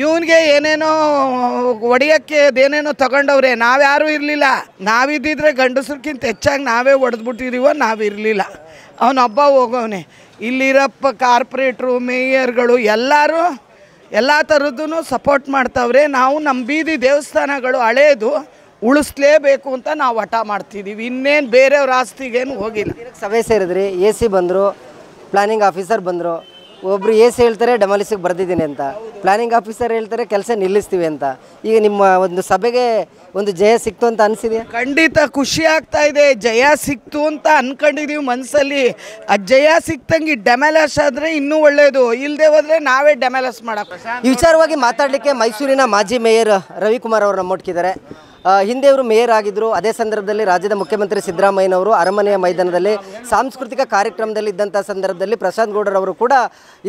ಇವನಿಗೆ ಏನೇನೋ ಹೊಡೆಯೋಕ್ಕೆ ಅದೇನೇನೋ ತಗೊಂಡವ್ರೆ. ನಾವ್ಯಾರೂ ಇರಲಿಲ್ಲ. ನಾವಿದ್ದಿದ್ರೆ ಗಂಡಸ್ರಕ್ಕಿಂತ ಹೆಚ್ಚಾಗಿ ನಾವೇ ಹೊಡೆದ್ಬಿಟ್ಟಿದೀವೋ, ನಾವಿರಲಿಲ್ಲ. ಅವನೊಬ್ಬ ಹೋಗವನೆ. ಇಲ್ಲಿರಪ್ಪ ಕಾರ್ಪೊರೇಟ್ರು, ಮೇಯರ್ಗಳು ಎಲ್ಲರೂ ಎಲ್ಲ ಥರದ್ದು ಸಪೋರ್ಟ್ ಮಾಡ್ತಾವ್ರೆ. ನಾವು ನಮ್ಮ ಬೀದಿ ದೇವಸ್ಥಾನಗಳು ಹಳೇದು ಉಳಿಸ್ಲೇಬೇಕು ಅಂತ ನಾವು ಹಠ ಮಾಡ್ತಿದ್ದೀವಿ. ಇನ್ನೇನು ಬೇರೆಯವ್ರ ಆಸ್ತಿಗೇನು ಹೋಗಿಲ್ಲ.
ಸಭೆ ಸೇರಿದ್ರಿ, AC ಬಂದರು, ಪ್ಲಾನಿಂಗ್ ಆಫೀಸರ್ ಬಂದರು. ಒಬ್ಬರು AC ಹೇಳ್ತಾರೆ ಡೆಮಾಲಿಸಿಗೆ ಬರ್ದಿದ್ದೀನಿ ಅಂತ, ಪ್ಲಾನಿಂಗ್ ಆಫೀಸರ್ ಹೇಳ್ತಾರೆ ಕೆಲಸ ನಿಲ್ಲಿಸ್ತೀವಿ ಅಂತ. ಈಗ ನಿಮ್ಮ ಒಂದು ಸಭೆಗೆ ಒಂದು ಜಯ ಸಿಕ್ತು ಅಂತ ಅನಿಸಿದೆಯಾ?
ಖಂಡಿತ ಖುಷಿ ಆಗ್ತಾ ಇದೆ. ಜಯ ಸಿಕ್ತು ಅಂತ ಅನ್ಕೊಂಡಿದೀವಿ ಮನಸ್ಸಲ್ಲಿ. ಆ ಜಯ ಸಿಕ್ತಂಗೆ ಡೆಮಾಲಿಸ್ ಆದರೆ ಇನ್ನೂ ಒಳ್ಳೆಯದು. ಇಲ್ಲದೆ ಹೋದರೆ ನಾವೇ ಡೆಮಾಲಿಸ್ ಮಾಡೋಕೆ.
ಈ ವಿಚಾರವಾಗಿ ಮಾತಾಡಲಿಕ್ಕೆ ಮೈಸೂರಿನ ಮಾಜಿ ಮೇಯರ್ ರವಿಕುಮಾರ್ ಅವರು ನಮ್ಮೊಟ್ಟಿದ್ದಾರೆ. ಹಿಂದೆ ಅವರು ಮೇಯರ್ ಆಗಿದ್ದರು. ಅದೇ ಸಂದರ್ಭದಲ್ಲಿ ರಾಜ್ಯದ ಮುಖ್ಯಮಂತ್ರಿ ಸಿದ್ದರಾಮಯ್ಯನವರು ಅರಮನೆಯ ಮೈದಾನದಲ್ಲಿ ಸಾಂಸ್ಕೃತಿಕ ಕಾರ್ಯಕ್ರಮದಲ್ಲಿ ಇದ್ದಂಥ ಸಂದರ್ಭದಲ್ಲಿ ಪ್ರಶಾಂತ್ ಗೌಡರವರು ಕೂಡ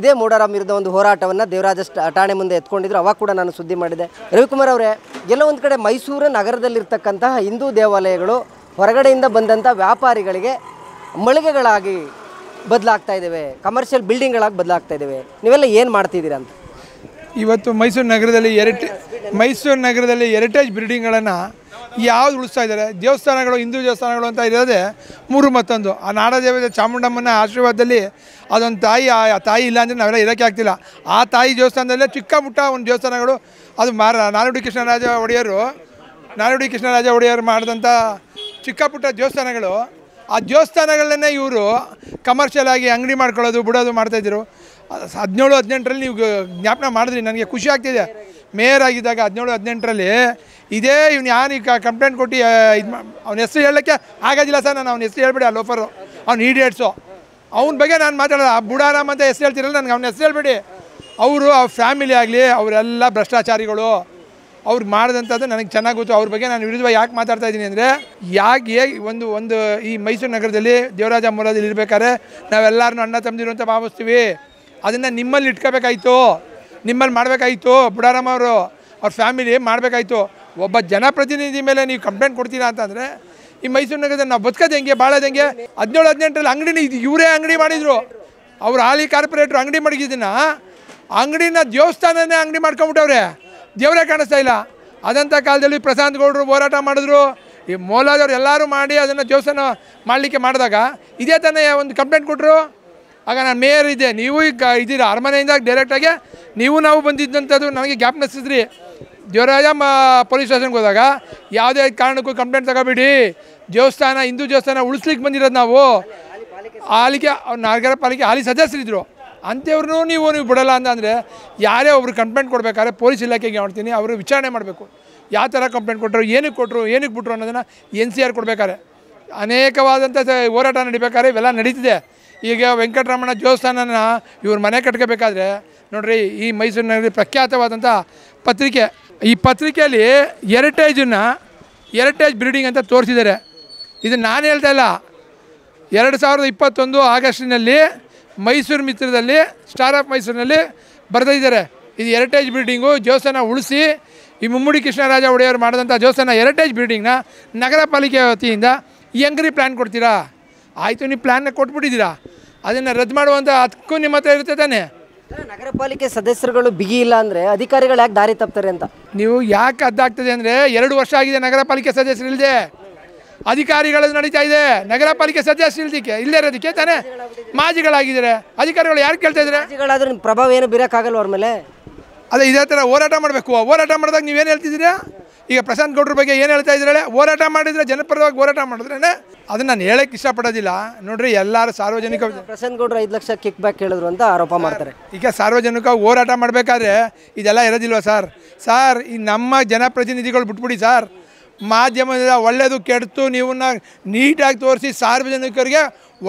ಇದೇ ಮೂಡಾರಾಮ್ ವಿರುದ್ಧ ಒಂದು ಹೋರಾಟವನ್ನು ದೇವರಾಜ ಠಾಣೆ ಮುಂದೆ ಎತ್ಕೊಂಡಿದ್ರು. ಅವಾಗ ಕೂಡ ನಾನು ಸುದ್ದಿ ಮಾಡಿದೆ. ರವಿಕುಮಾರ್ ಅವರೇ, ಎಲ್ಲ ಒಂದು ಕಡೆ ಮೈಸೂರು ನಗರದಲ್ಲಿರ್ತಕ್ಕಂತಹ ಹಿಂದೂ ದೇವಾಲಯಗಳು ಹೊರಗಡೆಯಿಂದ ಬಂದಂಥ ವ್ಯಾಪಾರಿಗಳಿಗೆ ಮಳಿಗೆಗಳಾಗಿ ಬದಲಾಗ್ತಾ ಇದ್ದಾವೆ, ಕಮರ್ಷಿಯಲ್ ಬಿಲ್ಡಿಂಗ್ಗಳಾಗಿ ಬದಲಾಗ್ತಾ ಇದ್ದಾವೆ. ನೀವೆಲ್ಲ ಏನು ಮಾಡ್ತಿದ್ದೀರಾ ಅಂತ?
ಇವತ್ತು ಮೈಸೂರು ನಗರದಲ್ಲಿ ಹೆರಿಟೇಜ್ ಬಿಲ್ಡಿಂಗ್ಗಳನ್ನು ಯಾವ್ದು ಉಳಿಸ್ತಾ ಇದ್ದಾರೆ? ದೇವಸ್ಥಾನಗಳು, ಹಿಂದೂ ದೇವಸ್ಥಾನಗಳು ಅಂತ ಇರೋದೇ 3 ಮತ್ತೊಂದು. ಆ ನಾಡದೇವತೆ ಚಾಮುಂಡಮ್ಮನ ಆಶೀರ್ವಾದದಲ್ಲಿ ಅದೊಂದು ತಾಯಿ, ಆ ತಾಯಿ ಇಲ್ಲ ಅಂದರೆ ನಾವೆಲ್ಲ ಇರೋಕ್ಕೆ ಆಗ್ತಿಲ್ಲ. ಆ ತಾಯಿ ದೇವಸ್ಥಾನದಲ್ಲೇ ಚಿಕ್ಕ ಪುಟ್ಟ ಒಂದು ದೇವಸ್ಥಾನಗಳು, ಅದು ನಾಲ್ವಡಿ ಕೃಷ್ಣರಾಜ ಒಡೆಯರು ಮಾಡಿದಂಥ ಚಿಕ್ಕ ಪುಟ್ಟ ದೇವಸ್ಥಾನಗಳು, ಆ ದೇವಸ್ಥಾನಗಳನ್ನೇ ಇವರು ಕಮರ್ಷಿಯಲ್ ಆಗಿ ಅಂಗಡಿ ಮಾಡ್ಕೊಳ್ಳೋದು ಬಿಡೋದು ಮಾಡ್ತಾಯಿದ್ರು. 17-18ರಲ್ಲಿ ನೀವು ಜ್ಞಾಪನ ಮಾಡಿದ್ರಿ, ನನಗೆ ಖುಷಿ ಆಗ್ತಿದೆ. ಮೇಯರ್ ಆಗಿದ್ದಾಗ 17-18ರಲ್ಲಿ ಇದೇ ಇವ್ನು ಯಾರು ಕಂಪ್ಲೇಂಟ್ ಕೊಟ್ಟು ಅವ್ನ ಹೆಸರು ಹೇಳೋಕ್ಕೆ ಆಗೋದಿಲ್ಲ ಸರ್. ನಾನು ಅವ್ನ ಹೆಸರು ಹೇಳ್ಬೇಡಿ, ಆ ಲೋಫರು, ಅವ್ನು ಈಡೇಟ್ಸು, ಅವನ ಬಗ್ಗೆ ನಾನು ಮಾತಾಡೋದು. ಆ ಬುಡಾರಾಮ್ ಅಂತ ಹೆಸರು ಹೇಳ್ತಿರಲ್ಲ, ನನಗೆ ಅವ್ನ ಹೆಸರು ಹೇಳ್ಬೇಡಿ. ಅವ್ರ ಫ್ಯಾಮಿಲಿ ಆಗಲಿ ಅವರೆಲ್ಲ ಭ್ರಷ್ಟಾಚಾರಿಗಳು. ಅವ್ರು ಮಾಡಿದಂಥದ್ದು ನನಗೆ ಚೆನ್ನಾಗಿ ಗೊತ್ತು. ಅವ್ರ ಬಗ್ಗೆ ನಾನು ವಿರುದ್ಧವಾಗಿ ಯಾಕೆ ಮಾತಾಡ್ತಾ ಇದ್ದೀನಿ ಅಂದರೆ, ಒಂದು ಈ ಮೈಸೂರು ನಗರದಲ್ಲಿ ದೇವರಾಜ ಮೂಲದಲ್ಲಿ ಇರಬೇಕಾದ್ರೆ ನಾವೆಲ್ಲರನ್ನೂ ಅಣ್ಣ ತಮ್ಮದಿರು ಅಂತ ಭಾವಿಸ್ತೀವಿ. ಅದನ್ನು ನಿಮ್ಮಲ್ಲಿ ಇಟ್ಕೋಬೇಕಾಯ್ತು, ನಿಮ್ಮಲ್ಲಿ ಮಾಡಬೇಕಾಯ್ತು. ಬುಡಾರಾಮ್ ಅವ್ರ ಫ್ಯಾಮಿಲಿ ಮಾಡಬೇಕಾಯ್ತು. ಒಬ್ಬ ಜನಪ್ರತಿನಿಧಿ ಮೇಲೆ ನೀವು ಕಂಪ್ಲೇಂಟ್ ಕೊಡ್ತೀರಾ ಅಂತಂದರೆ ಈ ಮೈಸೂರು ನಗರದಲ್ಲಿ ನಾವು ಬದುಕೋದು ಹೆಂಗೆ, ಬಾಳೋದು ಹೆಂಗೆ? 17-18ರಲ್ಲಿ ಅಂಗಡಿನ ಇವರೇ ಅಂಗಡಿ ಮಾಡಿದರು. ಅವ್ರು ಹಾಲಿ ಕಾರ್ಪೊರೇಟ್ರು ಅಂಗಡಿ ಮಡಗಿದ್ದನ್ನು ಅಂಗಡಿನ ದೇವಸ್ಥಾನನೇ ಅಂಗಡಿ ಮಾಡ್ಕೊಂಬಿಟ್ಟವ್ರೆ. ದೇವರೇ ಕಾಣಿಸ್ತಾ ಇಲ್ಲ. ಅದಂಥ ಕಾಲದಲ್ಲಿ ಪ್ರಶಾಂತ್ ಗೌಡರು ಹೋರಾಟ ಮಾಡಿದ್ರು, ಈ ಮೋಲಾದವ್ರು ಎಲ್ಲರೂ ಮಾಡಿ ಅದನ್ನು ದೇವಸ್ಥಾನ ಮಾಡಲಿಕ್ಕೆ ಮಾಡಿದಾಗ ಇದೇ ತಾನೇ ಒಂದು ಕಂಪ್ಲೇಂಟ್ ಕೊಟ್ಟರು. ಆಗ ನಾನು ಮೇಯರ್ ಇದ್ದೆ, ನೀವು ಈಗ ಇದ್ದೀರಾ ಅರಮನೆಯಿಂದ ಡೈರೆಕ್ಟಾಗಿ ನಾವು ಬಂದಿದ್ದಂಥದ್ದು ನನಗೆ ಜ್ಞಾಪನಿಸಿದ್ರಿ. ದೇವರಾಜ ಪೊಲೀಸ್ ಸ್ಟೇಷನ್ಗೆ ಹೋದಾಗ ಯಾವುದೇ ಕಾರಣಕ್ಕೂ ಕಂಪ್ಲೇಂಟ್ ತಗೋಬೇಡಿ, ದೇವಸ್ಥಾನ ಹಿಂದೂ ದೇವಸ್ಥಾನ ಉಳಿಸ್ಲಿಕ್ಕೆ ಬಂದಿರೋದು ನಾವು. ಹಾಲಿಗೆ ನಗರ ಪಾಲಿಕೆ ಹಾಲಿ ಸದಸ್ಯರಿದ್ದರು, ಅಂಥವ್ರನ್ನೂ ನೀವು ಬಿಡಲ್ಲ ಅಂತಂದರೆ ಯಾರೇ ಒಬ್ರು ಕಂಪ್ಲೇಂಟ್ ಕೊಡಬೇಕಾದ್ರೆ ಪೊಲೀಸ್ ಇಲಾಖೆಗೆ ಮಾಡ್ತೀನಿ, ಅವರು ವಿಚಾರಣೆ ಮಾಡಬೇಕು. ಯಾವ ಥರ ಕಂಪ್ಲೇಂಟ್ ಕೊಟ್ಟರು, ಏನಕ್ಕೆ ಬಿಟ್ಟರು ಅನ್ನೋದನ್ನು NCR ಕೊಡಬೇಕಾದ್ರೆ ಅನೇಕವಾದಂಥ ಹೋರಾಟ ನಡಿಬೇಕಾದ್ರೆ ಇವೆಲ್ಲ ನಡೀತಿದೆ. ಈಗ ವೆಂಕಟರಮಣ ದೇವಸ್ಥಾನನ ಇವ್ರ ಮನೆ ಕಟ್ಕೋಬೇಕಾದ್ರೆ ನೋಡ್ರಿ, ಈ ಮೈಸೂರು ನಗರದಲ್ಲಿ ಪ್ರಖ್ಯಾತವಾದಂಥ ಪತ್ರಿಕೆ, ಈ ಪತ್ರಿಕೆಯಲ್ಲಿ ಹೆರಿಟೇಜ್ ಬಿಲ್ಡಿಂಗ್ ಅಂತ ತೋರಿಸಿದ್ದಾರೆ. ಇದು ನಾನು ಹೇಳ್ತಾ ಇಲ್ಲ, 2021 ಆಗಸ್ಟಿನಲ್ಲಿ ಮೈಸೂರು ಮಿತ್ರದಲ್ಲಿ ಸ್ಟಾರ್ ಆಫ್ ಮೈಸೂರಿನಲ್ಲಿ ಬರೆದಿದ್ದಾರೆ. ಇದು ಹೆರಿಟೇಜ್ ಬಿಲ್ಡಿಂಗು, ದೇವಸ್ಥಾನ ಉಳಿಸಿ ಈ ಮುಮ್ಮಡಿ ಕೃಷ್ಣರಾಜ ಒಡೆಯರು ಮಾಡಿದಂಥ ದೇವಸ್ಥಾನ ಹೆರಿಟೇಜ್ ಬಿಲ್ಡಿಂಗ್ನ ನಗರ ಪಾಲಿಕೆ ವತಿಯಿಂದ ಹೆಂಗ್ರಿ ಪ್ಲ್ಯಾನ್ ಕೊಡ್ತೀರಾ? ಆಯಿತು, ನೀವು ಪ್ಲ್ಯಾನ್ನ ಕೊಟ್ಬಿಟ್ಟಿದ್ದೀರಾ, ಅದನ್ನು ರದ್ದು ಮಾಡುವಂಥ ಹಕ್ಕು ನಿಮ್ಮ ಹತ್ರ ಇರುತ್ತೆ ತಾನೇ.
ನಗರ ಪಾಲಿಕೆ ಸದಸ್ಯರುಗಳು ಬಿಗಿ ಇಲ್ಲ ಅಂದರೆ ಅಧಿಕಾರಿಗಳು ಯಾಕೆ ದಾರಿ ತಪ್ತಾರೆ ಅಂತ
ನೀವು ಯಾಕೆ ಅದಾಗ್ತದೆ ಅಂದರೆ, 2 ವರ್ಷ ಆಗಿದೆ ನಗರ ಪಾಲಿಕೆ ಸದಸ್ಯರು ಇಲ್ಲದೆ, ಅಧಿಕಾರಿಗಳದ್ದು ನಡೀತಾ ಇದೆ. ನಗರ ಪಾಲಿಕೆ ಸದಸ್ಯರು ಇಲ್ಲದೇ ಇರೋದಕ್ಕೆ ತಾನೇ ಮಾಜಿಗಳಾಗಿದ್ದಾರೆ. ಅಧಿಕಾರಿಗಳು ಯಾರು ಕೇಳ್ತಾ ಇದ್ದಾರೆ?
ಮಾಜಿಗಳಾದ್ರೆ ಪ್ರಭಾವ ಏನು ಬೀರೋಕ್ಕಾಗಲ್ಲ ಅವ್ರ ಮೇಲೆ.
ಅದೇ ಇದೇ ಥರ ಹೋರಾಟ ಮಾಡಬೇಕು. ಹೋರಾಟ ಮಾಡಿದಾಗ ನೀವೇನು ಹೇಳ್ತಿದ್ದೀರಾ? ಈಗ ಪ್ರಶಾಂತ್ ಗೌಡ್ರ ಬಗ್ಗೆ ಏನು ಹೇಳ್ತಾ ಇದ್ದೀರಲ್ಲ, ಹೋರಾಟ ಮಾಡಿದರೆ ಜನಪರವಾಗಿ ಹೋರಾಟ ಮಾಡಿದ್ರೇ ಅದನ್ನು ನಾನು ಹೇಳೋಕ್ಕೆ ಇಷ್ಟಪಡೋದಿಲ್ಲ. ನೋಡ್ರಿ, ಎಲ್ಲರೂ ಸಾರ್ವಜನಿಕ
ಪ್ರಶಾಂತ್ ಗೌಡ್ರು 5 ಲಕ್ಷ ಕಿಕ್ ಬ್ಯಾಕ್ ಕೇಳಿದ್ರು ಅಂತ ಆರೋಪ ಮಾಡ್ತಾರೆ.
ಈಗ ಸಾರ್ವಜನಿಕ ಹೋರಾಟ ಮಾಡಬೇಕಾದ್ರೆ ಇದೆಲ್ಲ ಇರೋದಿಲ್ವ ಸರ್? ಈ ನಮ್ಮ ಜನಪ್ರತಿನಿಧಿಗಳು ಬಿಟ್ಬಿಡಿ ಸರ್. ಮಾಧ್ಯಮದಿಂದ ಒಳ್ಳೆಯದು ಕೆಡ್ತು ನೀವನ್ನ ನೀಟಾಗಿ ತೋರಿಸಿ ಸಾರ್ವಜನಿಕರಿಗೆ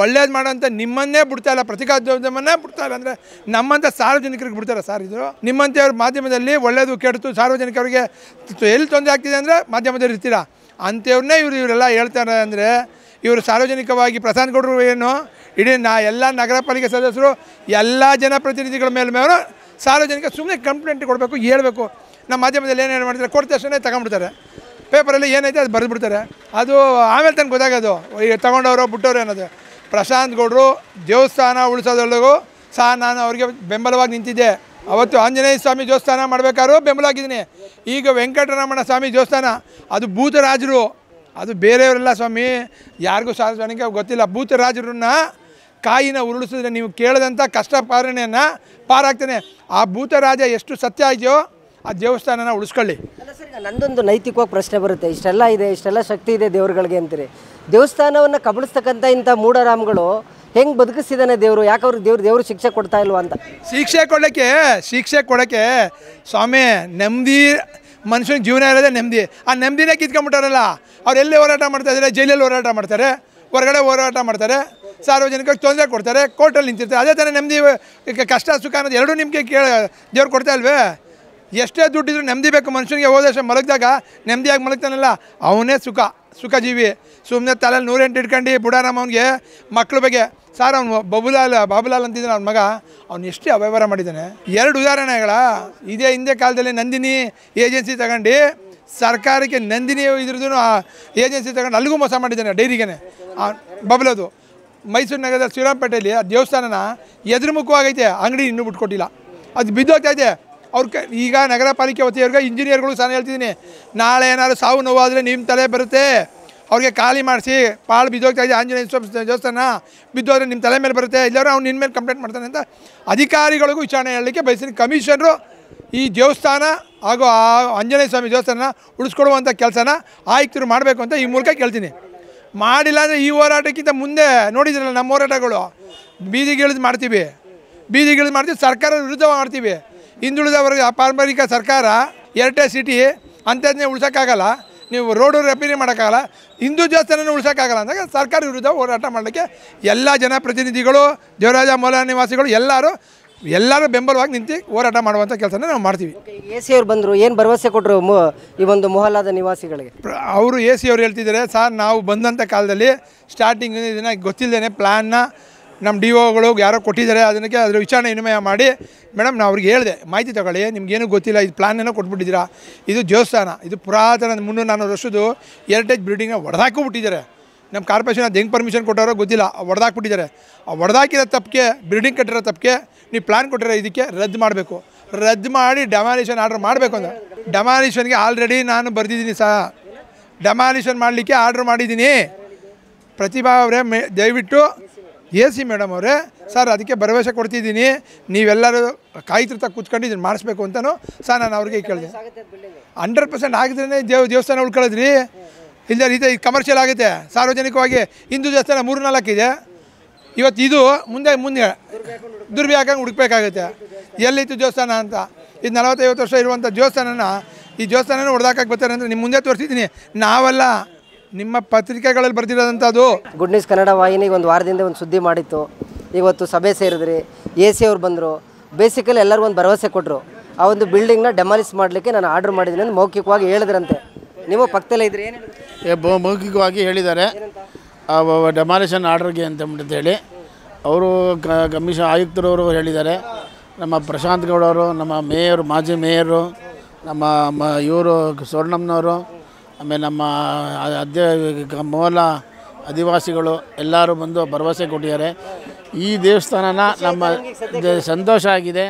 ಒಳ್ಳೇದು ಮಾಡೋಂಥ ನಿಮ್ಮನ್ನೇ ಬಿಡ್ತಾಯಿಲ್ಲ, ಪತ್ರಿಕಾದ್ಯಮನ್ನೇ ಬಿಡ್ತಾಯಿಲ್ಲ ಅಂದರೆ ನಮ್ಮಂಥ ಸಾರ್ವಜನಿಕರಿಗೆ ಬಿಡ್ತಾರೆ ಸರ್. ಇದು ನಿಮ್ಮಂಥವ್ರ ಮಾಧ್ಯಮದಲ್ಲಿ ಒಳ್ಳೆಯದು ಕೆಡ್ತು ಸಾರ್ವಜನಿಕರಿಗೆ ಎಲ್ಲಿ ತೊಂದರೆ ಆಗ್ತಿದೆ ಅಂದರೆ ಮಾಧ್ಯಮದಲ್ಲಿ ಇರ್ತೀರಾ, ಅಂಥವ್ರನ್ನೇ ಇವರೆಲ್ಲ ಹೇಳ್ತಾರೆ. ಅಂದರೆ ಇವರು ಸಾರ್ವಜನಿಕವಾಗಿ ಪ್ರಶಾಂತ್ ಗೌಡರು ಏನು ಇಡೀ ಎಲ್ಲ ನಗರ ಪಾಲಿಕೆ ಸದಸ್ಯರು ಎಲ್ಲ ಜನಪ್ರತಿನಿಧಿಗಳ ಮೇಲೆ ಸಾರ್ವಜನಿಕ ಸುಮ್ಮನೆ ಕಂಪ್ಲೇಂಟ್ ಕೊಡಬೇಕು, ಹೇಳ್ಬೇಕು. ನಮ್ಮ ಮಾಧ್ಯಮದಲ್ಲಿ ಏನೇನು ಮಾಡ್ತಾರೆ, ಕೊಟ್ಟ ತಕ್ಷಣ ತಗೊಂಡ್ಬಿಡ್ತಾರೆ. ಪೇಪರಲ್ಲಿ ಏನೈತೆ ಅದು ಬರೆದುಬಿಡ್ತಾರೆ. ಅದು ಆಮೇಲೆ ತನಕ ಗೊತ್ತಾಗೋದು ತಗೊಂಡವರು ಬಿಟ್ಟವ್ರು ಅನ್ನೋದು. ಪ್ರಶಾಂತ್ ಗೌಡರು ದೇವಸ್ಥಾನ ಉಳಿಸೋದ್ರೊಳಗೂ ಸಹ ನಾನು ಅವ್ರಿಗೆ ಬೆಂಬಲವಾಗಿ ನಿಂತಿದ್ದೆ. ಅವತ್ತು ಆಂಜನೇಯ ಸ್ವಾಮಿ ದೇವಸ್ಥಾನ ಮಾಡಬೇಕಾದ್ರೂ ಬೆಂಬಲವಾಗಿದ್ದೀನಿ. ಈಗ ವೆಂಕಟರಮಣ ಸ್ವಾಮಿ ದೇವಸ್ಥಾನ ಅದು ಭೂತರಾಜರು, ಅದು ಬೇರೆಯವರೆಲ್ಲ ಸ್ವಾಮಿ, ಯಾರಿಗೂ ಸಾರ್ವಜನಿಕ ಗೊತ್ತಿಲ್ಲ. ಭೂತರಾಜರನ್ನ ಕಾಯಿನ ಉರುಳಿಸಿದ್ರೆ ನೀವು ಕೇಳಿದಂಥ ಕಷ್ಟ ಪಾರಣೆಯನ್ನು ಪಾರಾಗ್ತಾನೆ. ಆ ಭೂತರಾಜ ಎಷ್ಟು ಸತ್ಯ ಇದೆಯೋ ಆ ದೇವಸ್ಥಾನನ ಉಳಿಸ್ಕೊಳ್ಳಿ.
ಅಲ್ಲ ಸರ್, ಈಗ ನಂದೊಂದು ನೈತಿಕವಾಗಿ ಪ್ರಶ್ನೆ ಬರುತ್ತೆ. ಇಷ್ಟೆಲ್ಲ ಇದೆ, ಇಷ್ಟೆಲ್ಲ ಶಕ್ತಿ ಇದೆ ದೇವ್ರುಗಳಿಗೆ ಅಂತೀರಿ, ದೇವಸ್ಥಾನವನ್ನು ಕಬಳಿಸ್ತಕ್ಕಂಥ ಇಂಥ ಮೂಢರಾಮ್ಗಳು ಹೆಂಗೆ ಬದುಕಿಸಿದಾನೆ ದೇವರು? ಯಾಕೆ ಅವ್ರಿಗೆ ದೇವರು ಶಿಕ್ಷೆ ಕೊಡ್ತಾ ಇಲ್ವಾ ಅಂತ?
ಶಿಕ್ಷೆ ಕೊಡೋಕ್ಕೆ ಸ್ವಾಮಿ, ನೆಮ್ಮದಿ ಮನುಷ್ಯನ ಜೀವನ ಇರೋದೇ ನೆಮ್ಮದಿ. ಆ ನೆಮ್ಮದಿನೇ ಕಿತ್ಕೊಂಡ್ಬಿಟ್ಟಾರಲ್ಲ. ಅವ್ರು ಎಲ್ಲಿ ಹೋರಾಟ ಮಾಡ್ತಾಯಿದ್ದಾರೆ? ಜೈಲಲ್ಲಿ ಹೋರಾಟ ಮಾಡ್ತಾರೆ, ಹೊರಗಡೆ ಹೋರಾಟ ಮಾಡ್ತಾರೆ, ಸಾರ್ವಜನಿಕರಿಗೆ ತೊಂದರೆ ಕೊಡ್ತಾರೆ, ಕೋರ್ಟಲ್ಲಿ ನಿಂತಿರ್ತಾರೆ. ಅದೇ ಥರ ನೆಮ್ಮದಿ ಕಷ್ಟ ಸುಖ ಅನ್ನೋದು ಎರಡೂ ನಿಮಗೆ ದೇವ್ರು ಕೊಡ್ತಾ ಇಲ್ವೇ? ಎಷ್ಟೇ ದುಡ್ಡಿದ್ರು ನೆಮ್ಮದಿ ಬೇಕು ಮನುಷ್ಯನಿಗೆ. ಹೋದ ವರ್ಷ ಮಲಗಿದಾಗ ನೆಮ್ಮದಿಯಾಗಿ ಮಲಗ್ತಾನಲ್ಲ ಅವನೇ ಸುಖ ಜೀವಿ. ಸುಮ್ಮನೆ ತಲೆಯಲ್ಲಿ 108 ಇಟ್ಕೊಂಡು ಬುಡಾರಾಮ್ ಅವನಿಗೆ ಮಕ್ಳ ಬಗ್ಗೆ ಸರ್ ಅವನು ಬಾಬುಲಾಲ್ ಅಂತಿದ್ದಾನೆ ಅವ್ನ ಮಗ, ಅವ್ನು ಎಷ್ಟೇ ಅವ್ಯವಹಾರ ಮಾಡಿದ್ದಾನೆ. 2 ಉದಾಹರಣೆಗಳ ಇದೇ ಹಿಂದೆ ಕಾಲದಲ್ಲಿ ನಂದಿನಿ ಏಜೆನ್ಸಿ ತಗೊಂಡು ಸರ್ಕಾರಕ್ಕೆ ನಂದಿನಿ ಇದ್ರದ್ದು ಏಜೆನ್ಸಿ ತಗೊಂಡು ಅಲ್ಲಿಗೂ ಮೋಸ ಮಾಡಿದ್ದಾನೆ ಡೈರಿಗೇ ಬಬಲದು. ಮೈಸೂರು ನಗರದ ಶ್ರೀರಾಮಪೇಟೆಯಲ್ಲಿ ಆ ದೇವಸ್ಥಾನನ ಎದುರುಮುಖವಾಗೈತೆ, ಅಂಗಡಿ ಇನ್ನೂ ಬಿಟ್ಕೊಟ್ಟಿಲ್ಲ, ಅದು ಬಿದ್ದೋಗ್ತೈತೆ. ಈಗ ನಗರ ಪಾಲಿಕೆ ವತಿಯವ್ರಿಗೆ ಇಂಜಿನಿಯರ್ಗಳು ಸಹ ಹೇಳ್ತಿದ್ದೀನಿ, ನಾಳೆ ಏನಾದ್ರು ಸಾವು ನೋವಾದರೆ ನಿಮ್ಮ ತಲೆ ಬರುತ್ತೆ, ಅವ್ರಿಗೆ ಖಾಲಿ ಮಾಡಿಸಿ, ಪಾಳು ಬಿದ್ದೋಗ್ತಾಯಿದೆ ಆಂಜನೇಯ ಸ್ವಾಮಿ ದೇವಸ್ಥಾನ ಬಿದ್ದೋದ್ರೆ ನಿಮ್ಮ ತಲೆ ಮೇಲೆ ಬರುತ್ತೆ, ಇಲ್ಲರೂ ಅವ್ನು ನಿನ್ನ ಮೇಲೆ ಕಂಪ್ಲೇಂಟ್ ಮಾಡ್ತಾನೆ ಅಂತ ಅಧಿಕಾರಿಗಳಿಗೂ ವಿಚಾರಣೆ ಹೇಳಲಿಕ್ಕೆ ಬಯಸ್ತೀನಿ. ಕಮಿಷನರು ಈ ದೇವಸ್ಥಾನ ಹಾಗೂ ಆ ಆಂಜನೇಯ ಸ್ವಾಮಿ ದೇವಸ್ಥಾನ ಉಳಿಸ್ಕೊಡುವಂಥ ಕೆಲಸನ ಆಯುಕ್ತರು ಮಾಡಬೇಕು ಅಂತ ಈ ಮೂಲಕ ಕೇಳ್ತೀನಿ. ಮಾಡಿಲ್ಲ ಅಂದರೆ ಈ ಹೋರಾಟಕ್ಕಿಂತ ಮುಂದೆ ನೋಡಿದ್ರಲ್ಲ ನಮ್ಮ ಹೋರಾಟಗಳು, ಬೀದಿಗಿಳಿದು ಮಾಡ್ತೀವಿ, ಸರ್ಕಾರದ ವಿರುದ್ಧ ಮಾಡ್ತೀವಿ. ಹಿಂದುಳಿದ ವರ್ಗ ಪಾರಂಪರಿಕ ಸರ್ಕಾರ ಎರಟೆ ಸಿಟಿ ಅಂಥದ್ದನ್ನೇ ಉಳ್ಸೋಕ್ಕಾಗಲ್ಲ, ನೀವು ರೋಡು ರಿಪೇರಿ ಮಾಡೋಕ್ಕಾಗಲ್ಲ, ಹಿಂದೂ ದೇವಸ್ಥಾನನೂ ಉಳ್ಸೋಕ್ಕಾಗಲ್ಲ ಅಂದಾಗ ಸರ್ಕಾರ ವಿರುದ್ಧ ಹೋರಾಟ ಮಾಡಲಿಕ್ಕೆ ಎಲ್ಲ ಜನಪ್ರತಿನಿಧಿಗಳು, ದೇವರಾಜ ಮೂಲ ನಿವಾಸಿಗಳು ಎಲ್ಲರೂ ಬೆಂಬಲವಾಗಿ ನಿಂತು ಹೋರಾಟ ಮಾಡುವಂಥ ಕೆಲಸನ ನಾವು ಮಾಡ್ತೀವಿ.
AC ಅವ್ರು ಬಂದರು, ಏನು ಭರವಸೆ ಕೊಟ್ಟರು ಈ ಒಂದು ಮೊಹಲ್ಲಾದ ನಿವಾಸಿಗಳಿಗೆ?
ಅವರು AC ಅವ್ರು ಹೇಳ್ತಿದ್ದಾರೆ, ಸರ್ ನಾವು ಬಂದಂಥ ಕಾಲದಲ್ಲಿ ಸ್ಟಾರ್ಟಿಂಗ್ ಇದನ್ನು ಗೊತ್ತಿಲ್ಲದೇ ಪ್ಲ್ಯಾನ್ನ ನಮ್ಮ DOಗಳು ಯಾರೋ ಕೊಟ್ಟಿದ್ದಾರೆ, ಅದಕ್ಕೆ ಅದ್ರ ವಿಚಾರಣೆ ವಿನಿಮಯ ಮಾಡಿ ಮೇಡಮ್ ನಾವು ಅವ್ರಿಗೆ ಹೇಳಿದೆ, ಮಾಹಿತಿ ತಗೊಳ್ಳಿ, ನಿಮ್ಗೇನು ಗೊತ್ತಿಲ್ಲ, ಇದು ಪ್ಲ್ಯಾನೇನೋ ಕೊಟ್ಬಿಟ್ಟಿದ್ದೀರಾ, ಇದು ದೇವಸ್ಥಾನ, ಇದು ಪುರಾತನ 300-400 ವರ್ಷದ್ದು ಹೆರಿಟೇಜ್ ಬಿಲ್ಡಿಂಗ್ನ ಹೊಡೆದಾಕೂ ಬಿಟ್ಟಿದ್ದಾರೆ. ನಮ್ಮ ಕಾರ್ಪೊರೇಷನ್ ಅದು ಹೆಂಗೆ ಪರ್ಮಿಷನ್ ಕೊಟ್ಟಾರೋ ಗೊತ್ತಿಲ್ಲ, ಹೊಡೆದಾಕ್ಬಿಟ್ಟಿದ್ದಾರೆ. ಆ ಹೊಡೆದಾಕಿರೋ ತಪ್ಪಿಗೆ, ಬಿಲ್ಡಿಂಗ್ ಕಟ್ಟಿರೋ ತಪ್ಪಿಗೆ ನೀವು ಪ್ಲ್ಯಾನ್ ಕೊಟ್ಟಿರೋ ಇದಕ್ಕೆ ರದ್ದು ಮಾಡಬೇಕು, ರದ್ದು ಮಾಡಿ ಡೆಮಾಲಿಷನ್ ಆರ್ಡ್ರ್ ಮಾಡಬೇಕು ಅಂತ. ಡೆಮಾಲಿಷನ್ಗೆ ಆಲ್ರೆಡಿ ನಾನು ಬರೆದಿದ್ದೀನಿ ಡೆಮಾಲಿಷನ್ ಮಾಡಲಿಕ್ಕೆ ಆರ್ಡ್ರ್ ಮಾಡಿದ್ದೀನಿ. ಪ್ರತಿಭಾ ಅವರೇ ದಯವಿಟ್ಟು AC ಮೇಡಮ್ ಅವರೇ ಸರ್ ಅದಕ್ಕೆ ಭರವಸೆ ಕೊಡ್ತಿದ್ದೀನಿ, ನೀವೆಲ್ಲರೂ ಕಾಯ್ತಿರ್ತಾ ಕೂತ್ಕೊಂಡು ಇದನ್ನು ಮಾಡಿಸ್ಬೇಕು ಅಂತಲೂ ನಾನು ಅವ್ರಿಗೆ ಕೇಳಿದೆ. 100% ಆಗಿದ್ರೇ ದೇವಸ್ಥಾನ ಉಳ್ಕೊಳ್ಳೋದ್ರಿ, ಇಲ್ಲ ಇದು ಕಮರ್ಷಿಯಲ್ ಆಗುತ್ತೆ. ಸಾರ್ವಜನಿಕವಾಗಿ ಹಿಂದೂ ದೇವಸ್ಥಾನ 3-4 ಇದೆ, ಇವತ್ತು ಇದು ಮುಂದೆ ದುರ್ಬಿ ಹಾಕಂಗೆ ಹುಡುಕ್ಬೇಕಾಗುತ್ತೆ ಎಲ್ಲಿತ್ತು ದೇವಸ್ಥಾನ ಅಂತ. ಇದು 40-50 ವರ್ಷ ಇರುವಂಥ ದೇವಸ್ಥಾನನ ಈ ದೇವಸ್ಥಾನನ ಹೊಡೆದಾಕಕ್ಕೆ ಬರ್ತಾರೆ ಅಂದರೆ ನಿಮ್ಮ ಮುಂದೆ ತೋರಿಸಿದ್ದೀನಿ, ನಾವಲ್ಲ, ನಿಮ್ಮ ಪತ್ರಿಕೆಗಳಲ್ಲಿ ಬರ್ತಿರೋದಂಥದ್ದು.
ಗುಡ್ ನ್ಯೂಸ್ ಕನ್ನಡ ವಾಹಿನಿಗೆ ಒಂದು ವಾರದಿಂದ ಒಂದು ಸುದ್ದಿ ಮಾಡಿತ್ತು, ಇವತ್ತು ಸಭೆ ಸೇರಿದ್ರಿ, AC ಅವ್ರು ಬಂದರು, ಬೇಸಿಕಲಿ ಎಲ್ಲರೂ ಒಂದು ಭರವಸೆ ಕೊಟ್ಟರು, ಆ ಒಂದು ಬಿಲ್ಡಿಂಗ್ನ ಡೆಮಾಲಿಸ್ ಮಾಡಲಿಕ್ಕೆ ನಾನು ಆರ್ಡ್ರ್ ಮಾಡಿದ್ದೀನಿ ಅಂತ ಮೌಖಿಕವಾಗಿ ಹೇಳಿದ್ರಂತೆ. ನೀವು ಪಕ್ಕದಲ್ಲೇ ಇದ್ರಿ, ಏನು
ಮೌಖಿಕವಾಗಿ ಹೇಳಿದ್ದಾರೆ ಡೆಮಾಲಿಷನ್ ಆರ್ಡ್ರಿಗೆ ಅಂತೇಳಿ. ಅವರು ಕಮಿಷನ್ ಆಯುಕ್ತರವರು ಹೇಳಿದ್ದಾರೆ, ನಮ್ಮ ಪ್ರಶಾಂತ್ ಗೌಡವರು, ನಮ್ಮ ಮೇಯರು, ಮಾಜಿ ಮೇಯರು, ನಮ್ಮ ಇವರು ಸ್ವರ್ಣಮ್ಮನವರು, ಆಮೇಲೆ ನಮ್ಮ ಮೂಲ ಆದಿವಾಸಿಗಳು ಎಲ್ಲರೂ ಬಂದು ಭರವಸೆ ಕೊಟ್ಟಿದ್ದಾರೆ. ಈ ದೇವಸ್ಥಾನನ ನಮ್ಮ ಸಂತೋಷ ಆಗಿದೆ,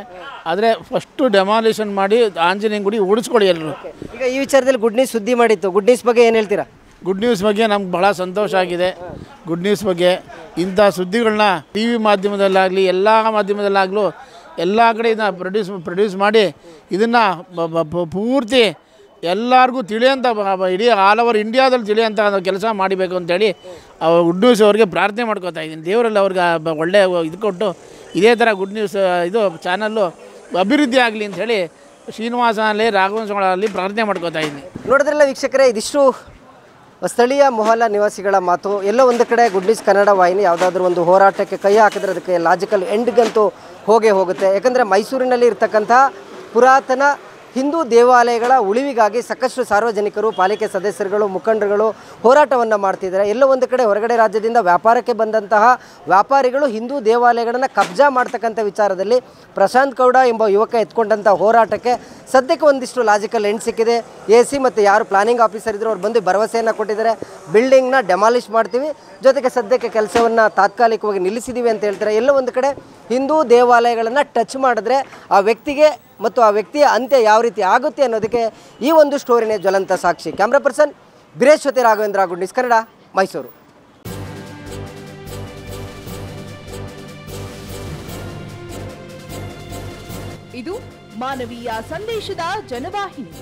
ಆದರೆ ಫಸ್ಟು ಡೆಮಾಲಿಷನ್ ಮಾಡಿ ಆಂಜನೇಯ ಗುಡಿ ಉಳಿಸ್ಕೊಡಿ ಎಲ್ಲರೂ.
ಈಗ ಈ ವಿಚಾರದಲ್ಲಿ ಗುಡ್ ನ್ಯೂಸ್ ಸುದ್ದಿ ಮಾಡಿತ್ತು, ಗುಡ್ ನ್ಯೂಸ್ ಬಗ್ಗೆ ಏನು ಹೇಳ್ತೀರಾ?
ಗುಡ್ ನ್ಯೂಸ್ ಬಗ್ಗೆ ನಮ್ಗೆ ಭಾಳ ಸಂತೋಷ ಆಗಿದೆ. ಗುಡ್ ನ್ಯೂಸ್ ಬಗ್ಗೆ ಇಂಥ ಸುದ್ದಿಗಳನ್ನ TV ಮಾಧ್ಯಮದಲ್ಲಾಗಲಿ ಎಲ್ಲ ಮಾಧ್ಯಮದಲ್ಲಾಗಲೂ ಎಲ್ಲ ಕಡೆ ಇದನ್ನ ಪ್ರೊಡ್ಯೂಸ್ ಮಾಡಿ ಇದನ್ನು ಪೂರ್ತಿ ಎಲ್ಲರಿಗೂ ತಿಳಿಯೋಂಥ, ಇಡೀ ಆಲ್ ಓವರ್ ಇಂಡಿಯಾದಲ್ಲಿ ತಿಳಿಯೋಂಥ ಕೆಲಸ ಮಾಡಬೇಕು ಅಂತೇಳಿ ಗುಡ್ ನ್ಯೂಸ್ ಅವ್ರಿಗೆ ಪ್ರಾರ್ಥನೆ ಮಾಡ್ಕೋತಾ ಇದ್ದೀನಿ. ದೇವರಲ್ಲಿ ಅವ್ರಿಗೆ ಒಳ್ಳೆ ಇದು ಕೊಟ್ಟು ಇದೇ ಥರ ಗುಡ್ ನ್ಯೂಸ್ ಇದು ಚಾನಲ್ಲು ಅಭಿವೃದ್ಧಿ ಆಗಲಿ ಅಂಥೇಳಿ ಶ್ರೀನಿವಾಸನಲ್ಲಿ ರಾಘವೇಂದ್ರಗಳಲ್ಲಿ ಪ್ರಾರ್ಥನೆ ಮಾಡ್ಕೋತಾ ಇದ್ದೀನಿ.
ನೋಡಿದ್ರಲ್ಲ ವೀಕ್ಷಕರೇ, ಇದಿಷ್ಟು ಸ್ಥಳೀಯ ಮೊಹಲ್ಲಾ ನಿವಾಸಿಗಳ ಮಾತು. ಎಲ್ಲೋ ಒಂದು ಕಡೆ ಗುಡ್ ನ್ಯೂಸ್ ಕನ್ನಡ ವಾಹಿನಿ ಯಾವುದಾದ್ರೂ ಒಂದು ಹೋರಾಟಕ್ಕೆ ಕೈ ಹಾಕಿದ್ರೆ ಅದಕ್ಕೆ ಲಾಜಿಕಲ್ ಎಂಡ್ಗಂತೂ ಹೋಗುತ್ತೆ. ಯಾಕಂದರೆ ಮೈಸೂರಿನಲ್ಲಿ ಇರ್ತಕ್ಕಂಥ ಪುರಾತನ ಹಿಂದೂ ದೇವಾಲಯಗಳ ಉಳಿವಿಗಾಗಿ ಸಾಕಷ್ಟು ಸಾರ್ವಜನಿಕರು, ಪಾಲಿಕೆ ಸದಸ್ಯರುಗಳು, ಮುಖಂಡರುಗಳು ಹೋರಾಟವನ್ನು ಮಾಡ್ತಿದ್ದಾರೆ. ಎಲ್ಲೋ ಒಂದು ಕಡೆ ಹೊರಗಡೆ ರಾಜ್ಯದಿಂದ ವ್ಯಾಪಾರಕ್ಕೆ ಬಂದಂತಹ ವ್ಯಾಪಾರಿಗಳು ಹಿಂದೂ ದೇವಾಲಯಗಳನ್ನು ಕಬ್ಜಾ ಮಾಡ್ತಕ್ಕಂಥ ವಿಚಾರದಲ್ಲಿ ಪ್ರಶಾಂತ್ ಗೌಡ ಎಂಬ ಯುವಕ ಎತ್ಕೊಂಡಂಥ ಹೋರಾಟಕ್ಕೆ ಸದ್ಯಕ್ಕೆ ಒಂದಿಷ್ಟು ಲಾಜಿಕಲ್ ಎಂಡ್ ಸಿಕ್ಕಿದೆ. AC ಮತ್ತು ಯಾರು ಪ್ಲಾನಿಂಗ್ ಆಫೀಸರ್ ಇದ್ದರು ಅವ್ರು ಬಂದು ಭರವಸೆಯನ್ನು ಕೊಟ್ಟಿದ್ದಾರೆ, ಬಿಲ್ಡಿಂಗ್ನ ಡೆಮಾಲಿಷ್ ಮಾಡ್ತೀವಿ, ಜೊತೆಗೆ ಸದ್ಯಕ್ಕೆ ಕೆಲಸವನ್ನು ತಾತ್ಕಾಲಿಕವಾಗಿ ನಿಲ್ಲಿಸಿದ್ದೀವಿ ಅಂತ ಹೇಳ್ತಾರೆ. ಎಲ್ಲೋ ಒಂದು ಕಡೆ ಹಿಂದೂ ದೇವಾಲಯಗಳನ್ನು ಟಚ್ ಮಾಡಿದ್ರೆ ಆ ವ್ಯಕ್ತಿಗೆ ಮತ್ತು ಆ ವ್ಯಕ್ತಿಯ ಅಂತ್ಯ ಯಾವ ರೀತಿ ಆಗುತ್ತೆ ಅನ್ನೋದಕ್ಕೆ ಈ ಒಂದು ಸ್ಟೋರಿನೇ ಜ್ವಲಂತ ಸಾಕ್ಷಿ. ಕ್ಯಾಮ್ರಾ ಪರ್ಸನ್ ಬಿರೇಶ್ ಜೊತೆ ರಾಘವೇಂದ್ರ, ಗುಡ್ ನ್ಯೂಸ್ ಕನ್ನಡ, ಮೈಸೂರು.
ಇದು ಮಾನವೀಯ ಸಂದೇಶದ ಜನವಾಹಿನಿ.